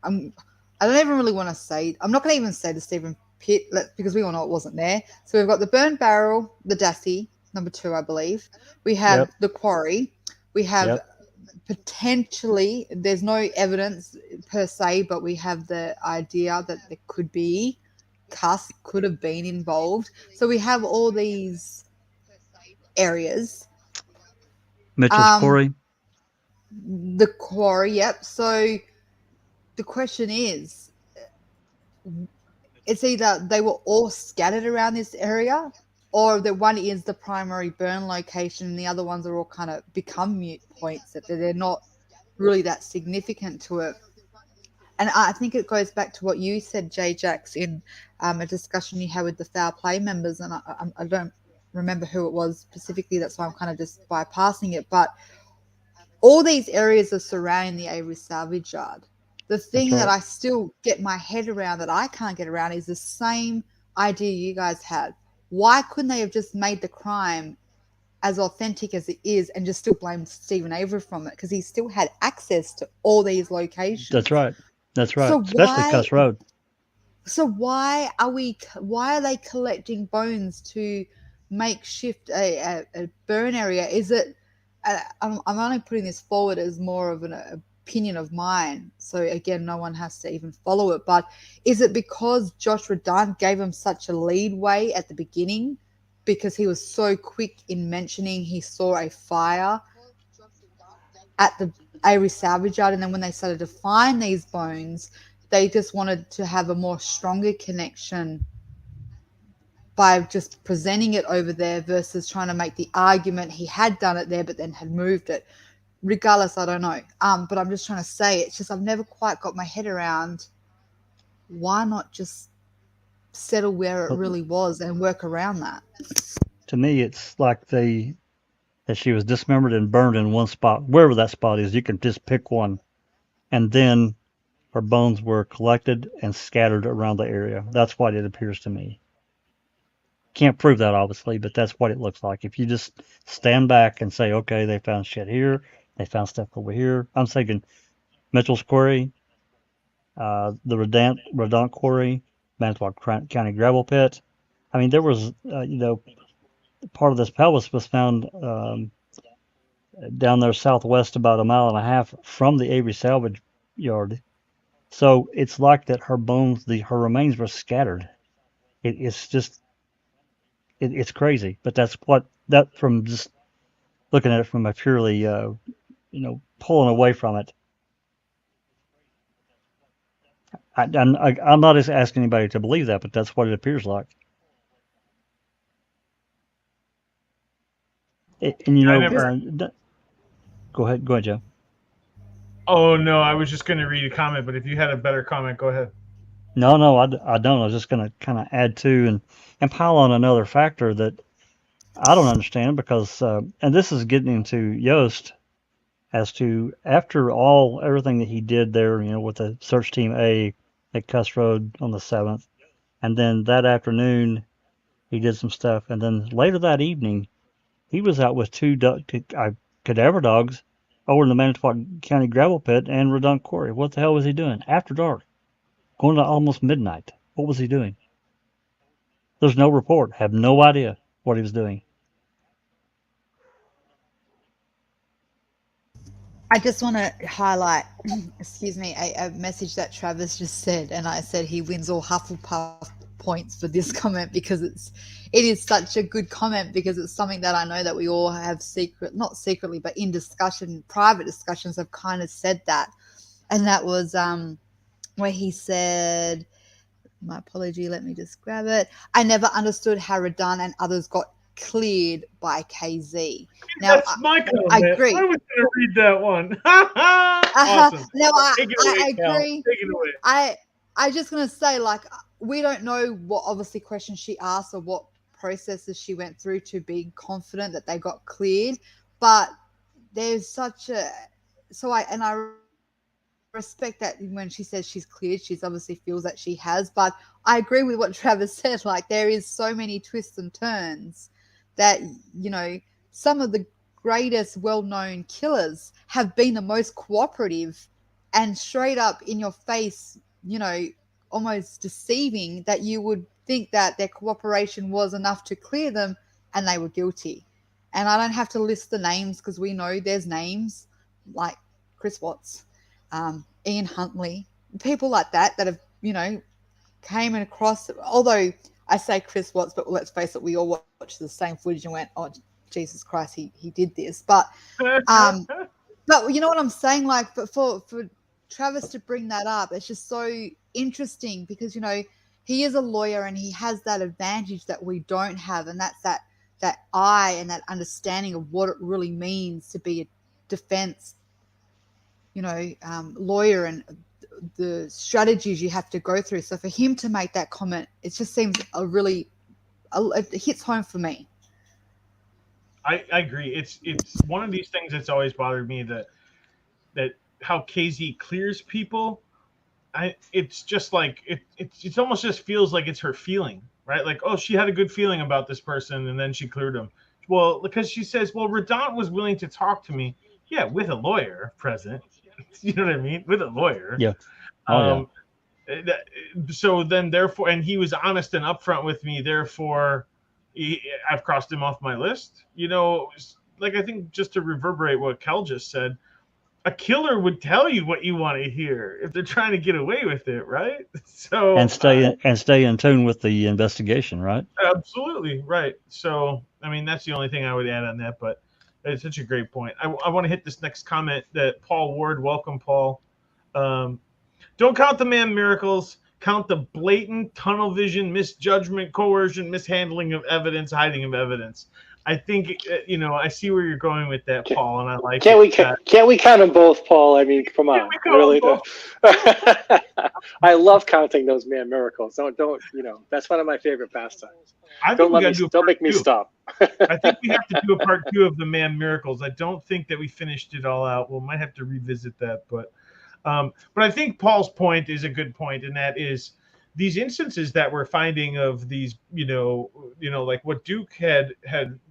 don't even really want to say, I'm not going to even say the Stephen pit, because we all know it wasn't there. So we've got the burn barrel, the Dassey, number 2, I believe. We have the quarry. We have potentially, there's no evidence per se, but we have the idea that there could be could have been involved. So we have all these areas. Mitchell's quarry. The quarry, yep. So the question is, it's either they were all scattered around this area, or the one is the primary burn location and the other ones are all kind of become mute points, that they're not really that significant to it. And I think it goes back to what you said, Jay Jax, in a discussion you had with the foul play members, and I don't remember who it was specifically, that's why I'm kind of just bypassing it, but all these areas are surrounding the Avery salvage yard. The thing that I still get my head around, that I can't get around, is the same idea you guys had. Why couldn't they have just made the crime as authentic as it is and just still blame Stephen Avery from it, because he still had access to all these locations. That's right. That's right. So Especially Cuss Road. So why are they collecting bones to makeshift a burn area? Is it? I'm only putting this forward as more of an opinion of mine. So again, no one has to even follow it. But is it because Josh Radin gave him such a leadway at the beginning, because he was so quick in mentioning he saw a fire at the Avery salvage yard, and then when they started to find these bones, they just wanted to have a more stronger connection by just presenting it over there versus trying to make the argument he had done it there but then had moved it. Regardless, I don't know. But I'm just trying to say, it's just I've never quite got my head around why not just settle where it really was and work around that. To me, it's like that she was dismembered and burned in one spot. Wherever that spot is, you can just pick one. And then her bones were collected and scattered around the area. That's what it appears to me. Can't prove that, obviously, but that's what it looks like. If you just stand back and say, okay, they found shit here, they found stuff over here. I'm thinking Mitchell's Quarry, the Redant Quarry, Manitowoc County Gravel Pit. I mean, there was, part of this pelvis was found down there southwest about a mile and a half from the Avery salvage yard. So it's like that her bones, her remains were scattered. It's just, it's crazy. But that's from just looking at it from a purely, pulling away from it. I'm not asking anybody to believe that, but that's what it appears like. Go ahead, Joe. Oh no, I was just going to read a comment, but if you had a better comment, go ahead. No, I don't. I was just going to kind of add to and pile on another factor that I don't understand, because, and this is getting into Yost, as to after everything that he did there, with the search team A at Cuss Road on the 7th, and then that afternoon he did some stuff, and then later that evening he was out with two cadaver dogs over in the Manitowoc County Gravel Pit and Redont Quarry. What the hell was he doing after dark? Going to almost midnight. What was he doing? There's no report. Have no idea what he was doing. I just want to highlight, excuse me, a message that Travis just said, and I said he wins all Hufflepuff points for this comment, because it is such a good comment, because it's something that I know that we all have not secretly, but in discussion, private discussions have kind of said that. And that was where he said, my apology, let me just grab it. I never understood how Radin and others got cleared by KZ. Now, that's my comment. I agree. I was going to read that one. Awesome. No, I agree. Take it away. I just going to say, like, we don't know what obviously questions she asked or what processes she went through to be confident that they got cleared, but there's such a I respect that when she says she's cleared, she's obviously feels that she has, but I agree with what Travis said. Like, there is so many twists and turns that, some of the greatest well-known killers have been the most cooperative and straight up in your face, almost deceiving, that you would think that their cooperation was enough to clear them, and they were guilty. And I don't have to list the names, because we know there's names like Chris Watts, Ian Huntley, people like that have, came across, although I say Chris Watts, but let's face it, we all watched the same footage and went, oh, Jesus Christ, he did this. But you know what I'm saying? Like, for Travis to bring that up, it's just so interesting, because, he is a lawyer and he has that advantage that we don't have. And that's that eye and that understanding of what it really means to be a defense, lawyer, and the strategies you have to go through. So for him to make that comment, it just seems it hits home for me. I agree. It's one of these things that's always bothered me, that how KZ clears people. It's just like it almost just feels like it's her feeling, right? Like, oh, she had a good feeling about this person and then she cleared him. well, because she says, well, Radant was willing to talk to me. Yeah, with a lawyer present. You know what I mean? With a lawyer. Yeah. Oh, So then, therefore, and he was honest and upfront with me. Therefore, I've crossed him off my list. You know, like I think just to reverberate what Kel just said, a killer would tell you what you want to hear if they're trying to get away with it, right? So and stay in tune with the investigation, right? Absolutely right. So I mean, that's the only thing I would add on that. But it's such a great point. I want to hit this next comment that Paul Ward. Welcome, Paul. Don't count the man miracles. Count the blatant tunnel vision, misjudgment, coercion, mishandling of evidence, hiding of evidence. I think I see where you're going with that, Paul, and I like. Can't we count them both, Paul? I mean, come on, really? I love counting those man miracles. Don't that's one of my favorite pastimes. Don't make me stop. I think we have to do a part 2 of the man miracles. I don't think that we finished it all out. We might have to revisit that, but I think Paul's point is a good point, and that is these instances that we're finding of these, like what Duke had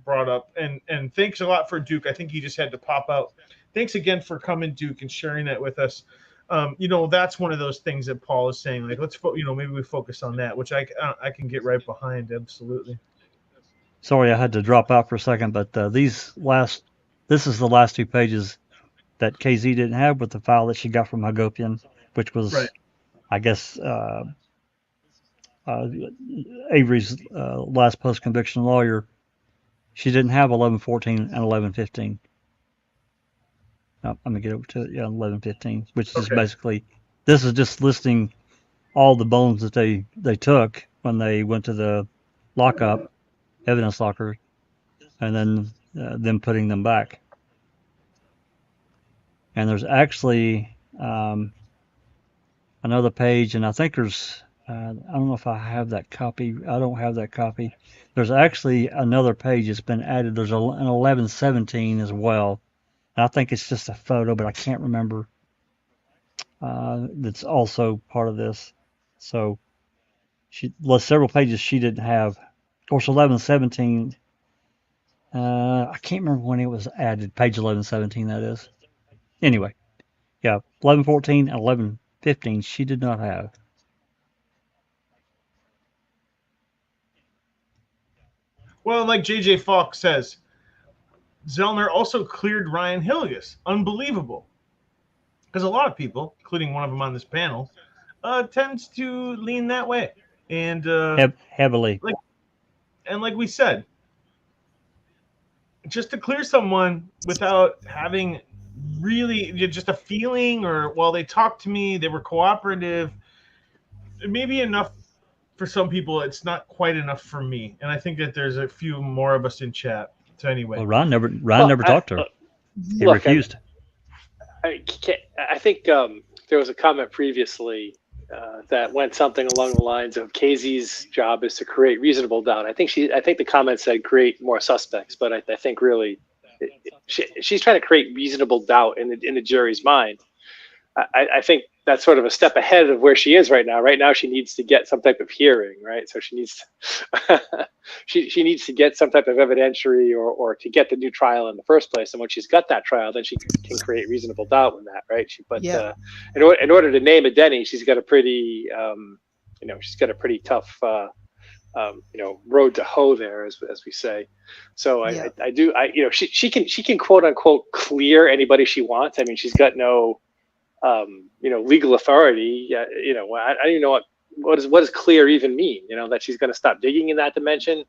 brought up, and thanks a lot for Duke. I think he just had to pop out. Thanks again for coming, Duke, and sharing that with us. That's one of those things that Paul is saying, like, let's maybe we focus on that, which I can get right behind. Absolutely. Sorry, I had to drop out for a second, but this is the last 2 pages that KZ didn't have with the file that she got from Hagopian, which was, right. I guess, Avery's last post-conviction lawyer. She didn't have 1114 and 1115. No, I'm going to get over to 1115, which is basically, this is just listing all the bones that they took when they went to the lockup, evidence locker, and then them putting them back. And there's actually another page, and I think there's, I don't know if I have that copy. I don't have that copy. There's actually another page that's been added. There's an 1117 as well. And I think it's just a photo, but I can't remember. That's also part of this. So several pages she didn't have. Of course, 1117, I can't remember when it was added. Page 1117, that is. Anyway, 1114 and 1115 she did not have. Well, like J.J. Falk says, Zellner also cleared Ryan Hilligus. Unbelievable. Because a lot of people, including one of them on this panel, tends to lean that way. And heavily. Like we said, just to clear someone without having really just a feeling, or while they talked to me, they were cooperative, it may be enough for some people. It's not quite enough for me. And I think that there's a few more of us in chat. So anyway. Well, Ron never talked to her. He refused. I think there was a comment previously that went something along the lines of KZ's job is to create reasonable doubt. I think the comment said create more suspects, but I think really she's trying to create reasonable doubt in the jury's mind. I think that's sort of a step ahead of where she is right now. Right now, she needs to get some type of hearing, right? So she needs to, she needs to get some type of evidentiary or to get the new trial in the first place. And when she's got that trial, then she can create reasonable doubt in that, right? In order to name a Denny, she's got a pretty, tough, road to hoe there, as we say. So she can quote unquote clear anybody she wants. I mean, she's got no legal authority. I don't even know what does clear even mean? That she's going to stop digging in that dimension.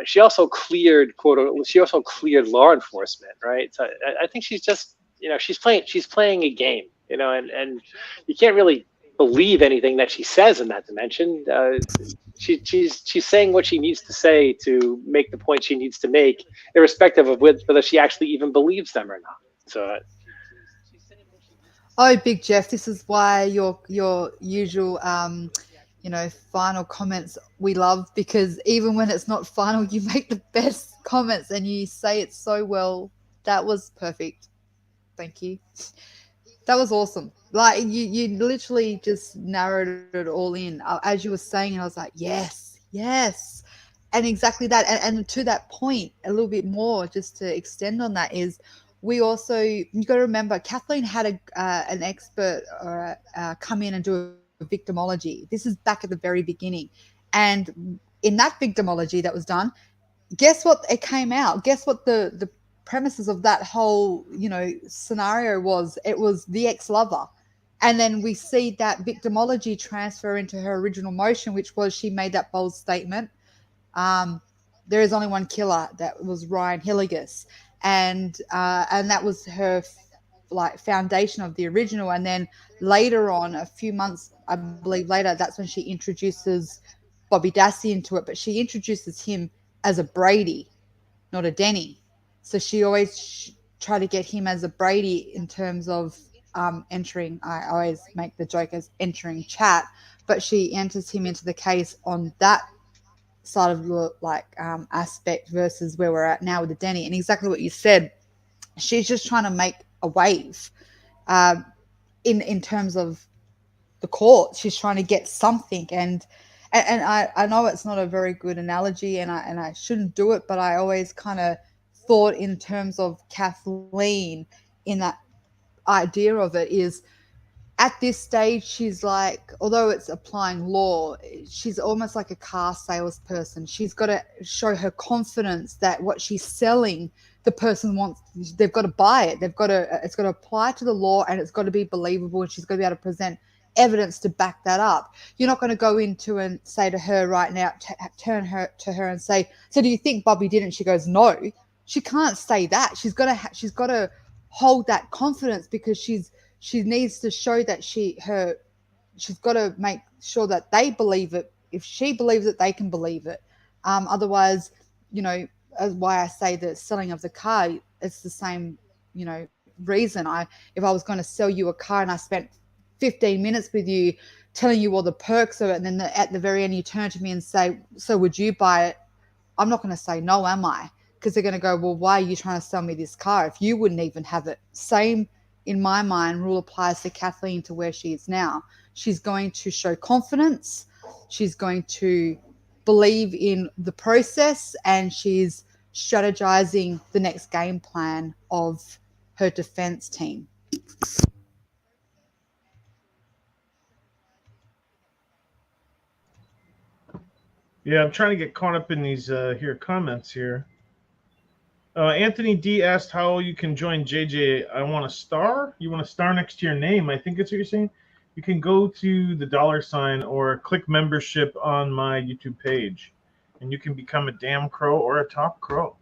She also cleared law enforcement, right? So I think she's just, she's playing a game, and you can't really believe anything that she says in that dimension. She's saying what she needs to say to make the point she needs to make, irrespective of whether she actually even believes them or not. So. Oh, Big Jeff, this is why your usual, final comments we love, because even when it's not final, you make the best comments and you say it so well. That was perfect. Thank you. That was awesome. Like you literally just narrowed it all in as you were saying, and I was like, yes. And exactly that. And to that point, a little bit more, just to extend on that, is we also, you got to remember, Kathleen had an expert come in and do a victimology. This is back at the very beginning. And in that victimology that was done, guess what? It came out. Guess what the premises of that whole, scenario was? It was the ex-lover. And then we see that victimology transfer into her original motion, which was she made that bold statement. There is only one killer. That was Ryan Hilligus. And that was her foundation of the original. And then later on, a few months, I believe later, that's when she introduces Bobby Dassey into it. But she introduces him as a Brady, not a Denny. So she always try to get him as a Brady in terms of entering. I always make the joke as entering chat, but she enters him into the case on that side of the aspect versus where we're at now with the Denny. And exactly what you said, she's just trying to make a wave in terms of the court. She's trying to get something, and I know it's not a very good analogy, and I shouldn't do it, but I always kind of thought in terms of Kathleen in that idea of it is, at this stage, she's like, although it's applying law, she's almost like a car salesperson. She's got to show her confidence that what she's selling, the person wants, they've got to buy it. It's got to apply to the law, and it's got to be believable, and she's got to be able to present evidence to back that up. You're not going to go into and say to her right now, turn to her and say, so do you think Bobby did? And she goes, no. She can't say that. She's got to hold that confidence, because she needs to show that she's got to make sure that they believe it. If she believes it, they can believe it. Otherwise, as why I say the selling of the car, it's the same, reason. If I was going to sell you a car and I spent 15 minutes with you telling you all the perks of it, and then at the very end you turn to me and say, so would you buy it? I'm not going to say no, am I? Because they're going to go, well, why are you trying to sell me this car if you wouldn't even have it? Same, in my mind, rule applies to Kathleen to where she is now. She's going to show confidence. She's going to believe in the process, and she's strategizing the next game plan of her defense team. Yeah, I'm trying to get caught up in these comments here. Anthony D asked how you can join JJ. I want a star. You want a star next to your name? I think that's what you're saying. You can go to the $sign or click membership on my YouTube page, and you can become a damn crow or a top crow.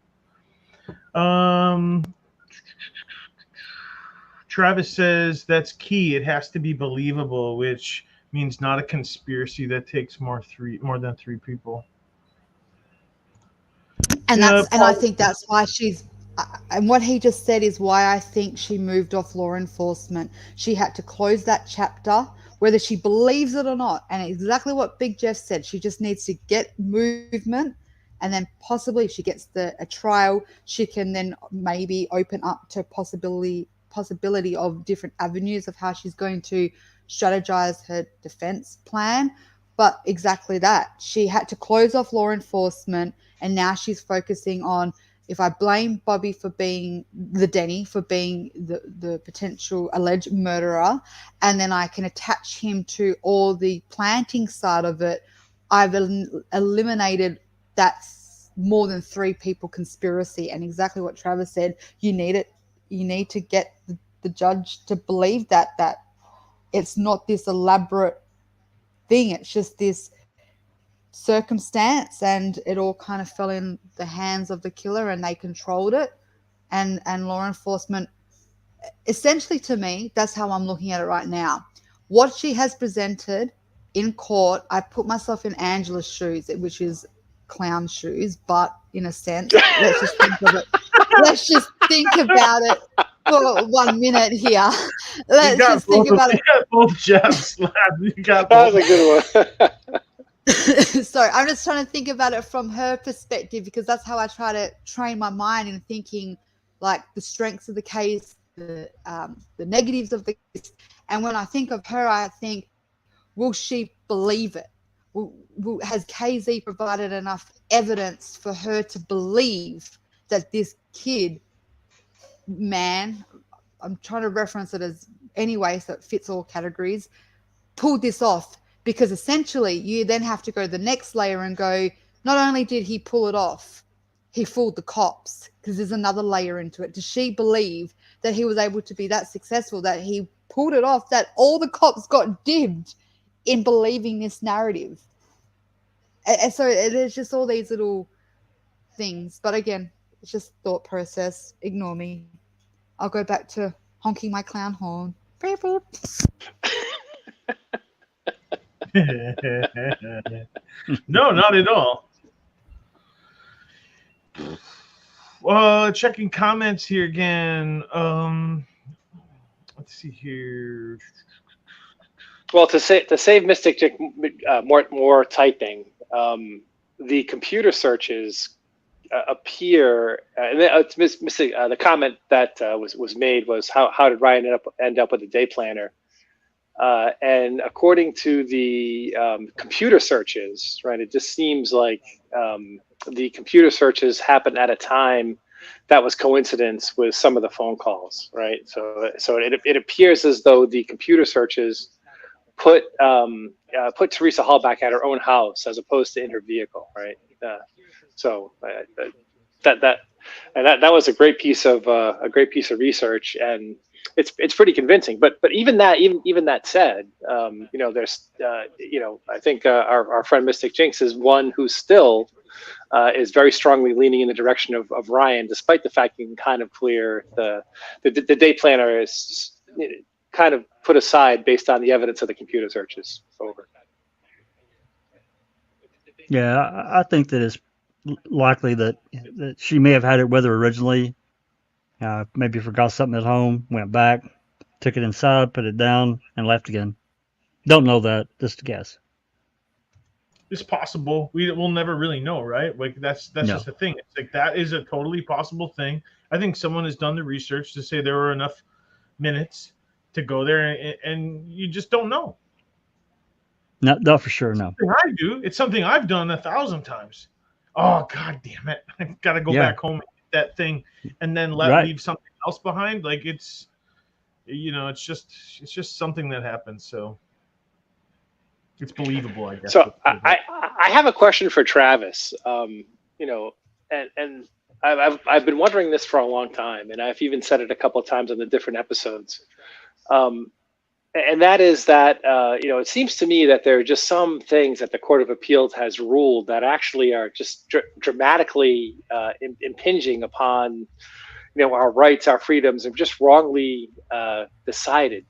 Travis says that's key. It has to be believable, which means not a conspiracy that takes more than three people. And I think that's why she's, and what he just said is why I think she moved off law enforcement. She had to close that chapter, whether she believes it or not. And exactly what Big Jeff said, she just needs to get movement, and then possibly if she gets a trial, she can then maybe open up to possibility of different avenues of how she's going to strategize her defense plan. But exactly that, she had to close off law enforcement, and now she's focusing on, if I blame Bobby for being the Denny, for being the potential alleged murderer, and then I can attach him to all the planting side of it, I've eliminated that more than three people conspiracy. And exactly what Travis said, you need to get the judge to believe that it's not this elaborate thing. It's just this circumstance, and it all kind of fell in the hands of the killer, and they controlled it. And law enforcement, essentially, to me, that's how I'm looking at it right now. What she has presented in court, I put myself in Angela's shoes, which is clown shoes, but in a sense, let's just think of it. Let's just think about it for 1 minute here. Let's just think about it. You got both Jeffs. That was a good one. So I'm just trying to think about it from her perspective, because that's how I try to train my mind in thinking, like, the strengths of the case, the negatives of the case. And when I think of her, I think, will she believe it? has KZ provided enough evidence for her to believe that this kid, man, I'm trying to reference it as anyway, so it fits all categories, pulled this off? Because essentially you then have to go to the next layer and go, not only did he pull it off, he fooled the cops, because there's another layer into it. Does she believe that he was able to be that successful, that he pulled it off, that all the cops got dibbed in believing this narrative? And so there's just all these little things. But again, it's just thought process. Ignore me. I'll go back to honking my clown horn. Beep, beep. No, not at all. Checking comments here again. Let's see here. Well, to save Mystic more typing, the computer searches appear, and it's Mystic. The comment that was made was how did Ryan end up with a day planner? And according to the computer searches, right, it just seems like the computer searches happened at a time that was coincidence with some of the phone calls, right? So it appears as though the computer searches put Teresa Hall back at her own house as opposed to in her vehicle, right? That was a great piece of research, and it's pretty convincing. But even that said, there's I think our friend Mystic Jinx is one who still is very strongly leaning in the direction of Ryan, despite the fact you can kind of clear the day planner is kind of put aside based on the evidence of the computer searches. Over. Yeah, I think that it's likely that she may have had it with her originally. Maybe forgot something at home, went back, took it inside, put it down, and left again. Don't know that. Just a guess. It's possible. We'll never really know, right? Like that's just the thing. It's like that is a totally possible thing. I think someone has done the research to say there were enough minutes to go there, and you just don't know. No, for sure, no. I do. It's something I've done 1,000 times. Oh, God damn it. I've got to go back home and get that thing and then leave something else behind. Like it's just something that happens. So it's believable, I guess. So I have a question for Travis. And I've been wondering this for a long time, and I've even said it a couple of times on the different episodes. And that is that, it seems to me that there are just some things that the Court of Appeals has ruled that actually are just dramatically impinging upon, our rights, our freedoms, and just wrongly decided.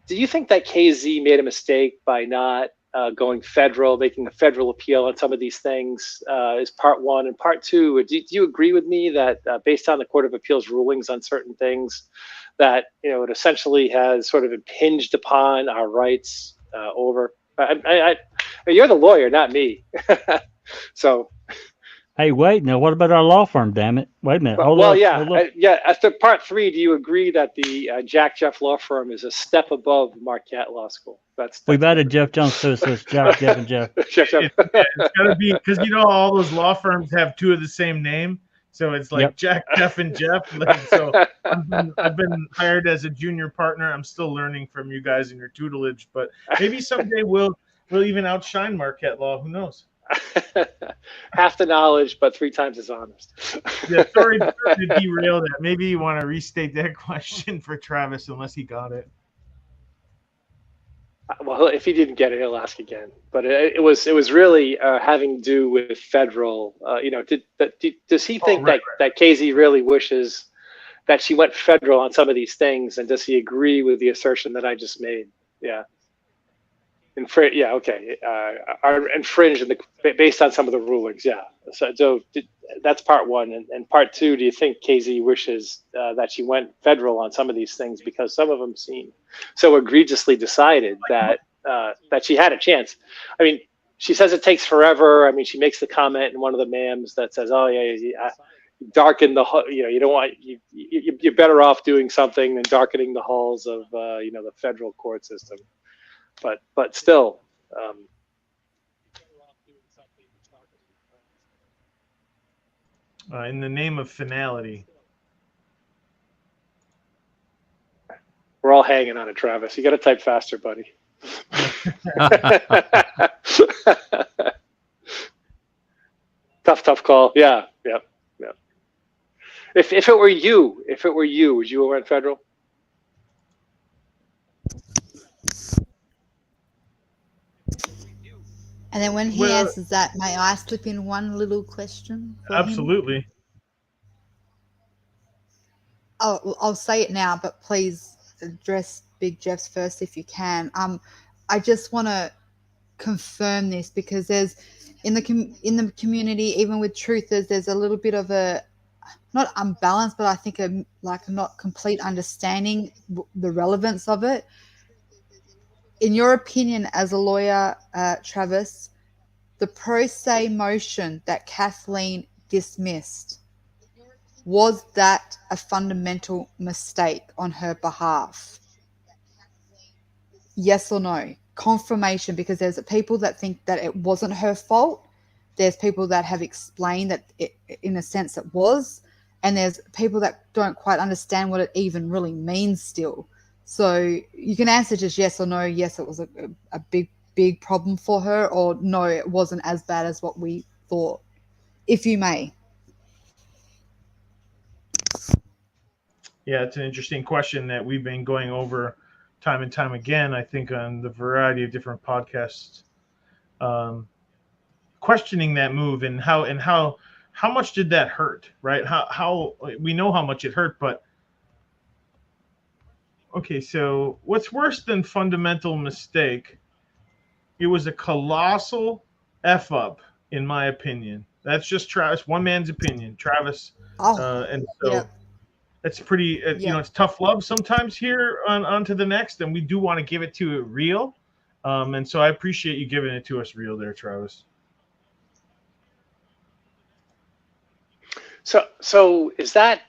Do you think that KZ made a mistake by not going federal, making a federal appeal on some of these things is part one? And part two, do you agree with me that based on the Court of Appeals rulings on certain things, that it essentially has sort of impinged upon our rights over? You're the lawyer, not me. So. Hey, wait! Now, what about our law firm? Damn it! Wait a minute. Hold on. After part three, do you agree that the Jack Jeff Law Firm is a step above Marquette Law School? We've added Jeff Jones, so it's Jack, Jeff, and Jeff. Jeff. It's got to be because all those law firms have two of the same name. So it's like Jack, Jeff, and Jeff. So I've been hired as a junior partner. I'm still learning from you guys in your tutelage, but maybe someday we'll even outshine Marquette Law. Who knows? Half the knowledge, but 3 times as honest. Yeah, sorry to derail that. Maybe you want to restate that question for Travis, unless he got it. Well, if he didn't get it, he'll ask again. But it was really having to do with federal. Does he think that KZ really wishes that she went federal on some of these things, and does he agree with the assertion that I just made? Yeah. Are infringed based on some of the rulings. Yeah. So that's part one, and part two. Do you think KZ wishes that she went federal on some of these things because some of them seem so egregiously decided that she had a chance? I mean, she says it takes forever. I mean, she makes the comment in one of the memos that says, "Oh yeah, darken the you don't want you're better off doing something than darkening the halls of the federal court system." But still, In the name of finality. We're all hanging on it, Travis. You got to type faster, buddy. Tough call. Yeah. If it were you, would you run federal? And then when he answers that, may I slip in one little question for him? Absolutely. Oh, I'll say it now, but please address Big Jeff's first if you can. I just want to confirm this because there's in the community, even with truthers, there's a little bit of a not unbalanced, but I think a not complete understanding the relevance of it. In your opinion, as a lawyer, Travis, the pro se motion that Kathleen dismissed, was that a fundamental mistake on her behalf? Yes or no? Confirmation, because there's people that think that it wasn't her fault. There's people that have explained that it, in a sense, it was. And there's people that don't quite understand what it even really means still. So you can answer just yes or no. Yes, it was a big problem for her, or no, it wasn't as bad as what we thought, if you may. Yeah, it's an interesting question that we've been going over time and time again, I think, on the variety of different podcasts, questioning that move and how much did that hurt, right? How we know how much it hurt, but okay, so what's worse than fundamental mistake? It was a colossal F up, in my opinion. That's just Travis, one man's opinion, Travis. And so Yep. it's pretty, it's tough love sometimes here on to the next, and we do want to give it to it real. And so I appreciate you giving it to us real there, Travis. So is that,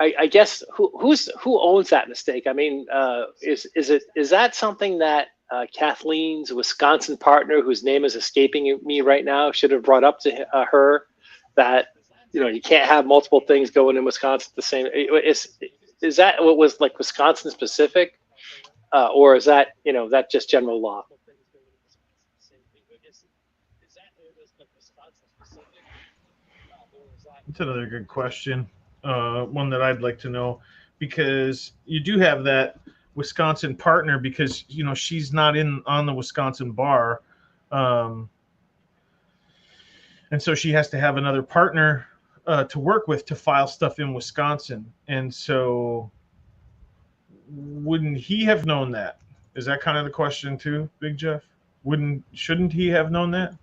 I guess who owns that mistake? I mean, is that something that Kathleen's Wisconsin partner, whose name is escaping me right now, should have brought up to her that you can't have multiple things going in Wisconsin at the same? Is that what was like Wisconsin specific, or is that that just general law? That's another good question. One that I'd like to know, because you do have that Wisconsin partner, because she's not on the Wisconsin bar, and so she has to have another partner to work with to file stuff in Wisconsin. And so wouldn't he have known that? Is that kind of the question too, Big Jeff? Shouldn't he have known that?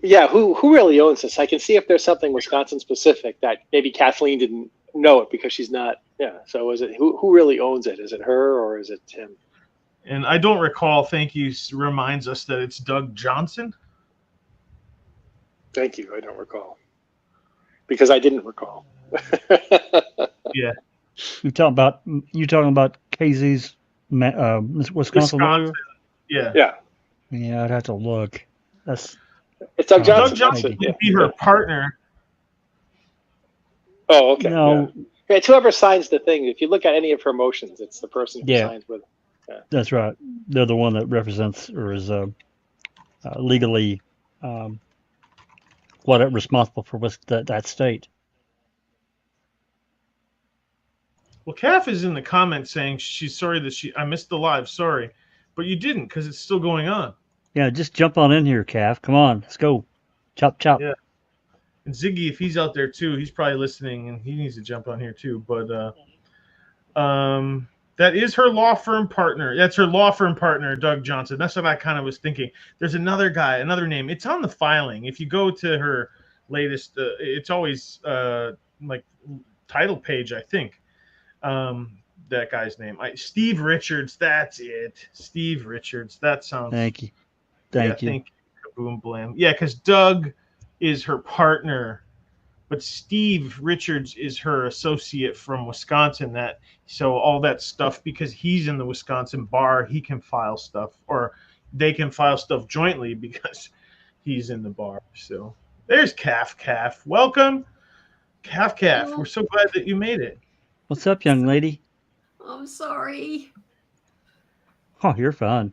Yeah, who really owns this? I can see if there's something Wisconsin specific that maybe Kathleen didn't know it because she's not. Yeah. So is it who really owns it? Is it her or is it him? And I don't recall. Thank you. Reminds us that it's Doug Johnson. Thank you. I don't recall because I didn't recall. Yeah. You talking about KZ's Wisconsin lawyer? Yeah. Yeah, I'd have to look. It's Doug Johnson. Doug Johnson would be her partner. Oh, okay. No. Yeah. It's whoever signs the thing. If you look at any of her motions, it's the person who signs with. Yeah. That's right. They're the one that represents or is legally responsible for that state. Well, Kath is in the comments saying she's sorry that I missed the live. Sorry, but you didn't because it's still going on. Yeah, just jump on in here, Kath. Come on, let's go. Chop. Yeah. And Ziggy, if he's out there too, he's probably listening and he needs to jump on here too. But that is her law firm partner. That's her law firm partner, Doug Johnson. That's what I kind of was thinking. There's another guy, another name. It's on the filing. If you go to her latest, it's always like title page, I think. That guy's name. Steve Richards. That's it. Steve Richards. That sounds. Thank you. Thank you. Kaboom blam. Yeah, because Doug is her partner, but Steve Richards is her associate from Wisconsin. So all that stuff, because he's in the Wisconsin bar, he can file stuff, or they can file stuff jointly because he's in the bar. So There's Calf. Welcome, Calf. Oh. We're so glad that you made it. What's up, young lady? I'm sorry. Oh, you're fine.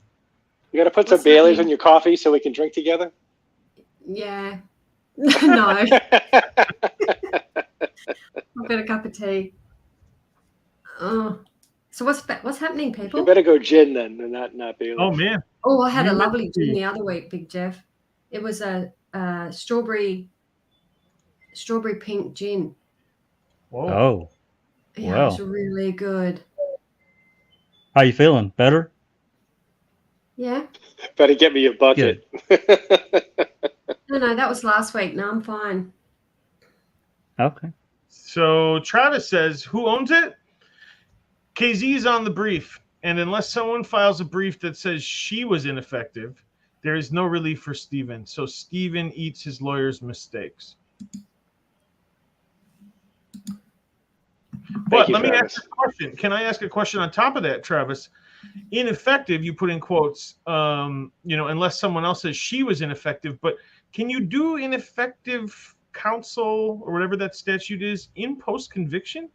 You got to put some What's Baileys happening? in your coffee so we can drink together. Yeah. No. I've got a cup of tea. Oh. So what's happening, You people? better go gin then, and not Bailey. Oh man, Oh, I had You a went lovely to- gin the other week, Big Jeff. It was a strawberry pink gin. whoa. Oh, Yeah, Wow. it was really good. how you feeling? Better? Yeah. Better get me a bucket. No, that was last week. No, I'm fine. Okay. So Travis says, who owns it? KZ is on the brief, and unless someone files a brief that says she was ineffective, there is no relief for Steven. So Steven eats his lawyer's mistakes. But you, let me Travis. ask a question. Can I ask a question on top of that, Travis? Ineffective, you put in quotes, unless someone else says she was ineffective, but can you do ineffective counsel or whatever that statute is in post-conviction?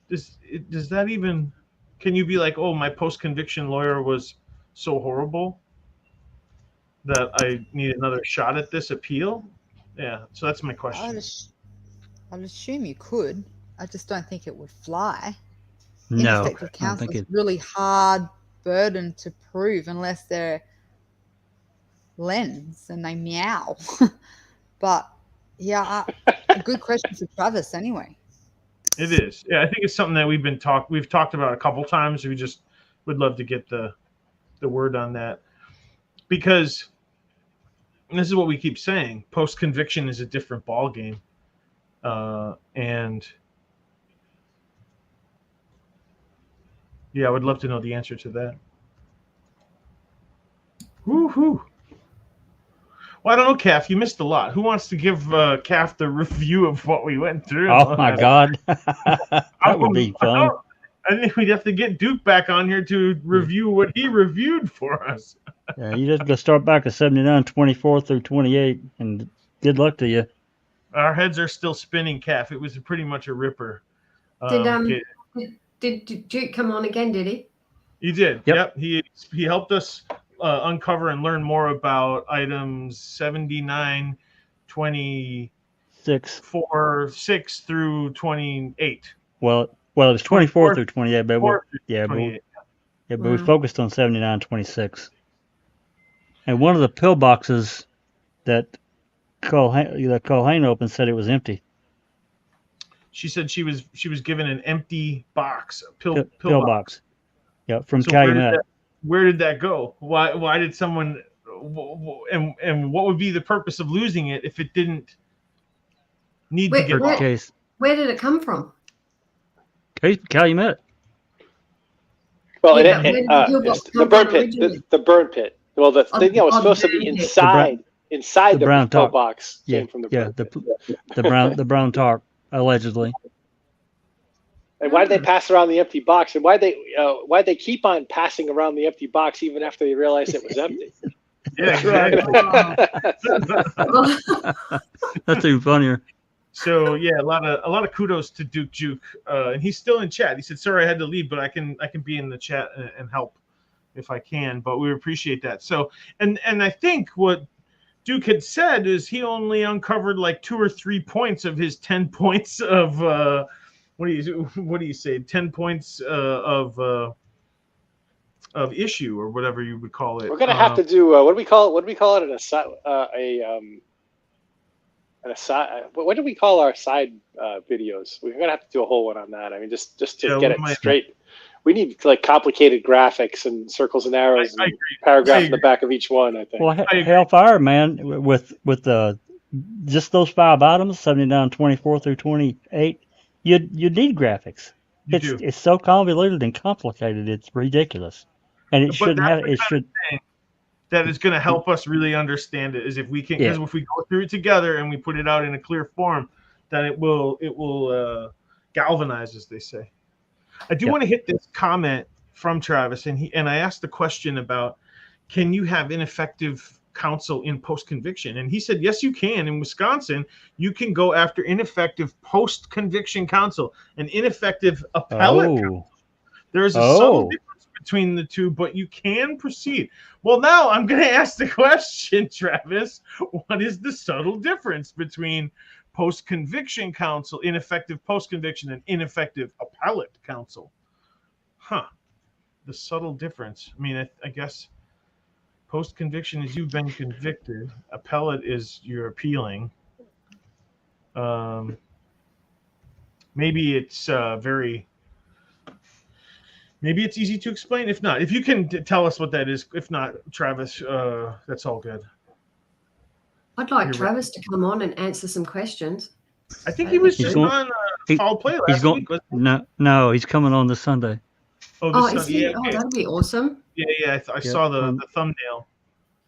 Does that even, can you be like, oh, my post-conviction lawyer was so horrible that I need another shot at this appeal? Yeah, so that's my question. I'd assume you could. I just don't think it would fly. No, Ineffective I don't counsel think is it. really hard burden to prove unless they're lens and they meow. But yeah, a good question for Travis anyway. It is. Yeah, I think it's something that we've talked about a couple times. We just would love to get the word on that, because this is what we keep saying: post conviction is a different ball game, and yeah, I would love to know the answer to that. Woohoo! Well, I don't know, Calf. You missed a lot. Who wants to give Calf the review of what we went through? Oh my God, that would be fun. I think we'd have to get Duke back on here to review what he reviewed for us. Yeah, you just go start back at 79, 24 through 28, and good luck to you. Our heads are still spinning, Calf. It was pretty much a ripper. Did Duke come on again? Did he? He did. Yep. He helped us uncover and learn more about items 79, 24, 6 through 28. Well, it's 24 through 28, but 24 yeah, through 28. but we focused on 79, 26. And one of the pillboxes that Colhane opened said it was empty. She said she was given an empty box, a pill box. Yeah, from So Calumet. where did that go? Why did someone, and what would be the purpose of losing it if it didn't need to get lost? Case. Where did it come from? Calumet. Well, Yeah, it's the burn pit. The burn pit. Well, the thing that was supposed to be inside the brown pillbox Yeah, came from the burn pit. the brown tarp, allegedly. And why did they pass around the empty box? And why they keep on passing around the empty box even after they realized it was empty? Yeah, exactly. That's even funnier. So yeah, a lot of kudos to Duke Juke, and he's still in chat. He said, "Sorry, I had to leave, but I can be in the chat and help if I can." But we appreciate that. So and I think what Duke had said is he only uncovered like 2 or 3 points of his 10 points of what do you say? 10 points of issue or whatever you would call it. We're gonna have to do what do we call it? An aside, an aside. What do we call our side videos? We're gonna have to do a whole one on that. I mean, just to get it straight. We need like complicated graphics and circles and arrows and paragraphs in the back of each one. I think. Well, Hellfire, man, with just those 5 items, 79, 24 through 28. You need graphics. It's so convoluted and complicated. It's ridiculous, and it shouldn't have. It should. That is going to help us really understand it. Is if we can, because if we go through it together and we put it out in a clear form, then it will galvanize, as they say. I do want to hit this comment from Travis, and I asked the question about, can you have ineffective counsel in post-conviction? And he said, yes, you can. In Wisconsin, you can go after ineffective post-conviction counsel and ineffective appellate counsel. There is a subtle difference between the two, but you can proceed. Well, now I'm going to ask the question, Travis. What is the subtle difference between post-conviction counsel, ineffective post-conviction, and ineffective appellate counsel? The subtle difference. I mean, I guess post-conviction is you've been convicted. Appellate is you're appealing. Maybe it's maybe it's easy to explain. If not, if you can tell us what that is. If not, Travis, that's all good. I'd like Travis to come on and answer some questions. I think he was just on Foul Play last week. No, he's coming on this Sunday. Is he? Yeah, okay. That'd be awesome. Yeah. I saw the thumbnail.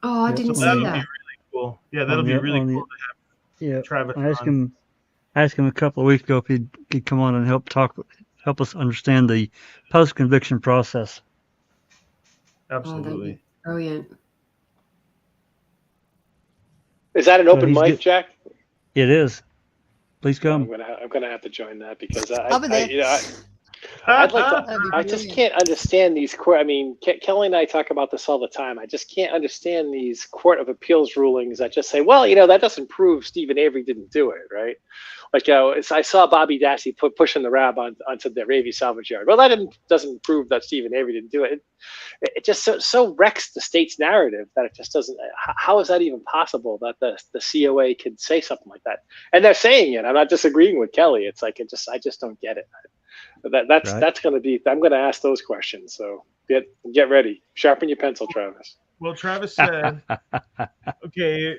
Oh, I didn't see that'll that. Be really cool. Yeah, that'll be really cool to have Travis on. I asked him a couple of weeks ago if he could come on and help us understand the post-conviction process. Absolutely. Brilliant. Is that an open mic, Jack? It is. Please come. I'm gonna have to join that because I just can't understand these court. I mean, Kelly and I talk about this all the time. I just can't understand these Court of Appeals rulings that just say, well, that doesn't prove Stephen Avery didn't do it, right? Like, I saw Bobby Dassey pushing the rab onto the Ravy salvage yard. Well, that doesn't prove that Stephen Avery didn't do it. It just so wrecks the state's narrative that it just doesn't. How is that even possible that the COA could say something like that? And they're saying it. I'm not disagreeing with Kelly. It's like I just don't get it. That's going to be. I'm going to ask those questions. So get ready. Sharpen your pencil, Travis. Well, Travis said, okay,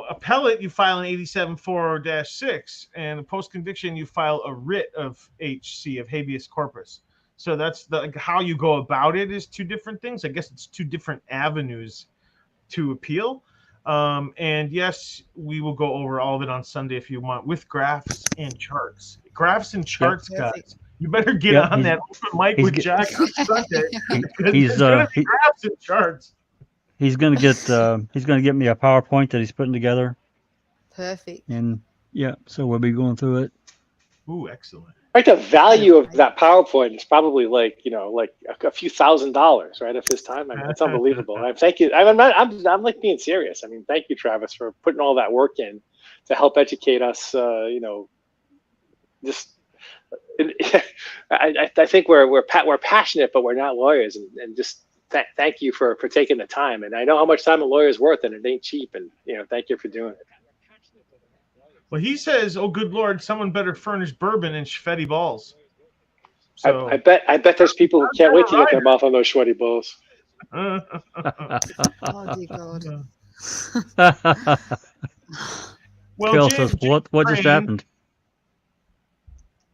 appellate, you file an 87-4-6, and post-conviction, you file a writ of HC, of habeas corpus. So that's how you go about it is two different things. I guess it's two different avenues to appeal. And yes, we will go over all of it on Sunday if you want, with graphs and charts. Graphs and charts, guys. You better get on that open mic with Jack on Sunday. He's going to be graphs and charts. He's gonna get me a PowerPoint that he's putting together. Perfect. And so we'll be going through it. Ooh, excellent. Right, the value of that PowerPoint is probably like a few $1,000s, right? Of his time. I mean, that's unbelievable. Thank you. I'm like being serious. I mean, thank you, Travis, for putting all that work in to help educate us. Just. I think we're passionate, but we're not lawyers, and just. Thank you for taking the time, and I know how much time a lawyer's worth, and it ain't cheap. And thank you for doing it. Well, he says, "Oh, good Lord, someone better furnish bourbon and sweaty balls." So I bet there's people who can't wait to get their mouth on those sweaty balls. Oh dear God. Well, Phil says, "What just happened?"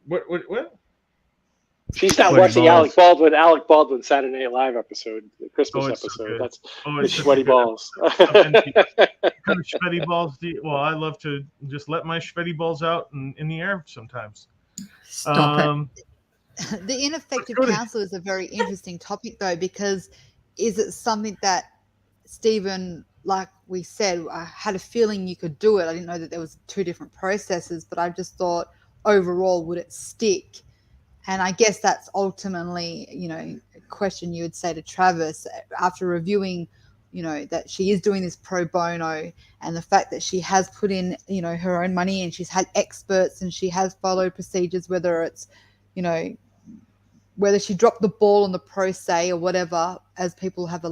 What? She's not watching Alec Baldwin Saturday Night Live episode, the Christmas episode. That's sweaty balls. What kind of sweaty balls well, I love to just let my sweaty balls out in the air sometimes. Stop it. The ineffective counsel is a very interesting topic, though, because is it something that Stephen, like we said, I had a feeling you could do it. I didn't know that there was two different processes, but I just thought overall, would it stick? And I guess that's ultimately, a question you would say to Travis after reviewing, that she is doing this pro bono, and the fact that she has put in, her own money, and she's had experts and she has followed procedures, whether it's, whether she dropped the ball on the pro se or whatever, as people have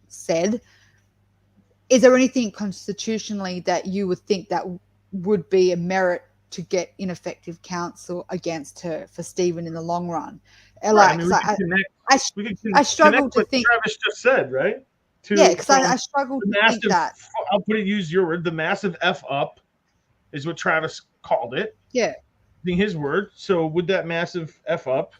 said. Is there anything constitutionally that you would think that would be a merit to get ineffective counsel against her for Stephen in the long run? Right, I struggle to think. Travis just said, right? Because I struggle to think that. I'll use your word. The massive F up is what Travis called it. Yeah. Being his word. So would that massive F up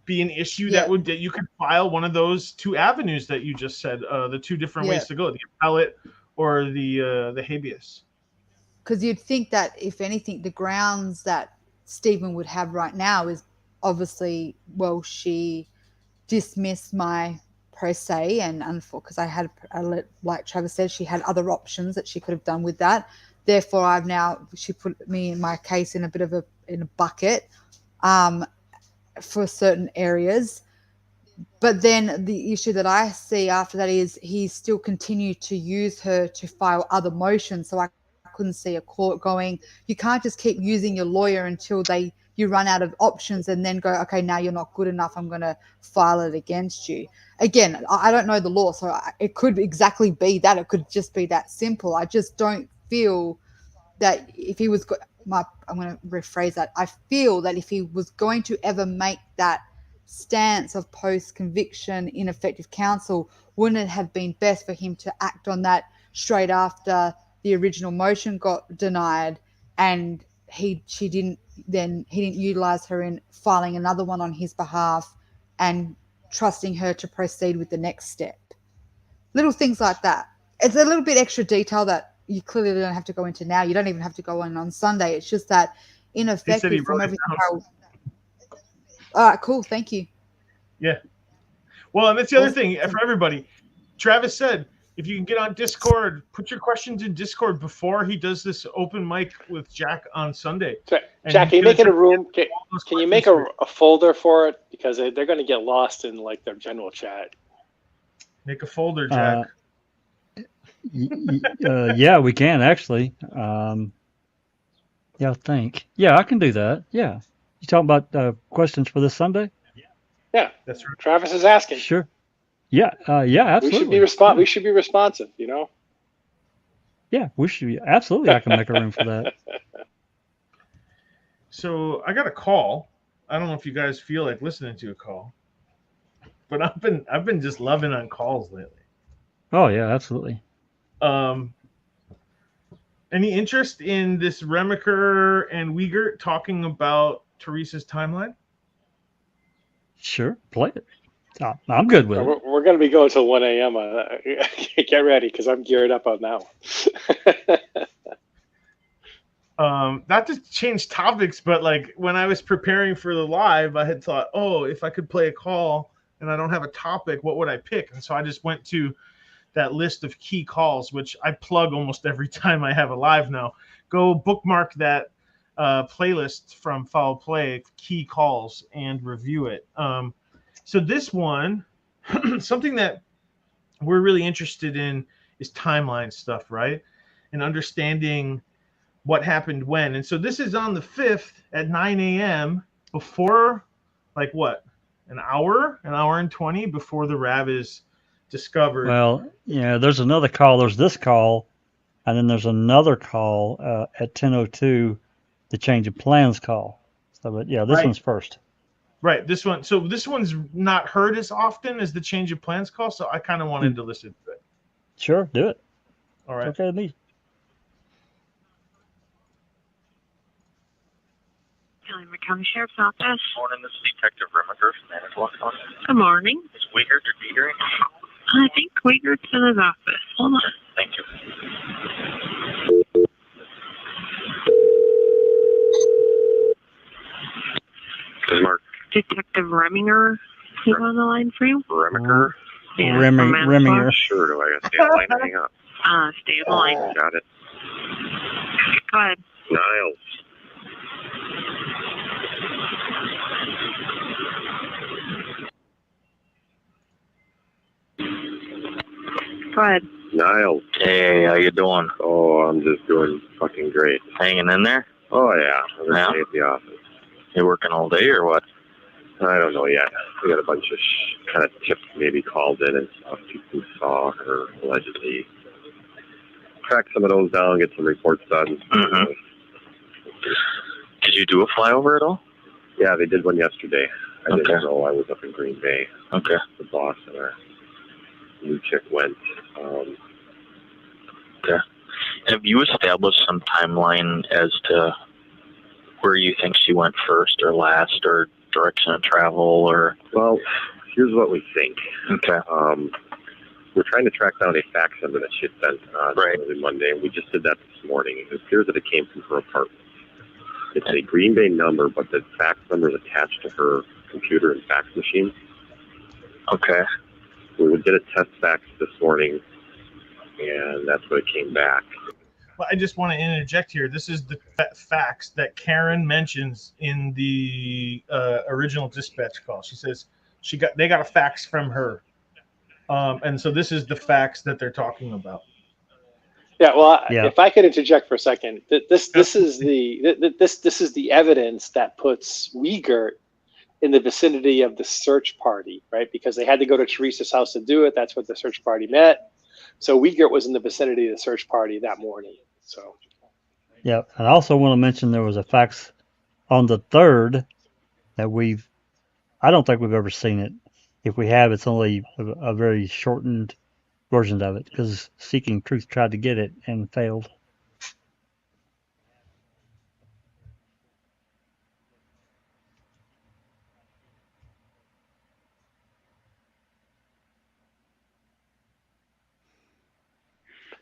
be an issue that you could file one of those two avenues that you just said, the two different ways to go, the appellate or the habeas? Because you'd think that, if anything, the grounds that Stephen would have right now is obviously, well, she dismissed my per se, and because I had, like Travis said, she had other options that she could have done with that. Therefore, she put me in my case in a bit of a bucket for certain areas. But then the issue that I see after that is he still continued to use her to file other motions. So I couldn't see a court going, you can't just keep using your lawyer until you run out of options and then go, okay, now you're not good enough, I'm going to file it against you. Again, I don't know the law, so it could exactly be that. It could just be that simple. I just don't feel that if he was I'm going to rephrase that. I feel that if he was going to ever make that stance of post-conviction ineffective counsel, wouldn't it have been best for him to act on that straight after the original motion got denied, and he didn't utilize her in filing another one on his behalf and trusting her to proceed with the next step? Little things like that. It's a little bit extra detail that you clearly don't have to go into now. You don't even have to go on Sunday. It's just that ineffective from everything. All right, cool. Thank you. Yeah. Well, and that's the other thing for everybody. Travis said, if you can get on Discord, put your questions in Discord before he does this open mic with Jack on Sunday. Sorry. Jack, can you make it a room? Can you make a folder for it? Because they're going to get lost in like their general chat. Make a folder, Jack. Yeah, we can actually. Yeah, I think. Yeah, I can do that. Yeah. You talking about questions for this Sunday? Yeah, that's right. Travis is asking. Sure. Yeah. Yeah. Absolutely. We should be responsive. You know. Yeah, we should be. Absolutely, I can make a room for that. So I got a call. I don't know if you guys feel like listening to a call, but I've been just loving on calls lately. Oh yeah, absolutely. Any interest in this Remaker and Wiegert talking about Teresa's timeline? Sure, play it. I'm good with it. We're going to be going till 1 a.m. Get ready, because I'm geared up on that one. Not to change topics, but like when I was preparing for the live, I had thought, if I could play a call and I don't have a topic, what would I pick? And so I just went to that list of key calls, which I plug almost every time I have a live now. Go bookmark that playlist from Foul Play, key calls, and review it. So this one, something that we're really interested in is timeline stuff, right? And understanding what happened when. And so this is on the 5th at 9 a.m. before, like what, an hour and 20 before the RAV is discovered. Well, yeah, there's another call. There's this call, and then there's another call at 10:02, the change of plans call. So, but yeah, this one's first. Right, this one. So this one's not heard as often as the change of plans call. So I kind of wanted to listen to it. Sure, do it. All right. Okay, me. County Sheriff's Office. Morning, this is Detective Remaker from Manitowoc. Good morning. Is Wiegert or Dieter? I think Wiegert's in his office. Hold on. Thank you. This is Mark. Detective Reminger is on the line for you. Remaker? Yeah, Reminger. Sure, do I gotta stay on the line or hang up? Stay on the line. Got it. Go ahead. Niles. Go ahead. Niles. Hey, how you doing? Oh, I'm just doing fucking great. Hanging in there? Oh, yeah. I'm going to stay at the office. You working all day or what? I don't know yet. We got a bunch of kind of tips maybe called in and stuff people saw or allegedly. Track some of those down, get some reports done. Mm-hmm. Did you do a flyover at all? Yeah, they did one yesterday. I Okay. didn't know. I was up in Green Bay. Okay. The boss and our new chick went. Okay. Have you established some timeline as to where you think she went first or last, or direction of travel, or? Well, here's what we think. Okay. We're trying to track down a fax number that she had sent on early Monday, and we just did that this morning. It appears that it came from her apartment. It's a Green Bay number, but the fax number is attached to her computer and fax machine. Okay. We did a test fax this morning, and that's what it came back. Well, I just want to interject here. This is the fax that Karen mentions in the original dispatch call. She says they got a fax from her, and so this is the fax that they're talking about. Yeah, well, Yeah. if I could interject for a second, this is the evidence that puts Wiegert in the vicinity of the search party, right? Because they had to go to Teresa's house to do it. That's what the search party met. So Wiegert was in the vicinity of the search party that morning. So. Yeah, and I also want to mention there was a fax on the 3rd that I don't think we've ever seen it. If we have, it's only a very shortened version of it because Seeking Truth tried to get it and failed.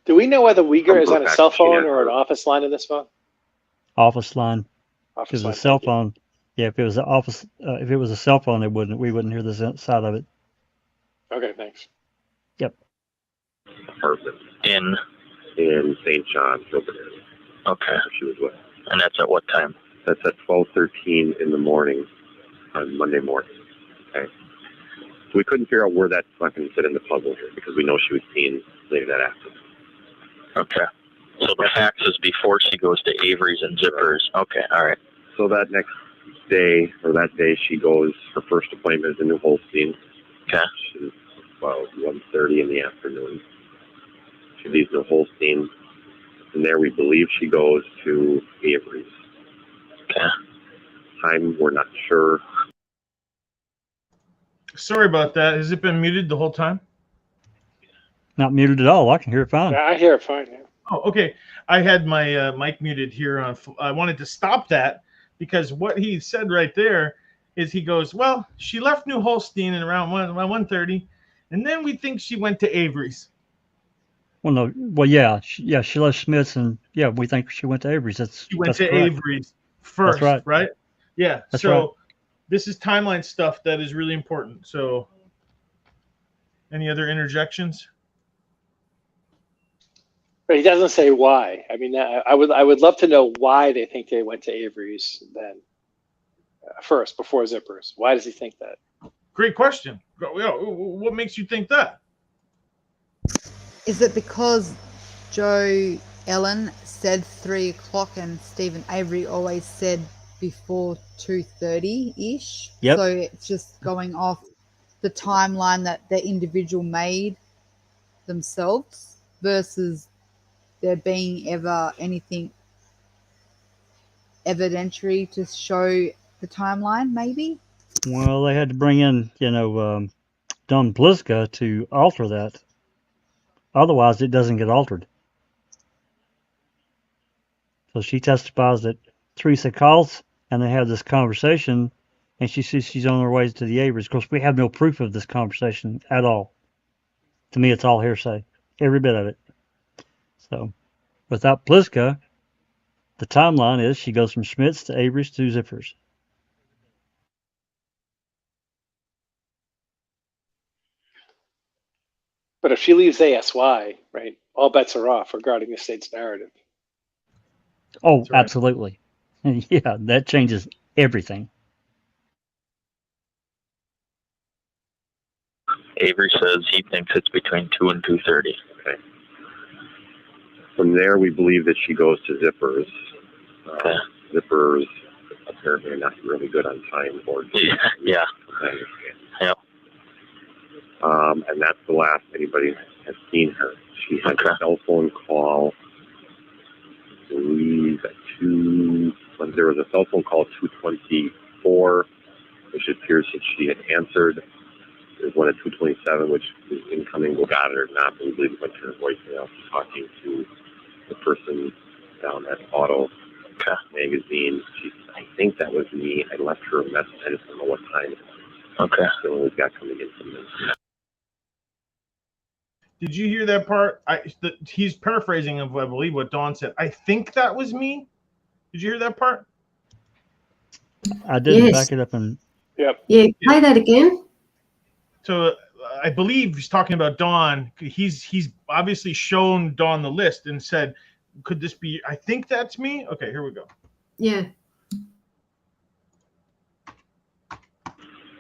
Do we know whether Wiegert is on a cell phone or an office line in this phone? Office line. Office Because line. a cell phone. Yeah, if it was an office, if it was a cell phone, we wouldn't hear this side of it. Okay, thanks. Yep. Apartment In St. John. okay, She was with. and that's at what time? That's at 12:13 in the morning on Monday morning. Okay. So we couldn't figure out where that fucking fit in the puzzle here because we know she was seen later that afternoon. Okay. So the fax is before she goes to Avery's and Zippers. Okay, all right. So that next day, or that day, she goes, her first appointment is in New Holstein. Okay. She's about 1:30 in the afternoon. She leaves New Holstein. And there we believe she goes to Avery's. Okay. Time, we're not sure. Sorry about that. Has it been muted the whole time? Not muted at all. I can hear it fine. Yeah, I hear it fine. Yeah. Oh, okay. I had my mic muted here. I wanted to stop that because what he said right there is he goes, well, she left New Holstein at around 1:30, and then we think she went to Avery's. Well, no. Well, yeah. She left Smith's, and yeah, we think she went to Avery's. She went to correct. Avery's first, That's right? Yeah. That's so right. This is timeline stuff that is really important. So any other interjections? But he doesn't say why. I mean, I would love to know why they think they went to Avery's then first before Zippers. Why does he think that? Great question. What makes you think that? Is it because Joe Ellen said 3 o'clock and Stephen Avery always said before 2:30-ish? Yep. So it's just going off the timeline that the individual made themselves versus there being ever anything evidentiary to show the timeline, maybe? Well, they had to bring in, Don Bliska to alter that. Otherwise, it doesn't get altered. So she testifies that Teresa calls and they have this conversation, and she says she's on her way to the Avery's. Of course, we have no proof of this conversation at all. To me, it's all hearsay, every bit of it. So, without Bliska, the timeline is she goes from Schmidt's to Avery's to Zippers. But if she leaves ASY, right, all bets are off regarding the state's narrative. Oh, That's right. Absolutely. Yeah, that changes everything. Avery says he thinks it's between 2 and 2:30. Okay. From there, we believe that she goes to Zippers. Okay. Zippers apparently are not really good on time or Yeah. I understand. Yep. And that's the last anybody has seen her. She had Okay. a cell phone call, I believe, at 2. There was a cell phone call at 2:24, which appears that she had answered. There's one at 2:27, which is incoming. We got it or not, but we believe it went to her voicemail. She's talking to the person down at Auto Magazine. I think that was me. I left her a message. I just don't know what time. Okay. So we've got coming in from this. Did you hear that part? He's paraphrasing of, I believe, what Dawn said. I think that was me. Did you hear that part? I didn't Yes. back it up and Yep. Yeah, play that again. So I believe he's talking about Dawn. He's obviously shown Dawn the list and said, "Could this be? I think that's me." Okay, here we go. Yeah.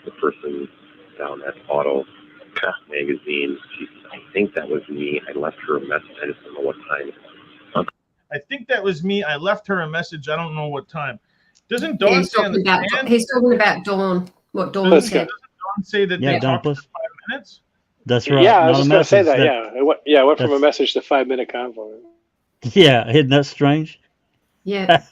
The person down at Auto Magazine, I think that was me. I left her a message. I just don't know what time. I think that was me. I left her a message. I don't know what time. Doesn't Yeah, Dawn he's say on the talking about stand? he's talking about Dawn. What Dawn Doesn't said. Dawn say that Yeah, they Dawn talked for plus. 5 minutes? That's right. Yeah, I was Not just a going to say message. that. Yeah, it went from a that's- message to 5-minute convo. Yeah, isn't that strange? Yeah.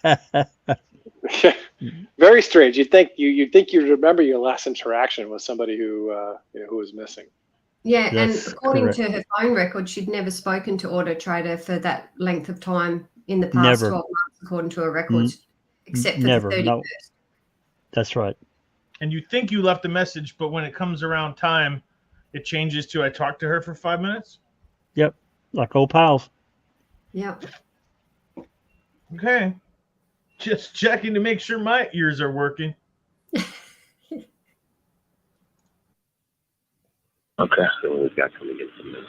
Very strange. You'd think you'd remember your last interaction with somebody who who was missing. Yeah, That's and according correct. to her phone record, she'd never spoken to Auto Trader for that length of time in the past Never. 12 months, according to her records, except for Never. the 31st. No. That's right. And you think you left a message, but when it comes around time, it changes to I talked to her for 5 minutes? Yep. Like old pals. Yeah. Okay. Just checking to make sure my ears are working. Okay. So we've got coming in from this.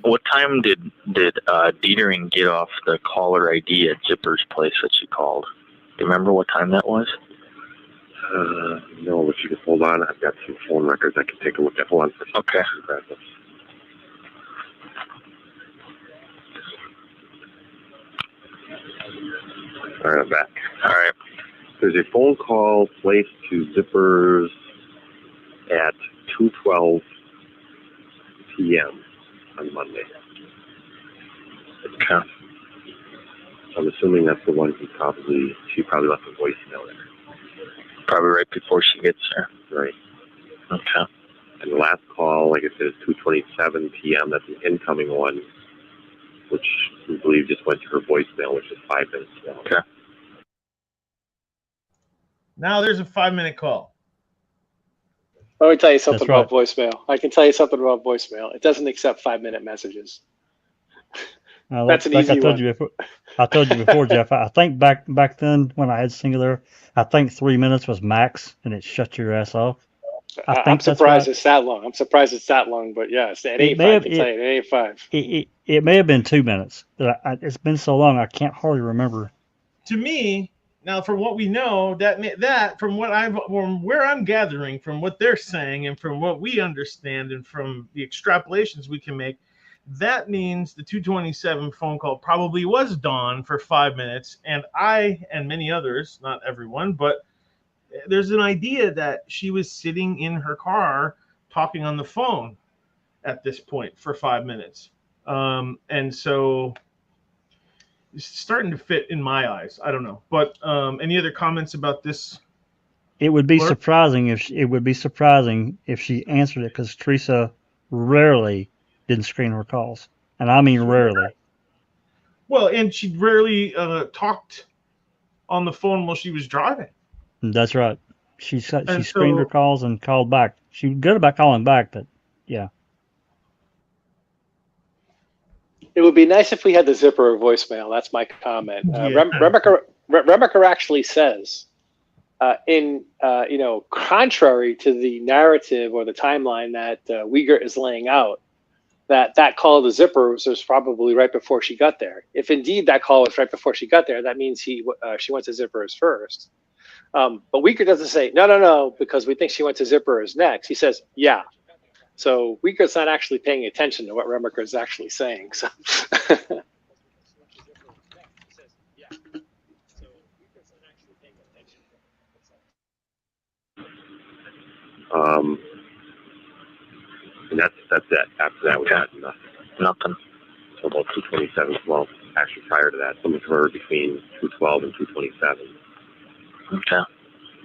What time did Dietering get off the caller ID at Zipper's place that she called? Do you remember what time that was? No, but you can hold on. I've got some phone records I can take a look at. Hold on for a second. Okay. All right, I'm back. All right. There's a phone call placed to Zippers at 2:12 p.m. on Monday. Okay. I'm assuming that's the one she probably left a voicemail there. Probably right before she gets there. Right. Okay. And the last call, like I said, is 2:27 p.m. That's an incoming one, which we believe just went to her voicemail, which is 5 minutes long. Okay. Now there's a 5-minute call. Let me tell you something That's about voicemail. I can tell you something about voicemail. It doesn't accept 5-minute messages. That's an easy I told one. you before. I told you before, Jeff. I think back then when I had Singular, I think 3 minutes was max, and it shut your ass off. I'm surprised it's that long. I'm surprised it's that long, but yeah, it ain't 5. I can tell you, it ain't 5. It may have been 2 minutes. But it's been so long, I can't hardly remember. To me, now from what we know, that from where I'm gathering, from what they're saying, and from what we understand, and from the extrapolations we can make, that means the 227 phone call probably was Dawn for 5 minutes, and I and many others, not everyone, but there's an idea that she was sitting in her car talking on the phone at this point for 5 minutes. And so it's starting to fit in my eyes. I don't know. But any other comments about this? It would be surprising if she answered it, because Teresa rarely didn't screen her calls. And I mean rarely. Well, and she rarely talked on the phone while she was driving. That's right. She screened her calls and called back. She was good about calling back, but yeah. It would be nice if we had the Zipper voicemail. That's my comment. Remaker actually says, contrary to the narrative or the timeline that Uyghur is laying out, that call to Zipper was probably right before she got there. If indeed that call was right before she got there, that means she went to Zippers first. But Uyghur doesn't say, no, because we think she went to Zippers next. He says, yeah. So Uyghur's not actually paying attention to what Remaker is actually saying. So. And that's it. After that, we had nothing. So about 227. Well, actually prior to that, something occurred between 212 and 227. Okay.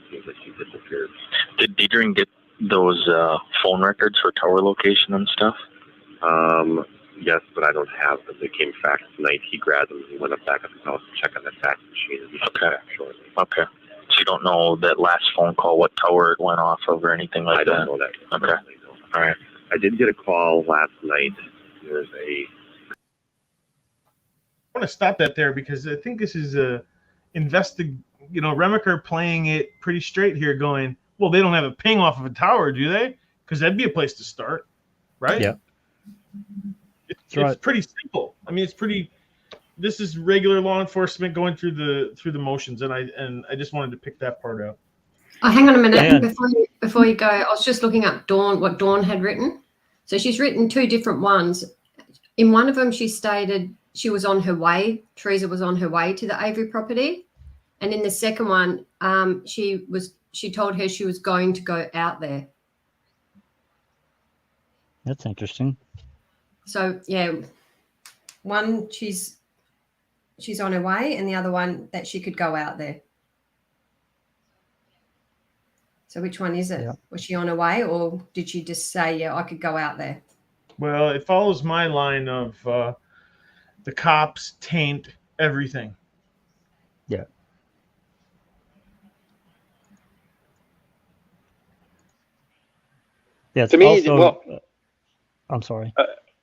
Seems like she disappeared. Did Dietering get those phone records for tower location and stuff? Yes, but I don't have them. They came fax tonight. He grabbed them. He went back up the house to check on that fax machine. Okay. Okay. So you don't know that last phone call, what tower it went off of or anything like that? I don't know that. Okay. All right. I did get a call last night. There's I want to stop that there because I think this is Remaker playing it pretty straight here, going, well, they don't have a ping off of a tower, do they? Because that'd be a place to start. right? Yeah. It's pretty simple. I mean, it's pretty. This is regular law enforcement going through the motions, and I just wanted to pick that part out. Oh, hang on a minute. Before you go, I was just looking up what Dawn had written. So she's written two different ones. In one of them, she stated she was on her way. Teresa was on her way to the Avery property, and in the second one, she told her she was going to go out there. That's interesting. So yeah, one she's on her way, and the other one that she could go out there. So which one is it? Yeah. Was she on her way, or did she just say, yeah, I could go out there? Well, it follows my line of the cops taint everything. Yeah. Yeah. To me, also, I'm sorry.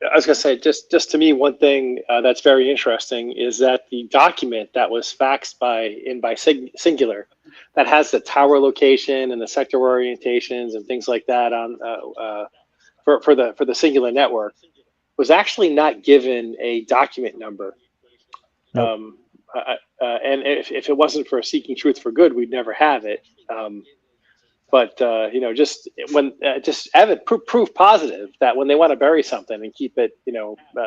I was going to say, just to me, one thing that's very interesting is that the document that was faxed by Singular, that has the tower location and the sector orientations and things like that on for the Singular network, was actually not given a document number. Nope. And if it wasn't for Seeking Truth for Good, we'd never have it. But just have it proof positive that when they want to bury something and keep it,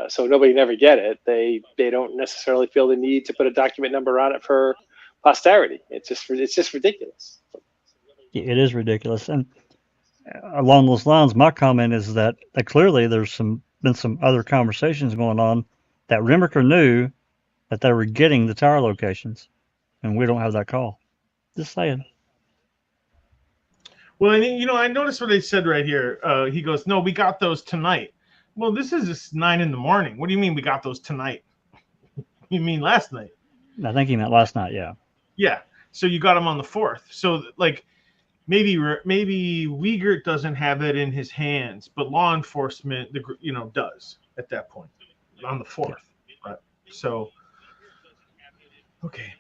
so nobody never get it, they don't necessarily feel the need to put a document number on it for posterity. It's just ridiculous. It is ridiculous. And along those lines, my comment is that clearly there's been some other conversations going on that Rimmerker knew that they were getting the tower locations, and we don't have that call. Just saying. Well, I noticed what they said right here. He goes, "No, we got those tonight." Well, this is just 9 a.m. What do you mean we got those tonight? You mean last night? I think he meant last night. Yeah. Yeah. So you got them on the 4th. So maybe Wiegert doesn't have it in his hands, but law enforcement, does at that point on the 4th. Right. So, okay.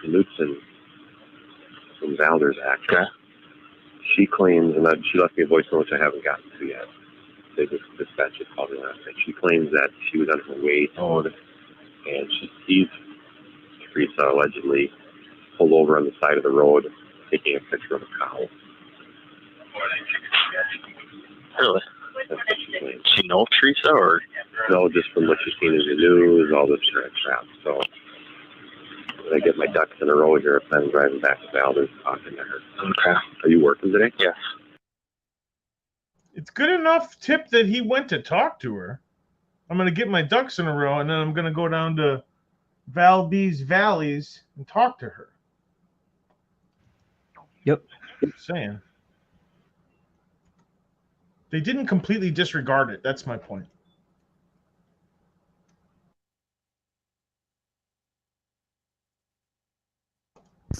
Knutson from Valder's Act. Okay. She claims, and she left me a voice note which I haven't gotten to yet. They just dispatched called me last night. She claims that she was on her way home, and she sees Teresa allegedly pulled over on the side of the road, taking a picture of a cow. Really? That's what she claims. She know Teresa, or no? Just from what she's seen in the news, all this crap. So. When I get my ducks in a row here, if I'm driving back to Valder's talking to her. Okay. Are you working today? Yes. It's good enough tip that he went to talk to her. I'm going to get my ducks in a row, and then I'm going to go down to Valdez Valleys and talk to her. Yep. Just saying. They didn't completely disregard it. That's my point.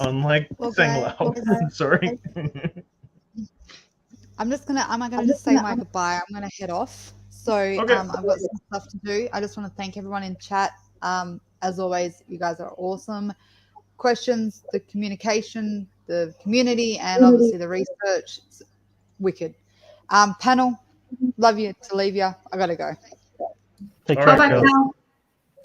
Unlike Senglau. Sorry. I'm gonna just say my goodbye. I'm gonna head off. So okay. I've got some stuff to do. I just want to thank everyone in chat. As always, you guys are awesome. Questions, the communication, the community, and obviously the research. It's wicked. Panel, love you to leave you. I gotta go. Take care. Right,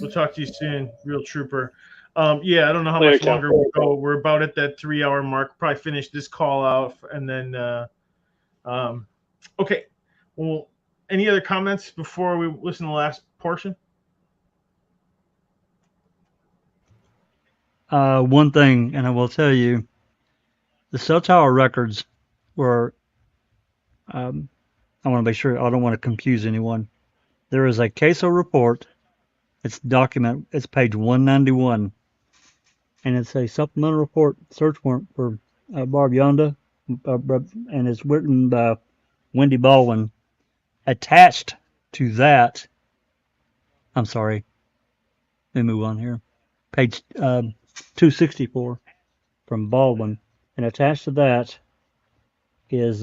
we'll talk to you soon, real trooper. I don't know how much longer we'll go. We're about at that 3-hour mark. Probably finish this call out, and then okay. Well, any other comments before we listen to the last portion? One thing, and I will tell you, the cell tower records were. I want to make sure I don't want to confuse anyone. There is a CASO report. It's page 191. And it's a supplemental report search warrant for Barb Yonda, and it's written by Wendy Baldwin. Attached to that, I'm sorry, let me move on here. Page 264 from Baldwin, and attached to that is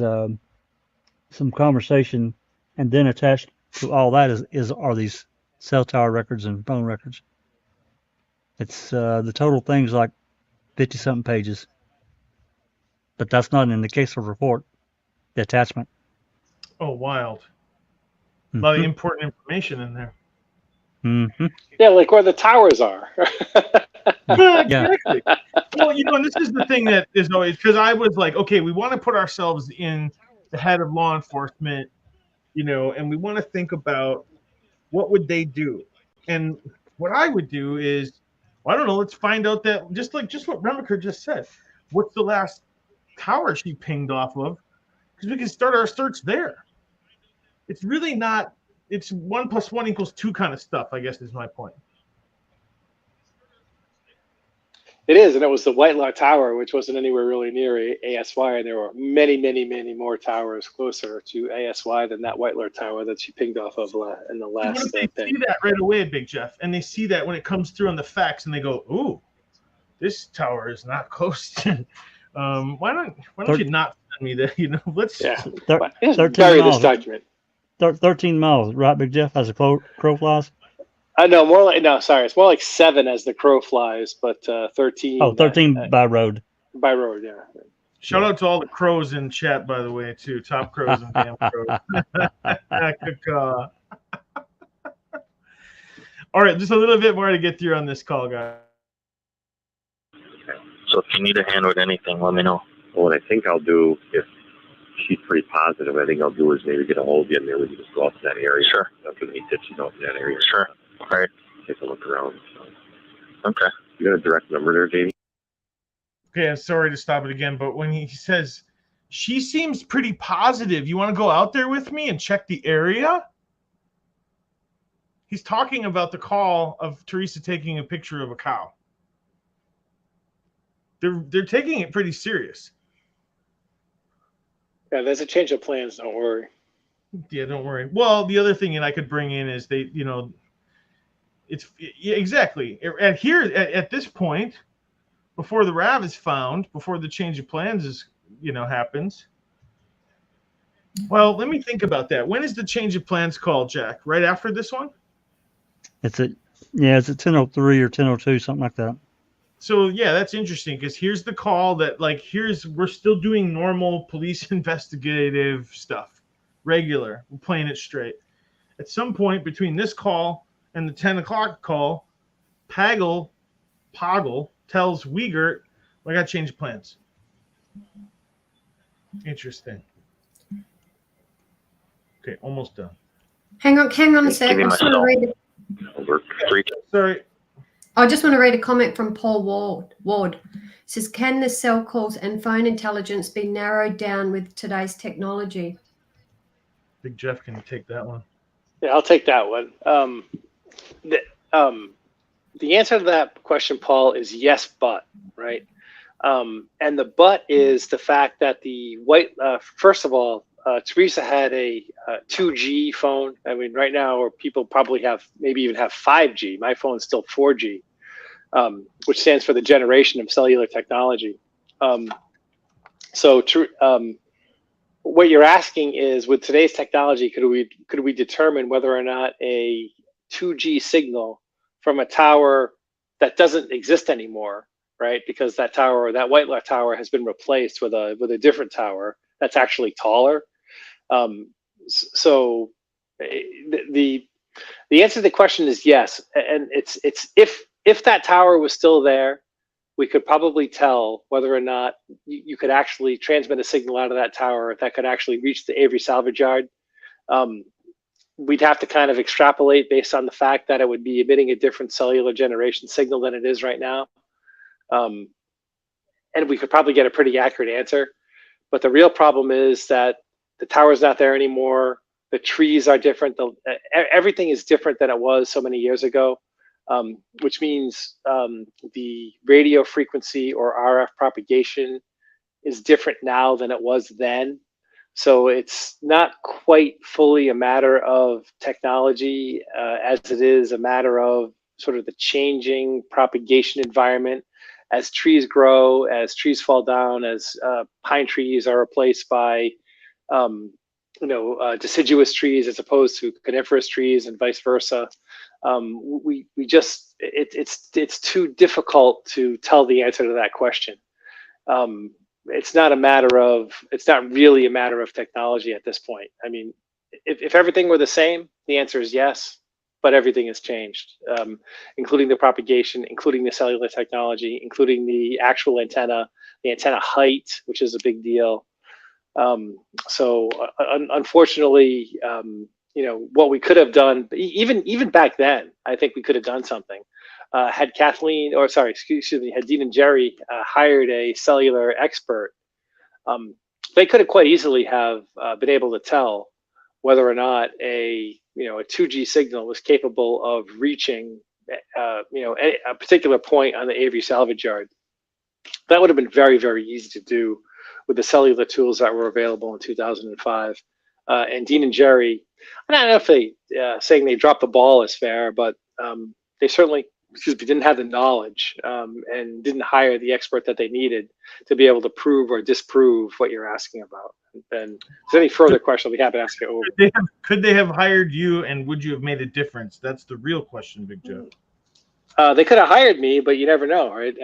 some conversation, and then attached to all that are these cell tower records and phone records. It's the total thing's like 50-something pages, but that's not in the CASO report. the attachment. Oh, wild. A lot of important information in there. Mm-hmm. Yeah, like where the towers are. Exactly. Well, and this is the thing that is always, because I was like, okay, we want to put ourselves in the head of law enforcement, and we want to think about what would they do. And what I would do is, I don't know, let's find out that just what Remaker just said. What's the last tower she pinged off of? Because we can start our search there. It's really not, it's 1 + 1 = 2 kind of stuff, I guess is my point. It is, and it was the Whitelock Tower, which wasn't anywhere really near ASY, and there were many, many, many more towers closer to ASY than that Whitelock Tower that she pinged off of in the last What if they see that right away, Big Jeff, and they see that when it comes through on the facts, and they go, "Ooh, this tower is not close to." Why don't you not send me that? Let's 13 bury miles. this document. 13 miles, right, Big Jeff, as a crow flies? No, more like, no, sorry. It's more like 7 as the crow flies, but 13. Oh, 13 by road. By road, yeah. Shout out to all the crows in chat, by the way, too. Top crows and damn crows. Good call. All right, just a little bit more to get through on this call, guys. So if you need a hand with anything, let me know. Well, what I think I'll do, if she's pretty positive, I think I'll do is maybe get a hold of you and maybe we can just go out to that area. Sure. After the ditches out in that area. Sure. All right. Take a look around. So. Okay. You got a direct number there, Davey? Okay, I'm sorry to stop it again, but when he says, she seems pretty positive, you want to go out there with me and check the area? He's talking about the call of Teresa taking a picture of a cow. They're taking it pretty serious. Yeah, there's a change of plans. Don't worry. Yeah, don't worry. Well, the other thing that I could bring in is exactly. At this point, before the RAV is found, before the change of plans is, happens. Well, let me think about that. When is the change of plans called, Jack? Right after this one? It's at 10:03 or 10:02, something like that. So yeah, that's interesting because here's the call that we're still doing normal police investigative stuff, regular. We're playing it straight. At some point between this call and the 10 o'clock call, Poggle tells Wiegert, I got to change plans. Interesting. Okay, almost done. Hang on a sec. I just want to read Sorry. I just want to read a comment from Paul Ward. It says, can the cell calls and phone intelligence be narrowed down with today's technology? Big Jeff, can you take that one? Yeah, I'll take that one. The answer to that question, Paul, is yes, but, right? And the but is the fact that first of all, Teresa had a 2G phone. I mean, right now, or people probably maybe even have 5G. My phone's still 4G, which stands for the generation of cellular technology. What you're asking is, with today's technology, could we determine whether or not a 2G signal from a tower that doesn't exist anymore, right? Because that Whitelock Tower has been replaced with a different tower that's actually taller. So the answer to the question is yes, and it's if that tower was still there, we could probably tell whether or not you could actually transmit a signal out of that tower that could actually reach the Avery salvage yard. We'd have to kind of extrapolate based on the fact that it would be emitting a different cellular generation signal than it is right now. And we could probably get a pretty accurate answer. But the real problem is that the tower's not there anymore. The trees are different. Everything is different than it was so many years ago, which means the radio frequency or RF propagation is different now than it was then. So it's not quite fully a matter of technology as it is a matter of sort of the changing propagation environment. As trees grow, as trees fall down, as pine trees are replaced by deciduous trees as opposed to coniferous trees, and vice versa. It's too difficult to tell the answer to that question. it's not really a matter of technology at this point. I mean, if everything were the same, the answer is yes, but everything has changed, including the propagation, including the cellular technology, including the actual antenna, the antenna height, which is a big deal. So unfortunately, you know, what we could have done, even back then, I think we could have done something. Had Dean and Jerry hired a cellular expert, they could have quite easily have been able to tell whether or not a 2G signal was capable of reaching a particular point on the Avery salvage yard. That would have been very, very easy to do with the cellular tools that were available in 2005. And Dean and Jerry, I don't know if they saying they dropped the ball is fair, but they certainly didn't have the knowledge and didn't hire the expert that they needed to be able to prove or disprove what you're asking about. And if there's any further question, I'll be happy to ask it over. Could they have hired you, and would you have made a difference? That's the real question, Big Jeff. They could have hired me, but you never know, right?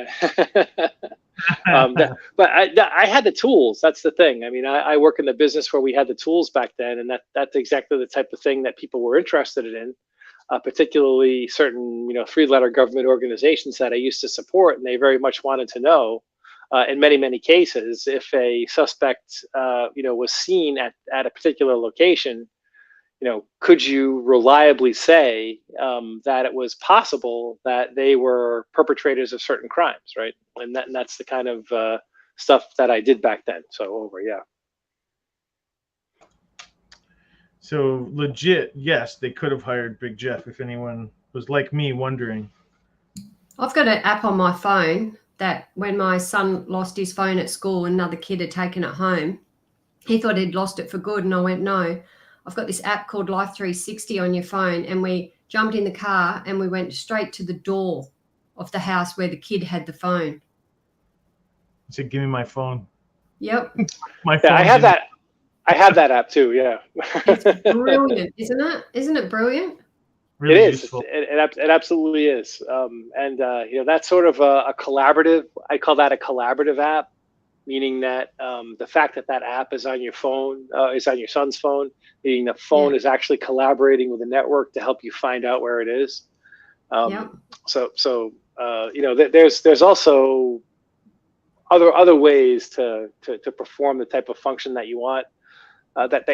But I had the tools. That's the thing. I mean, I work in the business where we had the tools back then, and that's exactly the type of thing that people were interested in. Particularly certain, 3-letter government organizations that I used to support, and they very much wanted to know, in many, many cases, if a suspect, was seen at a particular location, could you reliably say that it was possible that they were perpetrators of certain crimes, right? And that's the kind of stuff that I did back then. So over, yeah. So legit, yes, they could have hired Big Jeff if anyone was like me wondering. I've got an app on my phone that when my son lost his phone at school, another kid had taken it home. He thought he'd lost it for good, and I went, no. I've got this app called Life 360 on your phone, and we jumped in the car and we went straight to the door of the house where the kid had the phone. He said, "Give me my phone." Yep. My phone. I have that. I have that app too. Yeah. It's brilliant, isn't it? Isn't it brilliant? Really it is. Useful. It absolutely is. That's sort of a collaborative. I call that a collaborative app, meaning that the fact that app is on your phone, is on your son's phone, meaning the phone is actually collaborating with the network to help you find out where it is. So there's also other ways to perform the type of function that you want. That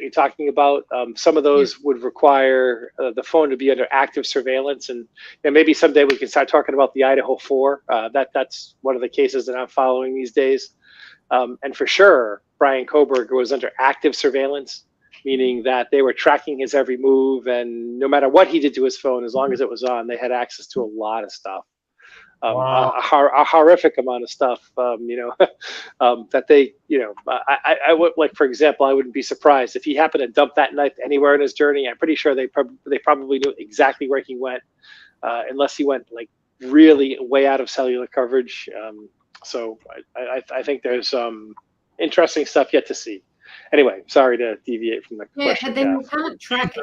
you're talking about. Some of those would require the phone to be under active surveillance, and maybe someday we can start talking about the Idaho 4. That's one of the cases that I'm following these days. And for sure, Brian Koberger was under active surveillance, meaning that they were tracking his every move, and no matter what he did to his phone, as long as it was on, they had access to a lot of stuff. Wow. A horrific amount of stuff, that they, I would, like, for example, I wouldn't be surprised if he happened to dump that knife anywhere in his journey. I'm pretty sure they probably knew exactly where he went, unless he went like really way out of cellular coverage. So I think there's interesting stuff yet to see. Anyway, sorry to deviate from the question. But then you can't track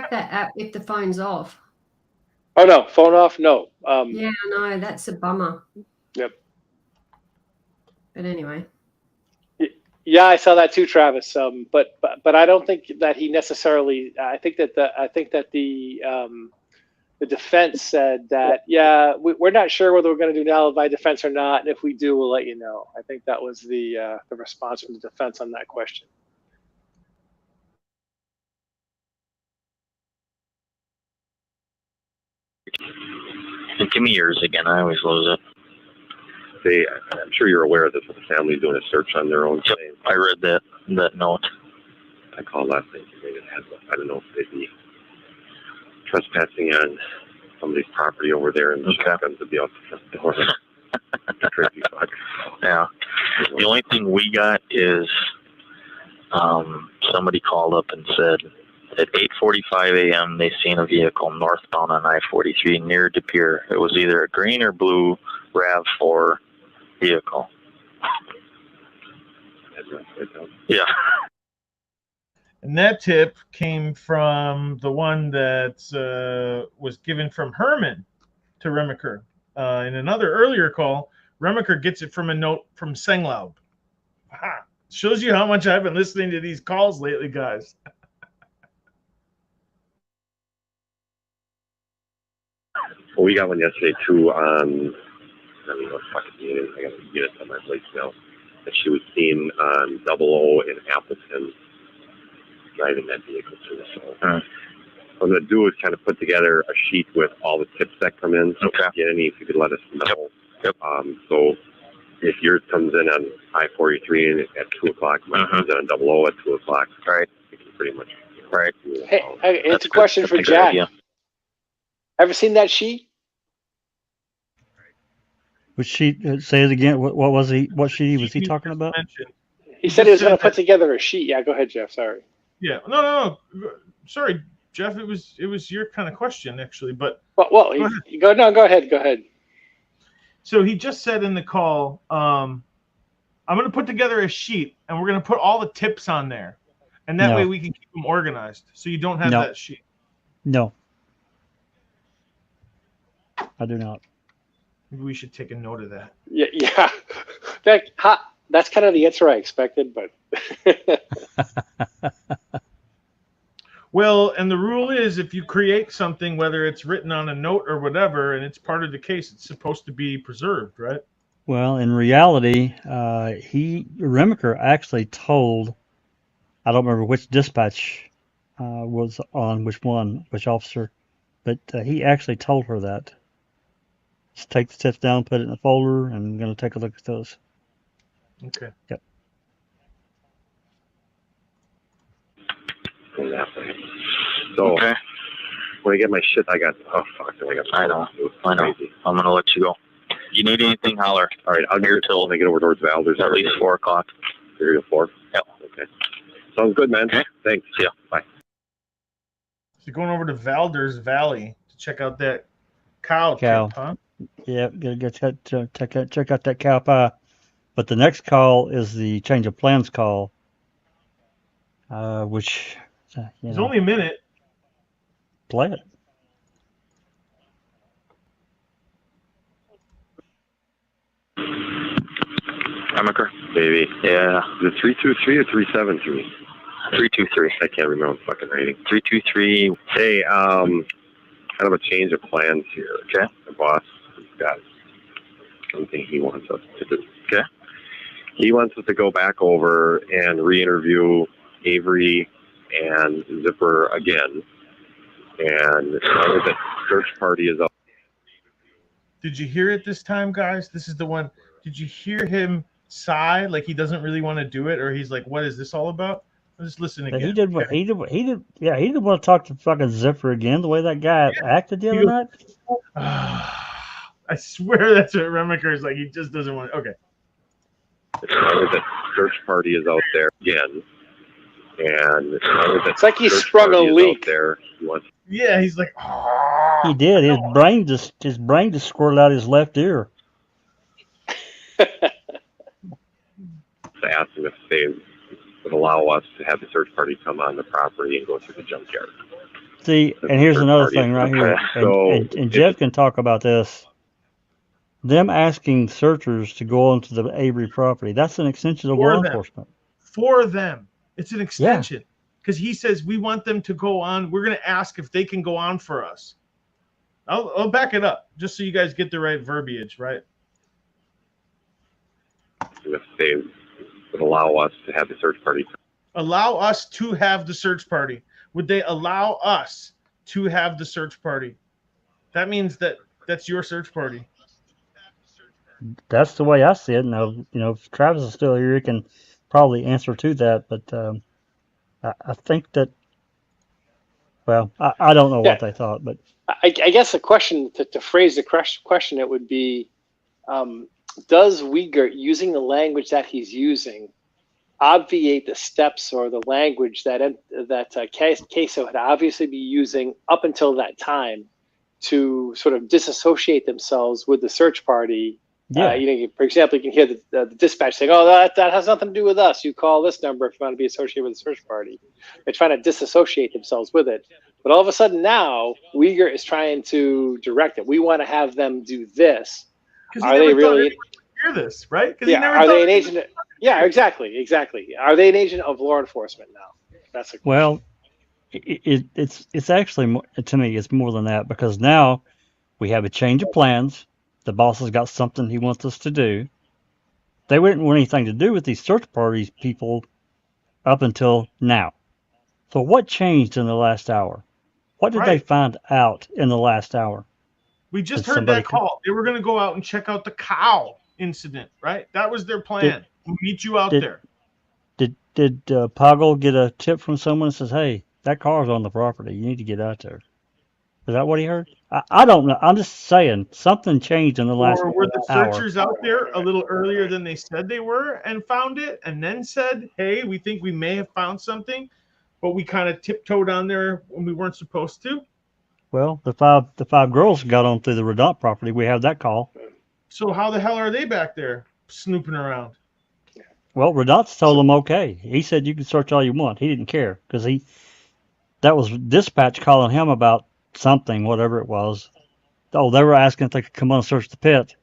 that app if the phone's off. Oh no, phone off? No. Yeah, no, that's a bummer. Yep. But anyway. Yeah, I saw that too, Travis. But I don't think that he necessarily. I think that the defense said that we're not sure whether we're going to do an alibi defense or not, and if we do, we'll let you know. I think that was the response from the defense on that question. Give me yours again. I always lose it. I'm sure you're aware of this, but the family's doing a search on their own. Yep, I read that note. I called last night. I don't know if they'd be trespassing on somebody's property over there, and the shotguns would be out the door. Crazy fuck. Yeah. The only thing we got is somebody called up and said at 8:45 a.m. they seen a vehicle northbound on I-43 near De Pere. It was either a green or blue RAV4 vehicle. Yeah. And that tip came from the one that was given from Herman to Remaker. In another earlier call, Remaker gets it from a note from Senglaub. Aha. Shows you how much I've been listening to these calls lately, guys. Well, we got one yesterday too on, I don't know what fucking it is. I got to get it on my voicemail. That she was seen on 00 in Appleton driving that vehicle too. So what I'm going to do is kind of put together a sheet with all the tips that come in. So if you get any, if you could let us know. Yep. So if yours comes in on I-43 at 2 o'clock, mine comes in on 00 at 2 o'clock. Right. We can pretty much. Right. Hey, it's a question for Jack. Ever seen that sheet? Which sheet? Say it again. What was he? What sheet was he talking about? He said he was going to put together a sheet. Yeah, go ahead, Jeff. Sorry. Yeah, no. Sorry, Jeff. It was your kind of question actually, but Go ahead. So he just said in the call, I'm going to put together a sheet and we're going to put all the tips on there, and that way we can keep them organized. So you don't have that sheet. No, I do not. Maybe we should take a note of that. Yeah. That's kind of the answer I expected, but. Well, and the rule is if you create something, whether it's written on a note or whatever, and it's part of the case, it's supposed to be preserved, right? Well, in reality, Remaker actually told, I don't remember which dispatch was on which officer, but he actually told her that. Just take the tips down, put it in a folder, and I'm going to take a look at those. Okay. Yep. So when I get my shit, I know. I'm going to let you go. You need anything, holler. All right, I'll get till I get over towards Val. There's at least 4 o'clock. 3 or 4? Yep. Okay. Sounds good, man. Okay. Thanks. See ya. Bye. So going over to Valders Valley to check out that cow. Tip, huh? Yeah, check out that cow pie. But the next call is the change of plans call, which it's only a minute. Play it. Remaker. Baby. Yeah. Is it 323 or 373? 323. I can't remember the fucking rating. 323. Hey, kind of a change of plans here. Okay. The boss has got something he wants us to do. Okay. He wants us to go back over and re-interview Avery and Zipper again. And the search party is up. Did you hear it this time, guys? This is the one. Did you hear him sigh like he doesn't really want to do it, or he's like, "What is this all about?" Just listen again. He did. Yeah, he didn't want to talk to fucking Zipper again. The way that guy acted the other night. I swear that's what Remaker is like. He just doesn't want. Okay. The search party is out there again, and it's like he sprung a leak there. Yeah, he's like, oh. He did. His brain just squirreled out his left ear. To ask them if they would allow us to have the search party come on the property and go through the junkyard. See, and here's another thing right here, and Jeff can talk about this. Them asking searchers to go onto the Avery property, that's an extension of law enforcement. For them. It's an extension. Because he says we want them to go on. We're going to ask if they can go on for us. I'll back it up just so you guys get the right verbiage, right? If they would allow us to have the search party. Allow us to have the search party. Would they allow us to have the search party? That means that's your search party. That's the way I see it. Now, if Travis is still here, he can probably answer to that. But I think that, well, I don't know what they thought. But I guess the question, to phrase the question, it would be, does Uyghur, using the language that he's using, obviate the steps or the language that Queso had obviously be using up until that time to sort of disassociate themselves with the search party? Yeah. For example, you can hear the dispatch saying, "Oh, that has nothing to do with us. You call this number if you want to be associated with the search party." They're trying to disassociate themselves with it. But all of a sudden now, Uyghur is trying to direct it. We want to have them do this. Are they really? hear this, right? Because Yeah, are they an agent? Yeah, exactly. Are they an agent of law enforcement now? That's a question. Well, it's actually more, to me it's more than that, because now we have a change of plans. The boss has got something he wants us to do. They wouldn't want anything to do with these search parties people up until now. So what changed in the last hour? What did they Right. find out in the last hour? We just Did heard somebody that call. They were going to go out and check out the cow incident, right? That was their plan. We'll meet you out there. Did Poggle get a tip from someone that says, "Hey, that car's on the property. You need to get out there"? Is that what he heard? I don't know. I'm just saying something changed in the last Or were the hour. searchers out there a little earlier than they said they were and found it and then said, hey, we think we may have found something, but we kind of tiptoed on there when we weren't supposed to? Well, the five girls got on through the Redont property. We have that call. So how the hell are they back there snooping around? Well, Redont's told them okay. He said you can search all you want. He didn't care because that was dispatch calling him about something, whatever it was. Oh, they were asking if they could come on and search the pit.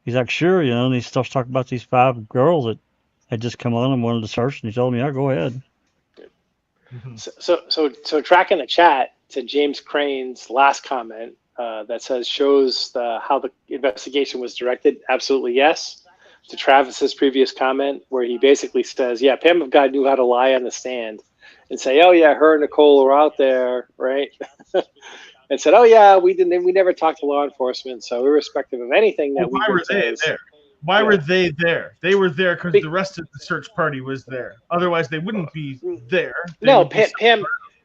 He's like, sure, and he starts talking about these 5 girls that had just come on and wanted to search, and he told me, yeah, go ahead. So tracking the chat to James Crane's last comment that says shows how the investigation was directed. Absolutely yes. To Travis's previous comment where he basically says, yeah, Pam of God knew how to lie on the stand and say, oh yeah, her and Nicole were out there, right? And said, oh yeah, we never talked to law enforcement, so irrespective of anything that why were they there? Why were they there? They were there because the rest of the search party was there. Otherwise, they wouldn't be there.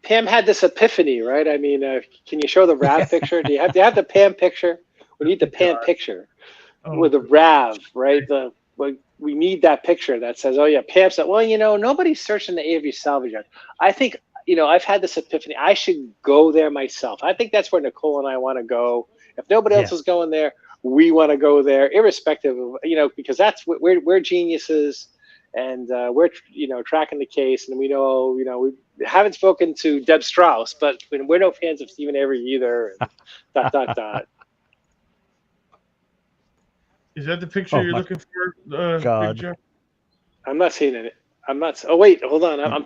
Pam had this epiphany, right? I mean, can you show the RAV picture? Do you have the Pam picture? We need the Pam picture with the RAV, right? We need that picture that says, oh yeah, Pam said, well, nobody's searching the Avery salvage yard. I think, I've had this epiphany. I should go there myself. I think that's where Nicole and I want to go. If nobody else is going there, we want to go there, irrespective of, because that's we're geniuses, and we're tracking the case, and we know, we haven't spoken to Deb Strauss, but we're no fans of Stephen Avery either. And ... Is that the picture you're looking for? God, I'm not seeing it. Oh wait, hold on.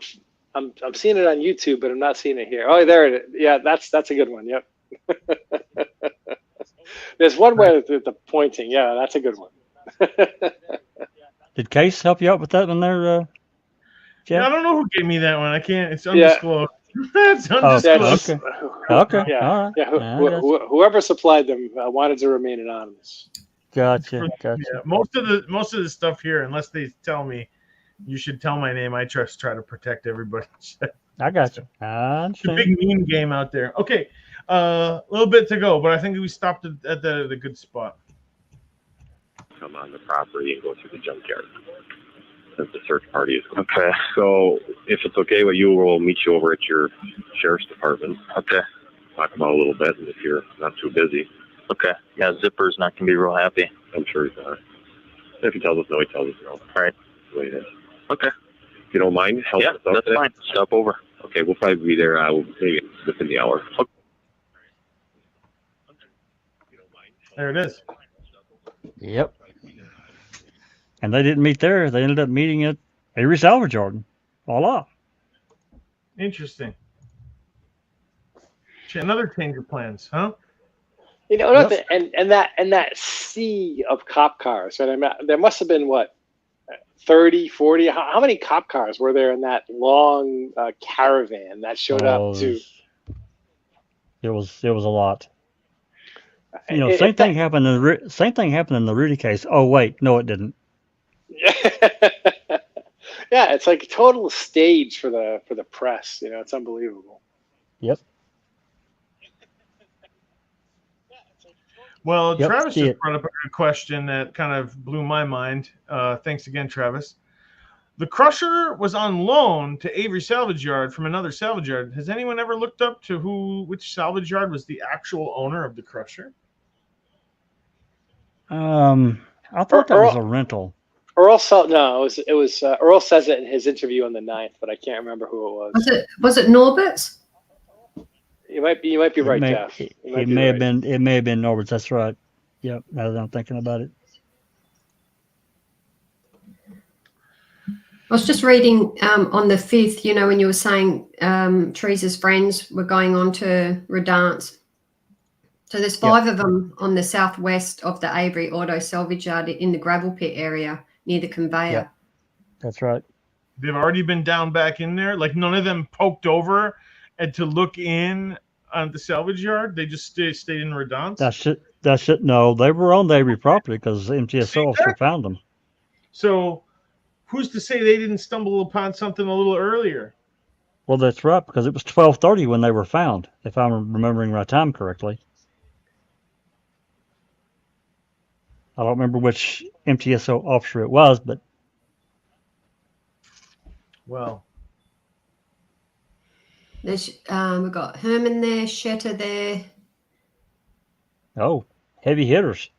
I'm seeing it on YouTube, but I'm not seeing it here. Oh, there it is. Yeah, that's a good one. Yep. There's one way with the pointing. Yeah, that's a good one. Did Case help you out with that one there, Jeff? Yeah, I don't know who gave me that one. I can't. It's undisclosed. It's undisclosed. Okay. Yeah. All right. Yeah. Whoever supplied them wanted to remain anonymous. Gotcha. Yeah. Most of the stuff here, unless they tell me, you should tell my name. I just try to protect everybody. I got you. It's a big meme game out there. Okay, a little bit to go, but I think we stopped at the good spot. Come on the property and go through the junkyard since the search party is okay. So if it's okay with you, we'll meet you over at your sheriff's department. Okay. Talk about a little bit, and if you're not too busy. Okay. Yeah, Zipper's not gonna be real happy. I'm sure he's not. If he tells us no, he tells us no. All right. That's the way it is. Okay. If you don't mind, help us out. Yeah, that's fine. Stop over. Okay, we'll probably be there maybe within the hour. Okay. There it is. Yep. And they didn't meet there. They ended up meeting at Avery Salvage Yard. Voila. Interesting. Another change of plans, huh? Yep. And that sea of cop cars. Right? I mean, there must have been 30, 40. How many cop cars were there in that long caravan that showed up to? It was a lot. Same thing happened in the Rudy case. Oh wait, no, it didn't. Yeah, it's like a total stage for the press. It's unbelievable. Yep. Well, Travis just brought up a good question that kind of blew my mind. Thanks again, Travis. The Crusher was on loan to Avery Salvage Yard from another salvage yard. Has anyone ever looked up to which salvage yard was the actual owner of the Crusher? I thought that was a rental. Earl Earl says it in his interview on the 9th, but I can't remember who it was. Was it Norbert's? You might be right, Jeff. It may have been Norbert's. That's right. Yep. Now that I'm thinking about it. I was just reading on the 5th, you know, when you were saying Teresa's friends were going on to Redance. So there's 5 of them on the southwest of the Avery Auto Salvage Yard in the gravel pit area near the conveyor. Yep. That's right. They've already been down back in there. Like none of them poked over and to look in on the salvage yard. They just stayed in Redance. That's it. No, they were on the Avery property because the MTSO officer found them. So who's to say they didn't stumble upon something a little earlier? Well, that's right, because it was 12:30 when they were found, if I'm remembering my time correctly. I don't remember which MTSO officer it was, but well, there's we've got Herman there, Shetter there. Oh, heavy hitters.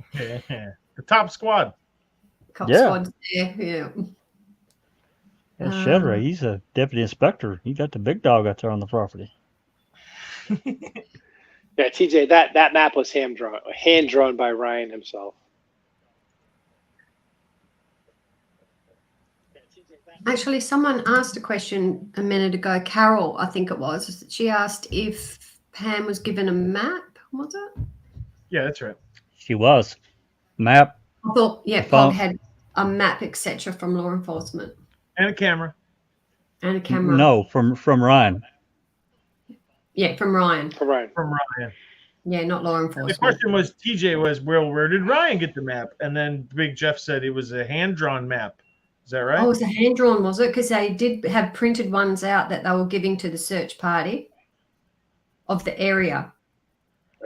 Yeah. The top squad. Cop squad's there, yeah. And Shetter, he's a deputy inspector. He got the big dog out there on the property. Yeah, TJ, that map was hand drawn by Ryan himself. Actually, someone asked a question a minute ago. Carol, I think it was. She asked if Pam was given a map. Was it? Yeah, that's right. She was. Map. I thought, yeah, Pog had a map, etc., from law enforcement. And a camera. And a camera. No, from Ryan. Yeah, from Ryan. From Ryan. Yeah, not law enforcement. The question was, TJ was, well, where did Ryan get the map? And then Big Jeff said it was a hand-drawn map. Is that right? Oh, it was a hand-drawn, was it? Because they did have printed ones out that they were giving to the search party of the area.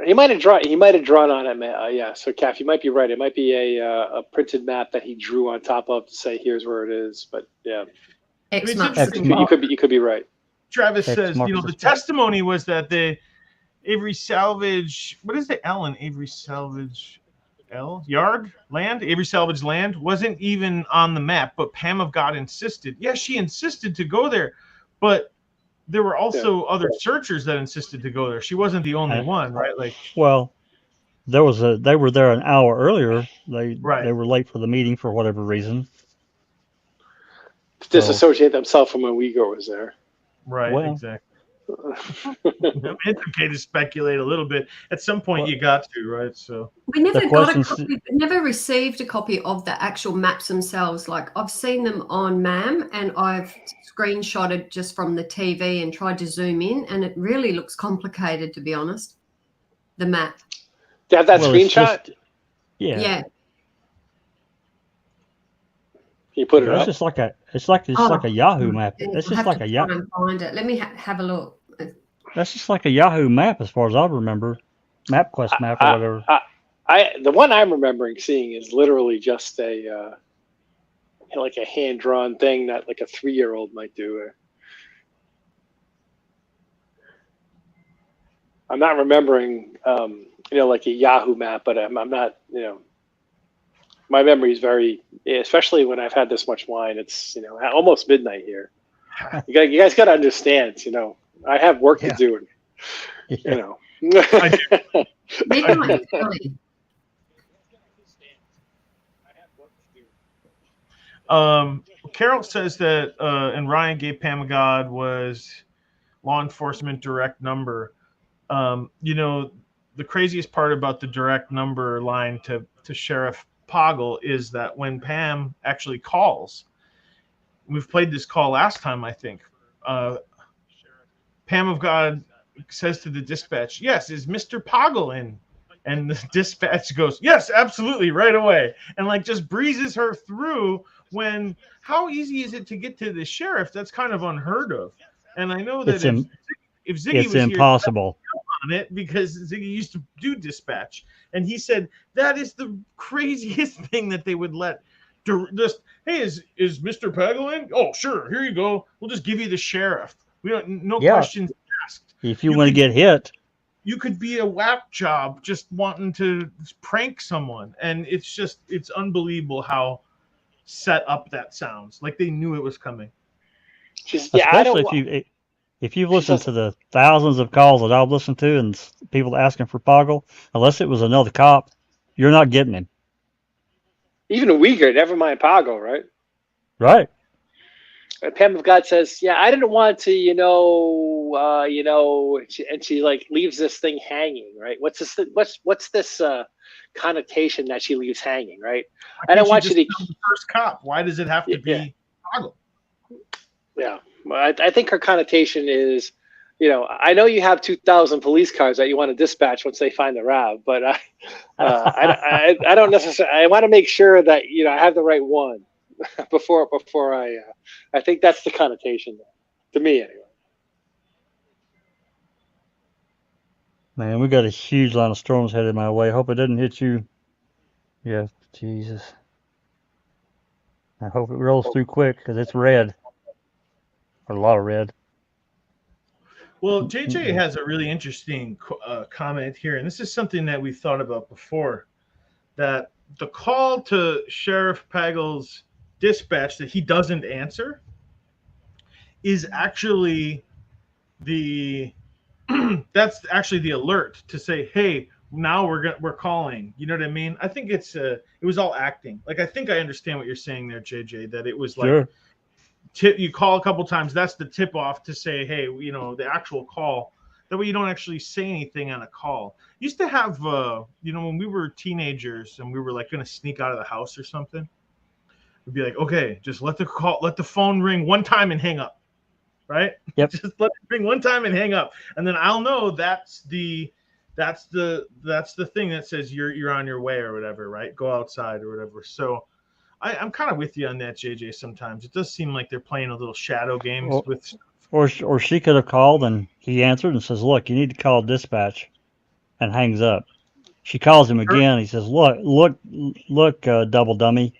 He might have drawn on it. Yeah. So, Kath, you might be right. It might be a printed map that he drew on top of to say, "Here's where it is." But yeah, you could be right. Travis says, the testimony was that the Avery Salvage, what is the L in Avery Salvage? Avery Salvage land wasn't even on the map, but Pam of God insisted. Yeah, she insisted to go there, but there were also other searchers that insisted to go there. She wasn't the only one, right? Like, well, they were there an hour earlier. They were late for the meeting for whatever reason. To disassociate themselves from when Uyghur was there. Right, exactly. It's okay to speculate a little bit. At some point, you got to, right? So we never got a copy. We never received a copy of the actual maps themselves. Like I've seen them on MAM, and I've screenshotted just from the TV and tried to zoom in, and it really looks complicated, to be honest. The map. Do you have that screenshot? Yeah. You put it up. It's like a Yahoo map. It's just like a Yahoo. Find it. Let me have a look. That's just like a Yahoo map, as far as I remember. MapQuest map or whatever. The one I'm remembering seeing is literally just a like a hand drawn thing that like a 3-year-old might do. I'm not remembering, like a Yahoo map, but I'm not, my memory is very, especially when I've had this much wine. It's almost midnight here. You guys got to understand. I have work to do. Midnight. Carol says that, and Ryan gave Pam of God was law enforcement direct number. The craziest part about the direct number line to Sheriff Poggle is that when Pam actually calls, we've played this call last time, I think. Pam of God says to the dispatch, "Yes, is Mr. Poggle in?" And the dispatch goes, "Yes, absolutely, right away." And just breezes her through when how easy is it to get to the sheriff? That's kind of unheard of. And I know that if Ziggy was impossible on it, because Ziggy used to do dispatch, and he said that is the craziest thing that they would let just, hey, is Mr. Poggle in? Oh, sure, here you go. We'll just give you the sheriff. We don't questions asked. If you want to get hit, you could be a whack job just wanting to prank someone, and it's unbelievable how set up that sounds. Like they knew it was coming. Especially if you've listened to the thousands of calls that I've listened to and people asking for Poggle, unless it was another cop, you're not getting him. Even Uyghur, never mind Pago, right? Right. Pam of God says, "Yeah, I didn't want to, and she like leaves this thing hanging, right? What's this? What's this connotation that she leaves hanging, right? I don't want you to tell the first cop. Why does it have to be Pago? Yeah, I think her connotation is, I know you have 2,000 police cars that you want to dispatch once they find the RAV, but I don't necessarily. I want to make sure that I have the right one before I think that's the connotation there, to me anyway. Man, we got a huge line of storms headed my way. Hope it doesn't hit you. Yeah, Jesus. I hope it rolls through quick because it's red. Or a lot of red. Well, JJ has a really interesting comment here, and this is something that we've thought about before, that the call to Sheriff Pagel's dispatch that he doesn't answer is actually that's actually the alert to say, hey, now we're calling. You know what I mean? I think it was all acting. Like, I think I understand what you're saying there, JJ, that it was like, sure. You call a couple times, that's the tip off to say, hey, the actual call. That way you don't actually say anything on a call. Used to have when we were teenagers and we were like going to sneak out of the house or something, we'd be like, okay, just let the phone ring one time and hang up, right? Yep. Just let it ring one time and hang up, and then I'll know that's the thing that says you're on your way or whatever, right? Go outside or whatever. So I'm kind of with you on that, JJ. Sometimes it does seem like they're playing a little shadow games with. Or she could have called and he answered and says, "Look, you need to call dispatch," and hangs up. She calls him again. He says, "Look, double dummy,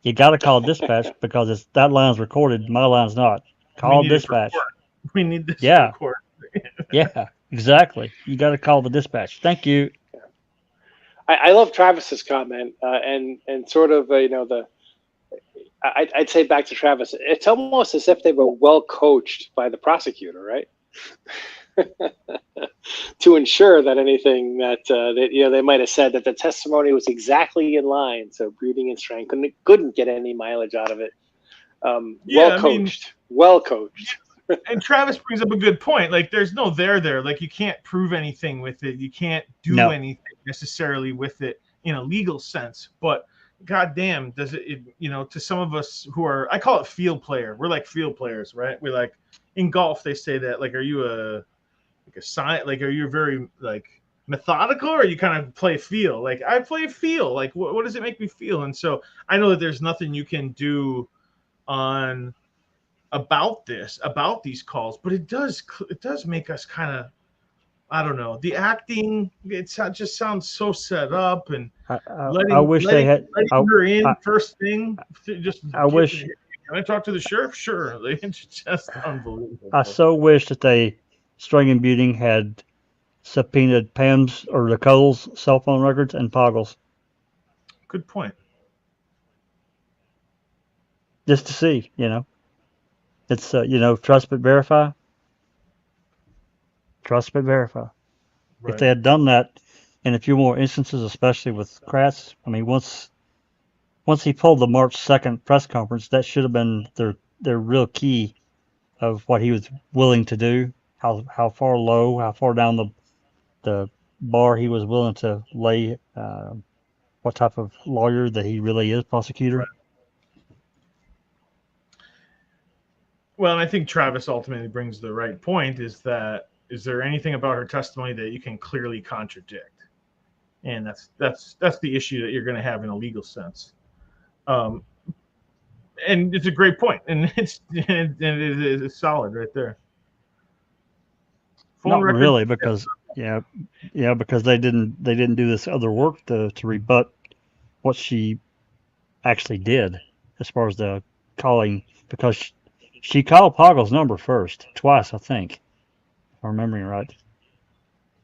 you got to call dispatch because that line's recorded. My line's not. Call dispatch. We need this record." Yeah, exactly. You got to call the dispatch. Thank you. I love Travis's comment and sort of I'd say back to Travis. It's almost as if they were well coached by the prosecutor, right? To ensure that anything that they might have said, that the testimony was exactly in line, so breathing and strength couldn't get any mileage out of it. Well coached. And Travis brings up a good point. Like, there's no there. Like, you can't prove anything with it. You can't do anything necessarily with it in a legal sense. But goddamn, does it to some of us who are, I call it field player. We're like field players, right? We're like, in golf, they say that, like, are you are you very like methodical, or you kind of play feel? Like, I play feel. Like, what does it make me feel? And so I know that there's nothing you can do about these calls, but it does make us kind of, I don't know, the acting, it just sounds so set up, and I wish they had letting her in first thing. I wish. Can I talk to the sheriff? Sure. It's just unbelievable. I so wish that they, String and Buting, had subpoenaed Pam's or Nicole's cell phone records and Pagels. Good point. Just to see, It's, trust but verify. Trust but verify. Right. If they had done that in a few more instances, especially with Kratz, I mean, once he pulled the March 2nd press conference, that should have been their real key of what he was willing to do, how far low, how far down the bar he was willing to lay, what type of lawyer that he really is, prosecutor. Right. Well, and I think Travis ultimately brings the right point, is there anything about her testimony that you can clearly contradict? And that's the issue that you're going to have in a legal sense. And it's a great point, and it's solid right there. Not really, because because they didn't do this other work to rebut what she actually did as far as the calling, because she called Pagel's number first, twice, I think, if I'm remembering right.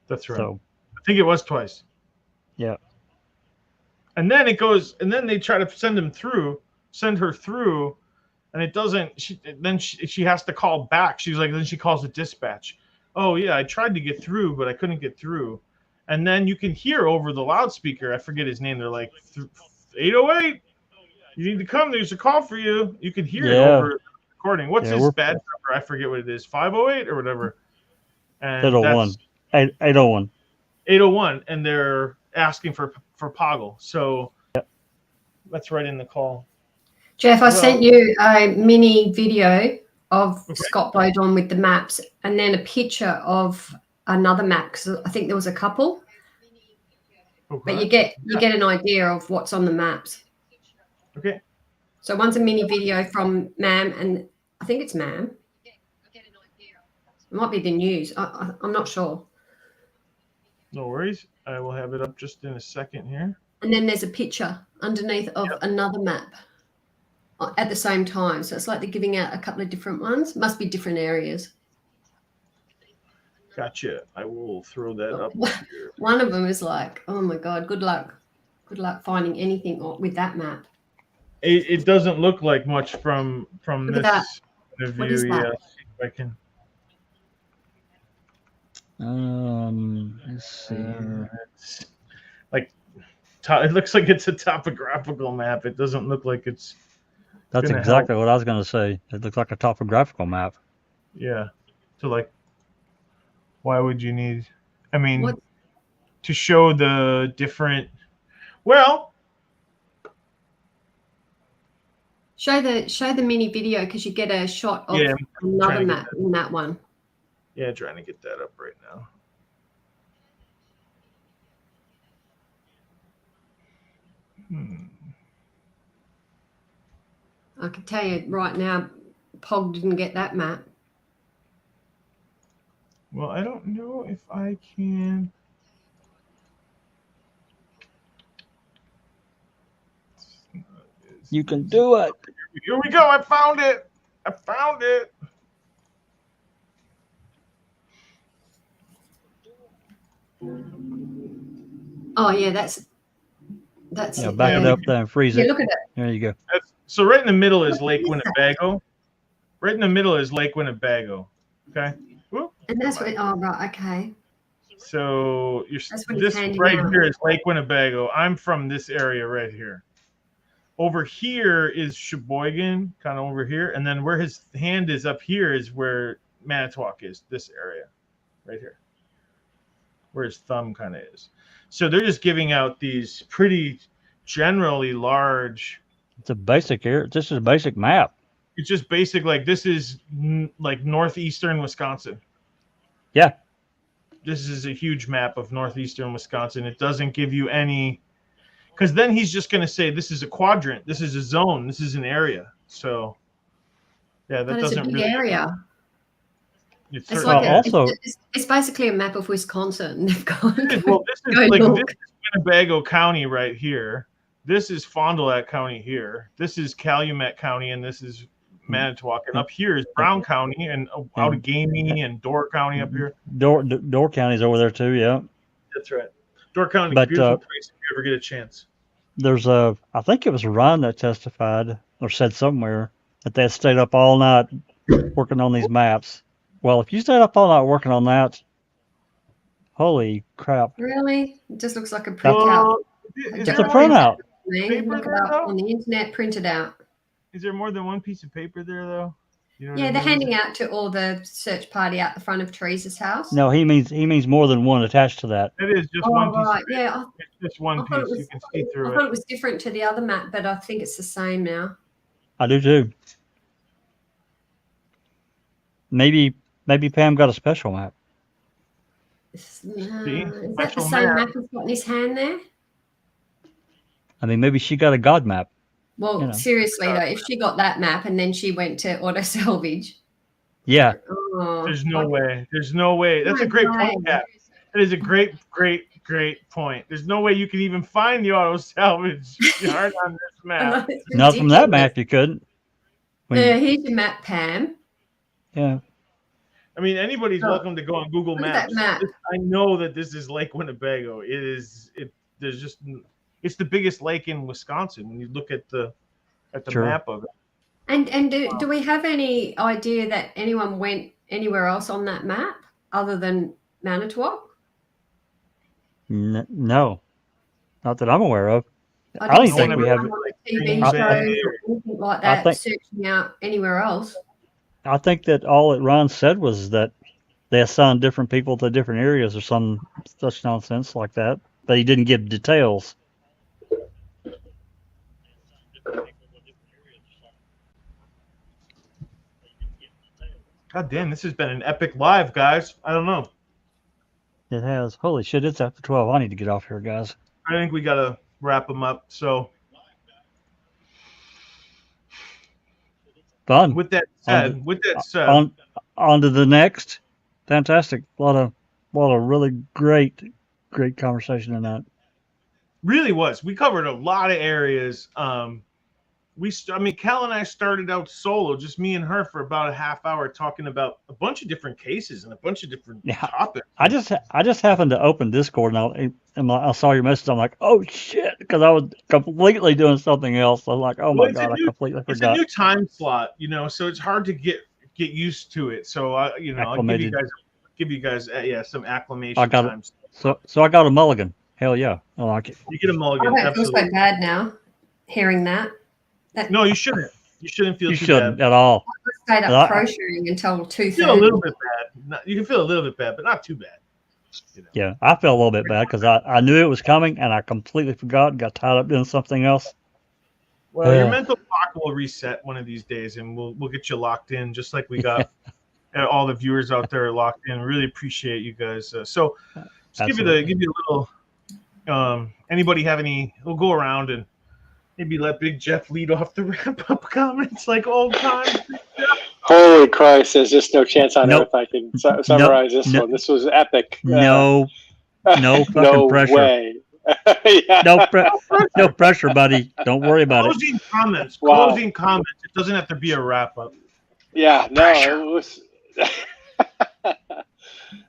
That's right. So, I think it was twice. Yeah. And then they try to send her through, and it doesn't. She has to call back. She's like, then she calls the dispatch. Oh yeah, I tried to get through, but I couldn't get through. And then you can hear over the loudspeaker, I forget his name. They're like, 808, You need to come. There's a call for you. You can hear it Yeah. over the recording. What's Yeah, his we're- badge number? I forget what it is. 508 or whatever. And 801. 801. 801, and they're asking for Poggle. So that's right in the call. Jeff, I sent you a mini video of Okay. Scott Bowdon with the maps, and then a picture of another map, because I think there was a couple. Okay. But you get an idea of what's on the maps. Okay. So one's a mini video from Ma'am, and I think it's Ma'am. It might be the news. I'm not sure. No worries. I will have it up just in a second here. And then there's a picture underneath of another map at the same time. So it's like they're giving out a couple of different ones. Must be different areas. Gotcha. I will throw that up here. One of them is like, oh my God, good luck. Good luck finding anything with that map. It doesn't look like much from Look at that. this What view. is that? Yeah, see if I can. Let's see. It's like it looks like it's a topographical map. It doesn't look like it's. That's gonna exactly help. what I was going to say. It looks like a topographical map. Yeah. So like, why would you need? I mean, What? to show the different. Well, Show the mini video, because you get a shot of Yeah, I'm another trying to map in that one. yeah, trying to get that up right now. I can tell you right now, Pog didn't get that map. Well, I don't know if I can. You can do it. Here we go. I found it. I found it. Oh yeah, that's Yeah, it. back it Yeah. up there and freeze Yeah, it. look at it. There you go. So right in the middle is Lake What is that? Winnebago. Right in the middle is Lake Winnebago. Okay. Whoop. And that's what. Oh right, okay. So That's what he's this handing right out. here is Lake Winnebago. I'm from this area right here. Over here is Sheboygan, kind of over here, and then where his hand is up here is where Manitowoc is. This area, right here, where his thumb kind of is. So they're just giving out these pretty generally large. It's a basic area. This is a basic map. It's just basic. Like this is like northeastern Wisconsin. Yeah. This is a huge map of northeastern Wisconsin. It doesn't give you any, because then he's just going to say this is a quadrant, this is a zone, this is an area. So, yeah, that But it's a doesn't big really. area. It's It's certainly- like also- it's basically a map of Wisconsin. They've got. well, this is Go like look. this is Winnebago County right here. This is Fond du Lac County here. This is Calumet County, and this is Manitowoc. And up here is Brown County, and out of Gamey and Door County up here. Door County's over there too. Yeah. That's right. Door County, But, beautiful place if you ever get a chance. There's I think it was Ron that testified or said somewhere that they had stayed up all night working on these maps. Well, if you stayed up all night working on that, holy crap. Really? It just looks like a printout. Well, It's is It's there a more than- printout. paper Look it there, up though? on the internet, printed out. Is there more than one piece of paper there, though? You know what Yeah, I they're mean? handing out to all the search party out the front of Teresa's house. No, he means more than one attached to that. It is just Oh, one piece. right. Of Yeah, paper. It's just one I thought it piece. was- You can see I through thought it. it was different to the other map, but I think it's the same now. I do too. Maybe Pam got a special map. Is See? that the Special same map. map he's got in his hand there? I mean, maybe she got a God map. Well, You know. seriously though, if she got that map and then she went to auto salvage, Yeah. oh, There's no like- way. There's no way. That's a No great way. point, Pat. That is a great point. There's no way you can even find the auto salvage yard on this I map. know, it's Not from that ridiculous. map, you couldn't. When- Here's your map, Pam. yeah. I mean, anybody's Oh, welcome to go on Google look at Maps. that map. I know that this is Lake Winnebago. There's just it's the biggest lake in Wisconsin when you look at the Sure. map of it. And do we have any idea that anyone went anywhere else on that map other than Manitowoc? No. Not that I'm aware of. I didn't don't see think we have. anyone on the Green TV shows Bay. or anything like I that, think- searching out anywhere else. I think that all that Ron said was that they assigned different people to different areas or some such nonsense like that, but he didn't give details. God damn, this has been an epic live, guys. I don't know. It has. Holy shit, it's after 12. I need to get off here, guys. I think we got to wrap them up. So, Fun. with that said, On to the next. Fantastic. A lot of really great conversation in that. really was. We covered a lot of areas. Cal and I started out solo, just me and her, for about a half hour talking about a bunch of different cases and a bunch of different topics. I just happened to open Discord and I saw your message. I'm like, oh shit, because I was completely doing something else. I was like, oh my god, I completely forgot. It's a new time slot, so it's hard to get used to it. So I'll give you guys some acclimation times. So I got a mulligan. Hell yeah, I like it. You get a mulligan. I don't feel so bad now hearing that. No, you shouldn't. You shouldn't feel you too shouldn't bad. at all. I stayed up crocheting until 2:30. You feel a little bit bad. You can feel a little bit bad, but not too bad. Yeah, I felt a little bit bad because I knew it was coming and I completely forgot and got tied up doing something else. Well, your mental clock will reset one of these days, and we'll get you locked in, just like we got all the viewers out there locked in. Really appreciate you guys. So, just give you a little. Anybody have any? We'll go around and maybe let Big Jeff lead off the wrap up comments like old times. Holy Christ! There's just no chance on earth I can summarize this one. This was epic. No fucking pressure. Way. Yeah. No pressure, buddy. Don't worry about it. Closing comments. It doesn't have to be a wrap up. Yeah, no, it was.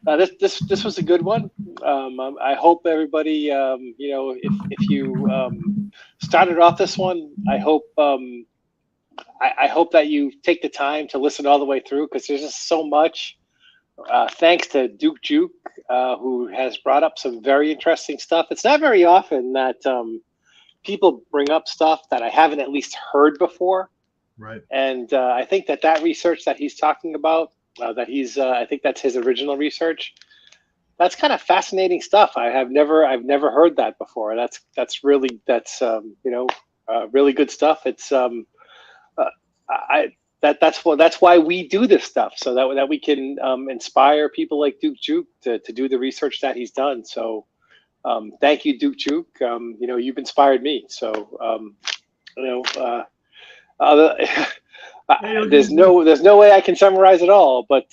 This was a good one. I hope everybody, if you started off this one, I hope that you take the time to listen all the way through, because there's just so much. Thanks to Duke Juke, who has brought up some very interesting stuff. It's not very often that people bring up stuff that I haven't at least heard before. Right. And I think that research that he's talking about, I think that's his original research. That's kind of fascinating stuff. I've never heard that before. That's really good stuff. It's that's why we do this stuff, so that we can inspire people like Duke Juke to do the research that he's done. So thank you, Duke Juke. You've inspired me. So there's no way I can summarize it all, but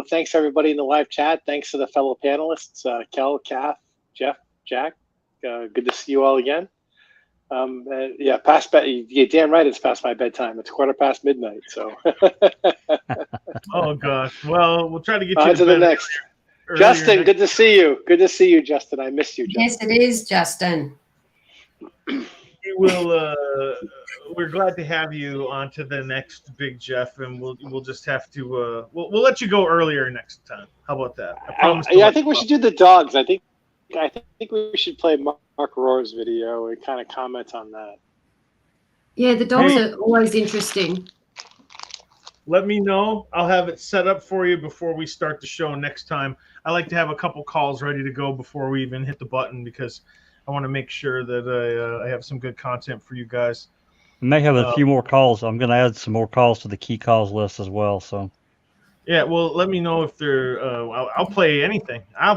thanks everybody in the live chat. Thanks to the fellow panelists, Kel, Kath, Jeff, Jack. Good to see you all again. Past bed. You're damn right. It's past my bedtime. It's 1:15 midnight. So. Oh gosh. Well, we'll try to get on you to the next. Justin, good to see you. Good to see you, Justin. I missed you, Justin. Yes, it is, Justin. We will. We're glad to have you on to the next Big Jeff, and we'll just have to. We'll let you go earlier next time. How about that? I think we should do the dogs. I think we should play Mark Rohr's video and kind of comment on that. Yeah, the dogs are always interesting. Let me know. I'll have it set up for you before we start the show next time. I like to have a couple calls ready to go before we even hit the button, because I want to make sure that I have some good content for you guys. I may have a few more calls. I'm going to add some more calls to the key calls list as well. So. Yeah, well, let me know if they're. I'll play anything. I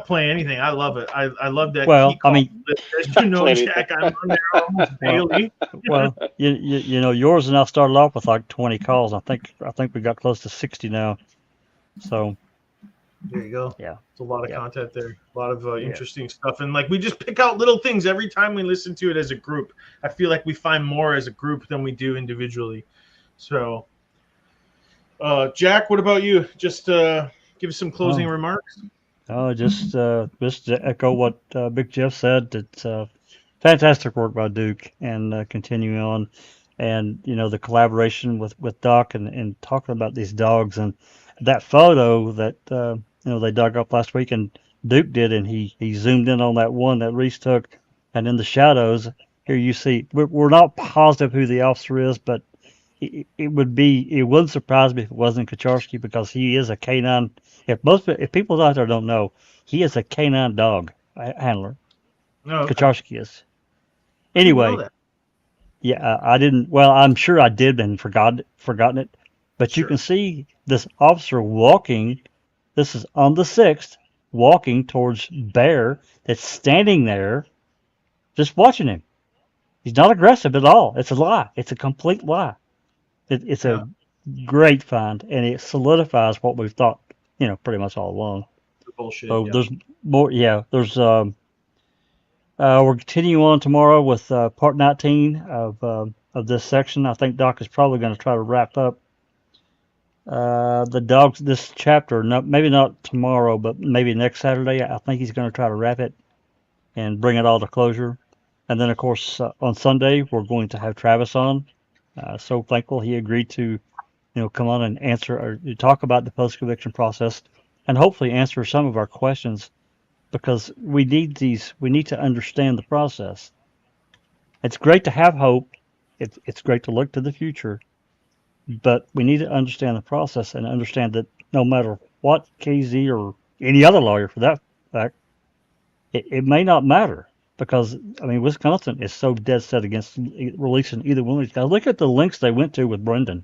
love it. I love that. Well, key call I mean, list. As you know, Jack, I'm on there almost daily. Well, yours and I started off with like 20 calls. I think we got close to 60 now. So. There you go. Yeah, it's a lot of content there. A lot of interesting stuff, and like we just pick out little things every time we listen to it as a group. I feel like we find more as a group than we do individually. So. Jack, what about you? Just give us some closing remarks. Just to echo what Big Jeff said. It's fantastic work by Duke, and continuing on, and the collaboration with Doc and talking about these dogs, and that photo that they dug up last week and Duke did, and he zoomed in on that one that Reese took, and in the shadows here you see, we're not positive who the officer is, but it wouldn't surprise me if it wasn't Kacharsky, because he is a canine. If people out there don't know, he is a canine dog handler. No, okay. Kacharsky is. I didn't know Anyway, that. yeah, I didn't. Well, I'm sure I did and forgotten it. But you Sure. can see this officer walking. This is on the 6th, walking towards Bear that's standing there, just watching him. He's not aggressive at all. It's a lie. It's a complete lie. It's a great find, and it solidifies what we've thought, pretty much all along. Bullshit. So yeah. there's more. Yeah, there's. We're continuing on tomorrow with part 19 of this section. I think Doc is probably going to try to wrap up the dogs, this chapter. Maybe not tomorrow, but maybe next Saturday. I think he's going to try to wrap it and bring it all to closure. And then, of course, on Sunday we're going to have Travis on. So thankful he agreed to, come on and answer or talk about the post-conviction process, and hopefully answer some of our questions, because we need to understand the process. It's great to have hope. It's great to look to the future, but we need to understand the process and understand that no matter what KZ or any other lawyer for that fact, it may not matter, because Wisconsin is so dead set against releasing either one of these guys. Look at the links they went to with Brendan.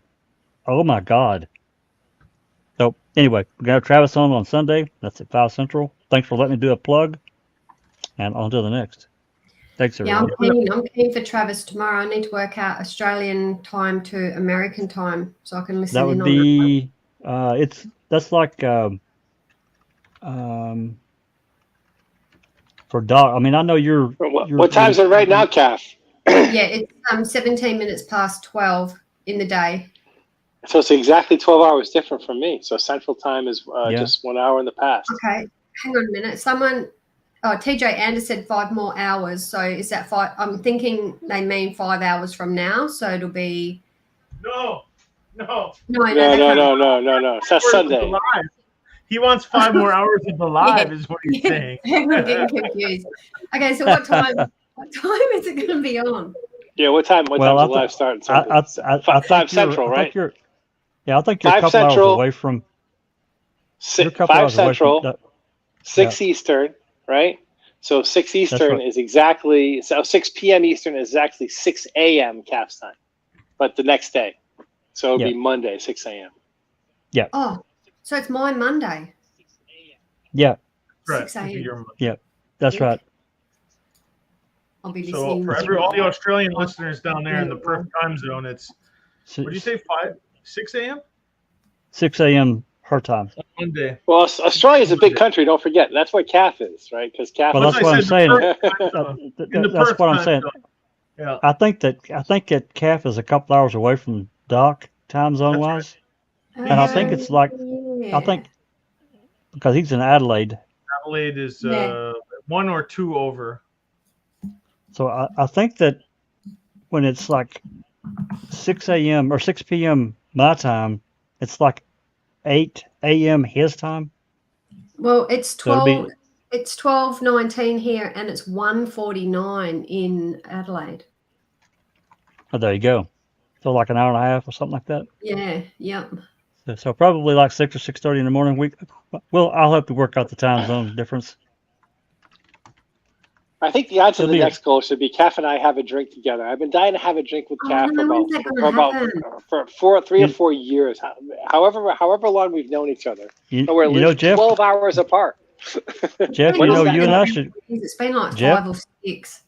Oh my God. So anyway, we're going to have Travis on Sunday. That's at 5 Central. Thanks for letting me do a plug. And on to the next. Thanks, everyone. Yeah, I'm keen for Travis tomorrow. I need to work out Australian time to American time so I can listen. That would be that's like for Doc. I know you're. What time is it right now, Kath? Yeah, it's 17 minutes past 12 in the day. So it's exactly 12 hours different from me. So Central Time is just 1 hour in the past. Okay, hang on a minute. TJ Anders said 5 more hours. So is that 5? I'm thinking they mean 5 hours from now. So it'll be. No. No. That's Sunday. He wants 5 more hours of the live, is what he's saying. I'm getting confused. Okay, so what time? What time is it going to be on? Yeah, what time? What time's the live start? I 5 Central, right? I think you're a couple hours away from. 5 Central, 6 Eastern, right? So 6 Eastern is exactly 6 p.m. Eastern is exactly 6 a.m. Caps time, but the next day, so it'll be Monday, 6 a.m. Yeah. Oh, so it's my Monday. Yeah. 6 a.m. Yeah, that's right. I'll be listening. So for all the Australian listeners down there in the Perth time zone, it's what did you say? 6 a.m. 6 a.m. her time. Monday. Well, Australia is a big country. Don't forget. That's where CAF is, right? Because CAF. Well, that's what I'm saying. That's what I'm saying. Yeah. I think that CAF is a couple hours away from Doc time zone wise, and I think it's like because he's in Adelaide. Adelaide is 1 or 2 over. So I think that when it's like 6 a.m. or 6 p.m. my time, it's like 8 a.m. his time. Well, it's 12. It's 12:19 here, and it's 1:49 in Adelaide. Oh, there you go. So like an hour and a half or something like that. Yeah. Yep. So probably like 6 or 6:30 in the morning. I'll have to work out the time zone difference. I think the answer to the next goal should be Kath and I have a drink together. I've been dying to have a drink with Kath for 3 or 4 years. However long we've known each other. We're at least Jeff, 12 hours apart. Jeff, you and I should. It's been like 5 or 6.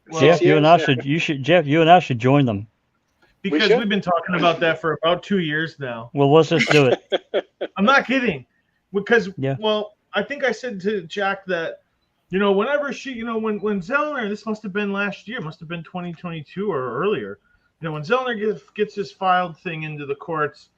Well, Jeff, you and I should join them. Because we've been talking about that for about 2 years now. Well, let's just do it. I'm not kidding. Because I think I said to Jack that whenever she, when Zellner, this must have been last year, must have been 2022 or earlier. When Zellner gets his filed thing into the courts,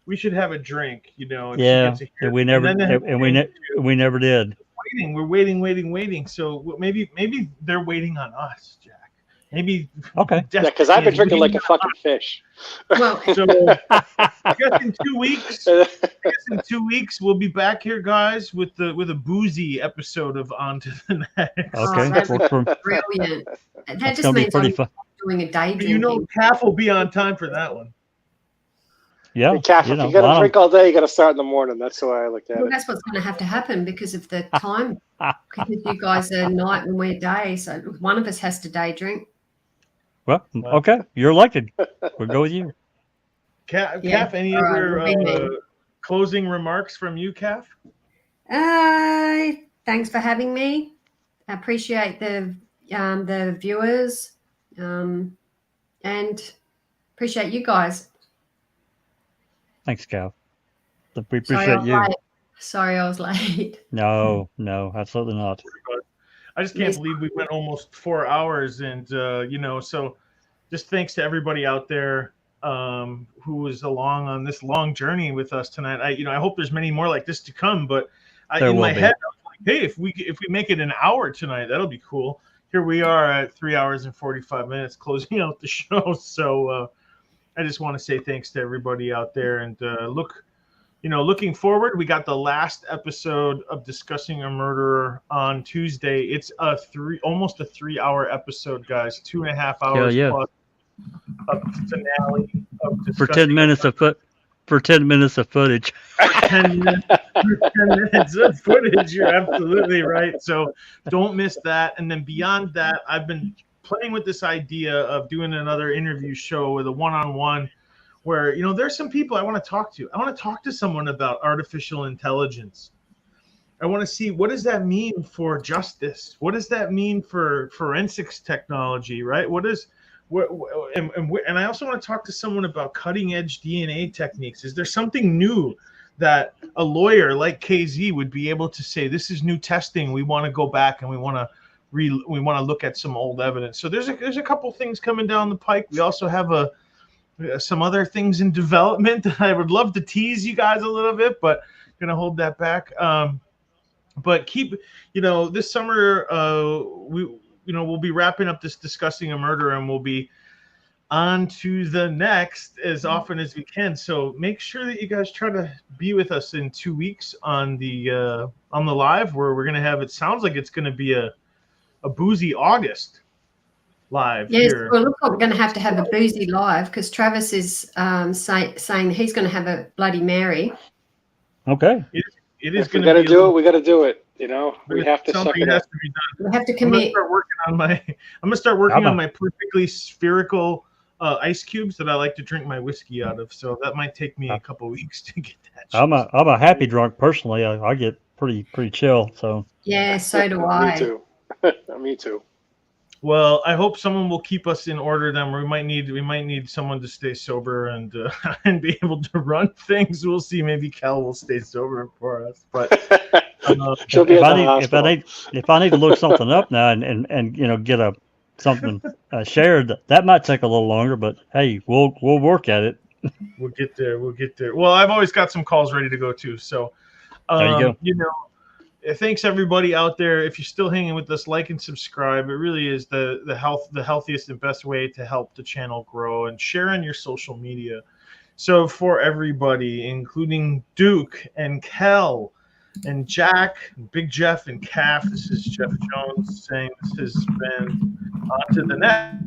we should have a drink. And we never did. We're waiting. So maybe they're waiting on us, Jack. Maybe. Okay. Yeah, because I've been drinking like a fucking fish. Well, So I guess in 2 weeks, we'll be back here, guys, with a boozy episode of On to the Next. Okay. that's Well, brilliant. That That's just gonna be means pretty I'm fun. doing a day You drinking. know, Calf will be on time for that one. Yeah. Hey, Kath, you if know, you got I to don't- drink all day, you got to start in the morning. That's the way I looked at Well, it. that's what's going to have to happen because of the time. Because you guys are night and we're day, so one of us has to day drink. Well, okay. You're elected. We'll go with you. Calf, Yeah. any All right, other we'll be there. closing remarks from you, Calf? Thanks for having me. I appreciate the viewers, and appreciate you guys. Thanks, Cal. We Sorry, appreciate you. Sorry, I was late. No, absolutely not. I just can't believe we went almost 4 hours, and so just thanks to everybody out there who was along on this long journey with us tonight. I hope there's many more like this to come, but in my head, I was like, hey, if we make it an hour tonight, that'll be cool. Here we are at 3 hours and 45 minutes closing out the show. So I just want to say thanks to everybody out there, and looking forward, we got the last episode of Discussing a Murderer on Tuesday. It's almost a 3 hour episode, guys. 2.5 hours plus of finale of for 10 minutes of footage. For 10 minutes of footage, you're absolutely right. So don't miss that. And then beyond that, I've been playing with this idea of doing another interview show with a one-on-one where, there's some people I want to talk to. I want to talk to someone about artificial intelligence. I want to see, what does that mean for justice? What does that mean for forensics technology, right? And I also want to talk to someone about cutting edge DNA techniques. Is there something new that a lawyer like KZ would be able to say, this is new testing, we want to go back and we want to look at some old evidence? So there's a couple things coming down the pike. We also have some other things in development that I would love to tease you guys a little bit, but gonna hold that back. But keep, this summer, we'll be wrapping up this Discussing a Murder, and we'll be on to the next as often as we can. So make sure that you guys try to be with us in 2 weeks on the live, where we're gonna have, it sounds like it's gonna be a boozy August live. Yes, here. well, look, we're going to have a boozy live because Travis is saying he's going to have a Bloody Mary. Okay. It is going to be do it. We got to do it. We have to suck it up. We have to commit. I'm gonna start working on my perfectly spherical ice cubes that I like to drink my whiskey out of. So that might take me a couple weeks to get that. I'm a happy drunk personally. I get pretty chill. So yeah, so do I. Me too. Me too. Well, I hope someone will keep us in order. Then we might need someone to stay sober and be able to run things. We'll see. Maybe Cal will stay sober for us. But if I need to look something up now and get something shared, that might take a little longer. But hey, we'll work at it. We'll get there. Well, I've always got some calls ready to go too. So there you go. Thanks everybody out there. If you're still hanging with us, like and subscribe. It really is the healthiest and best way to help the channel grow, and share on your social media. So for everybody, including Duke and Kel and Jack, and Big Jeff and Calf, this is Jeff Jones saying this has been On to the Next.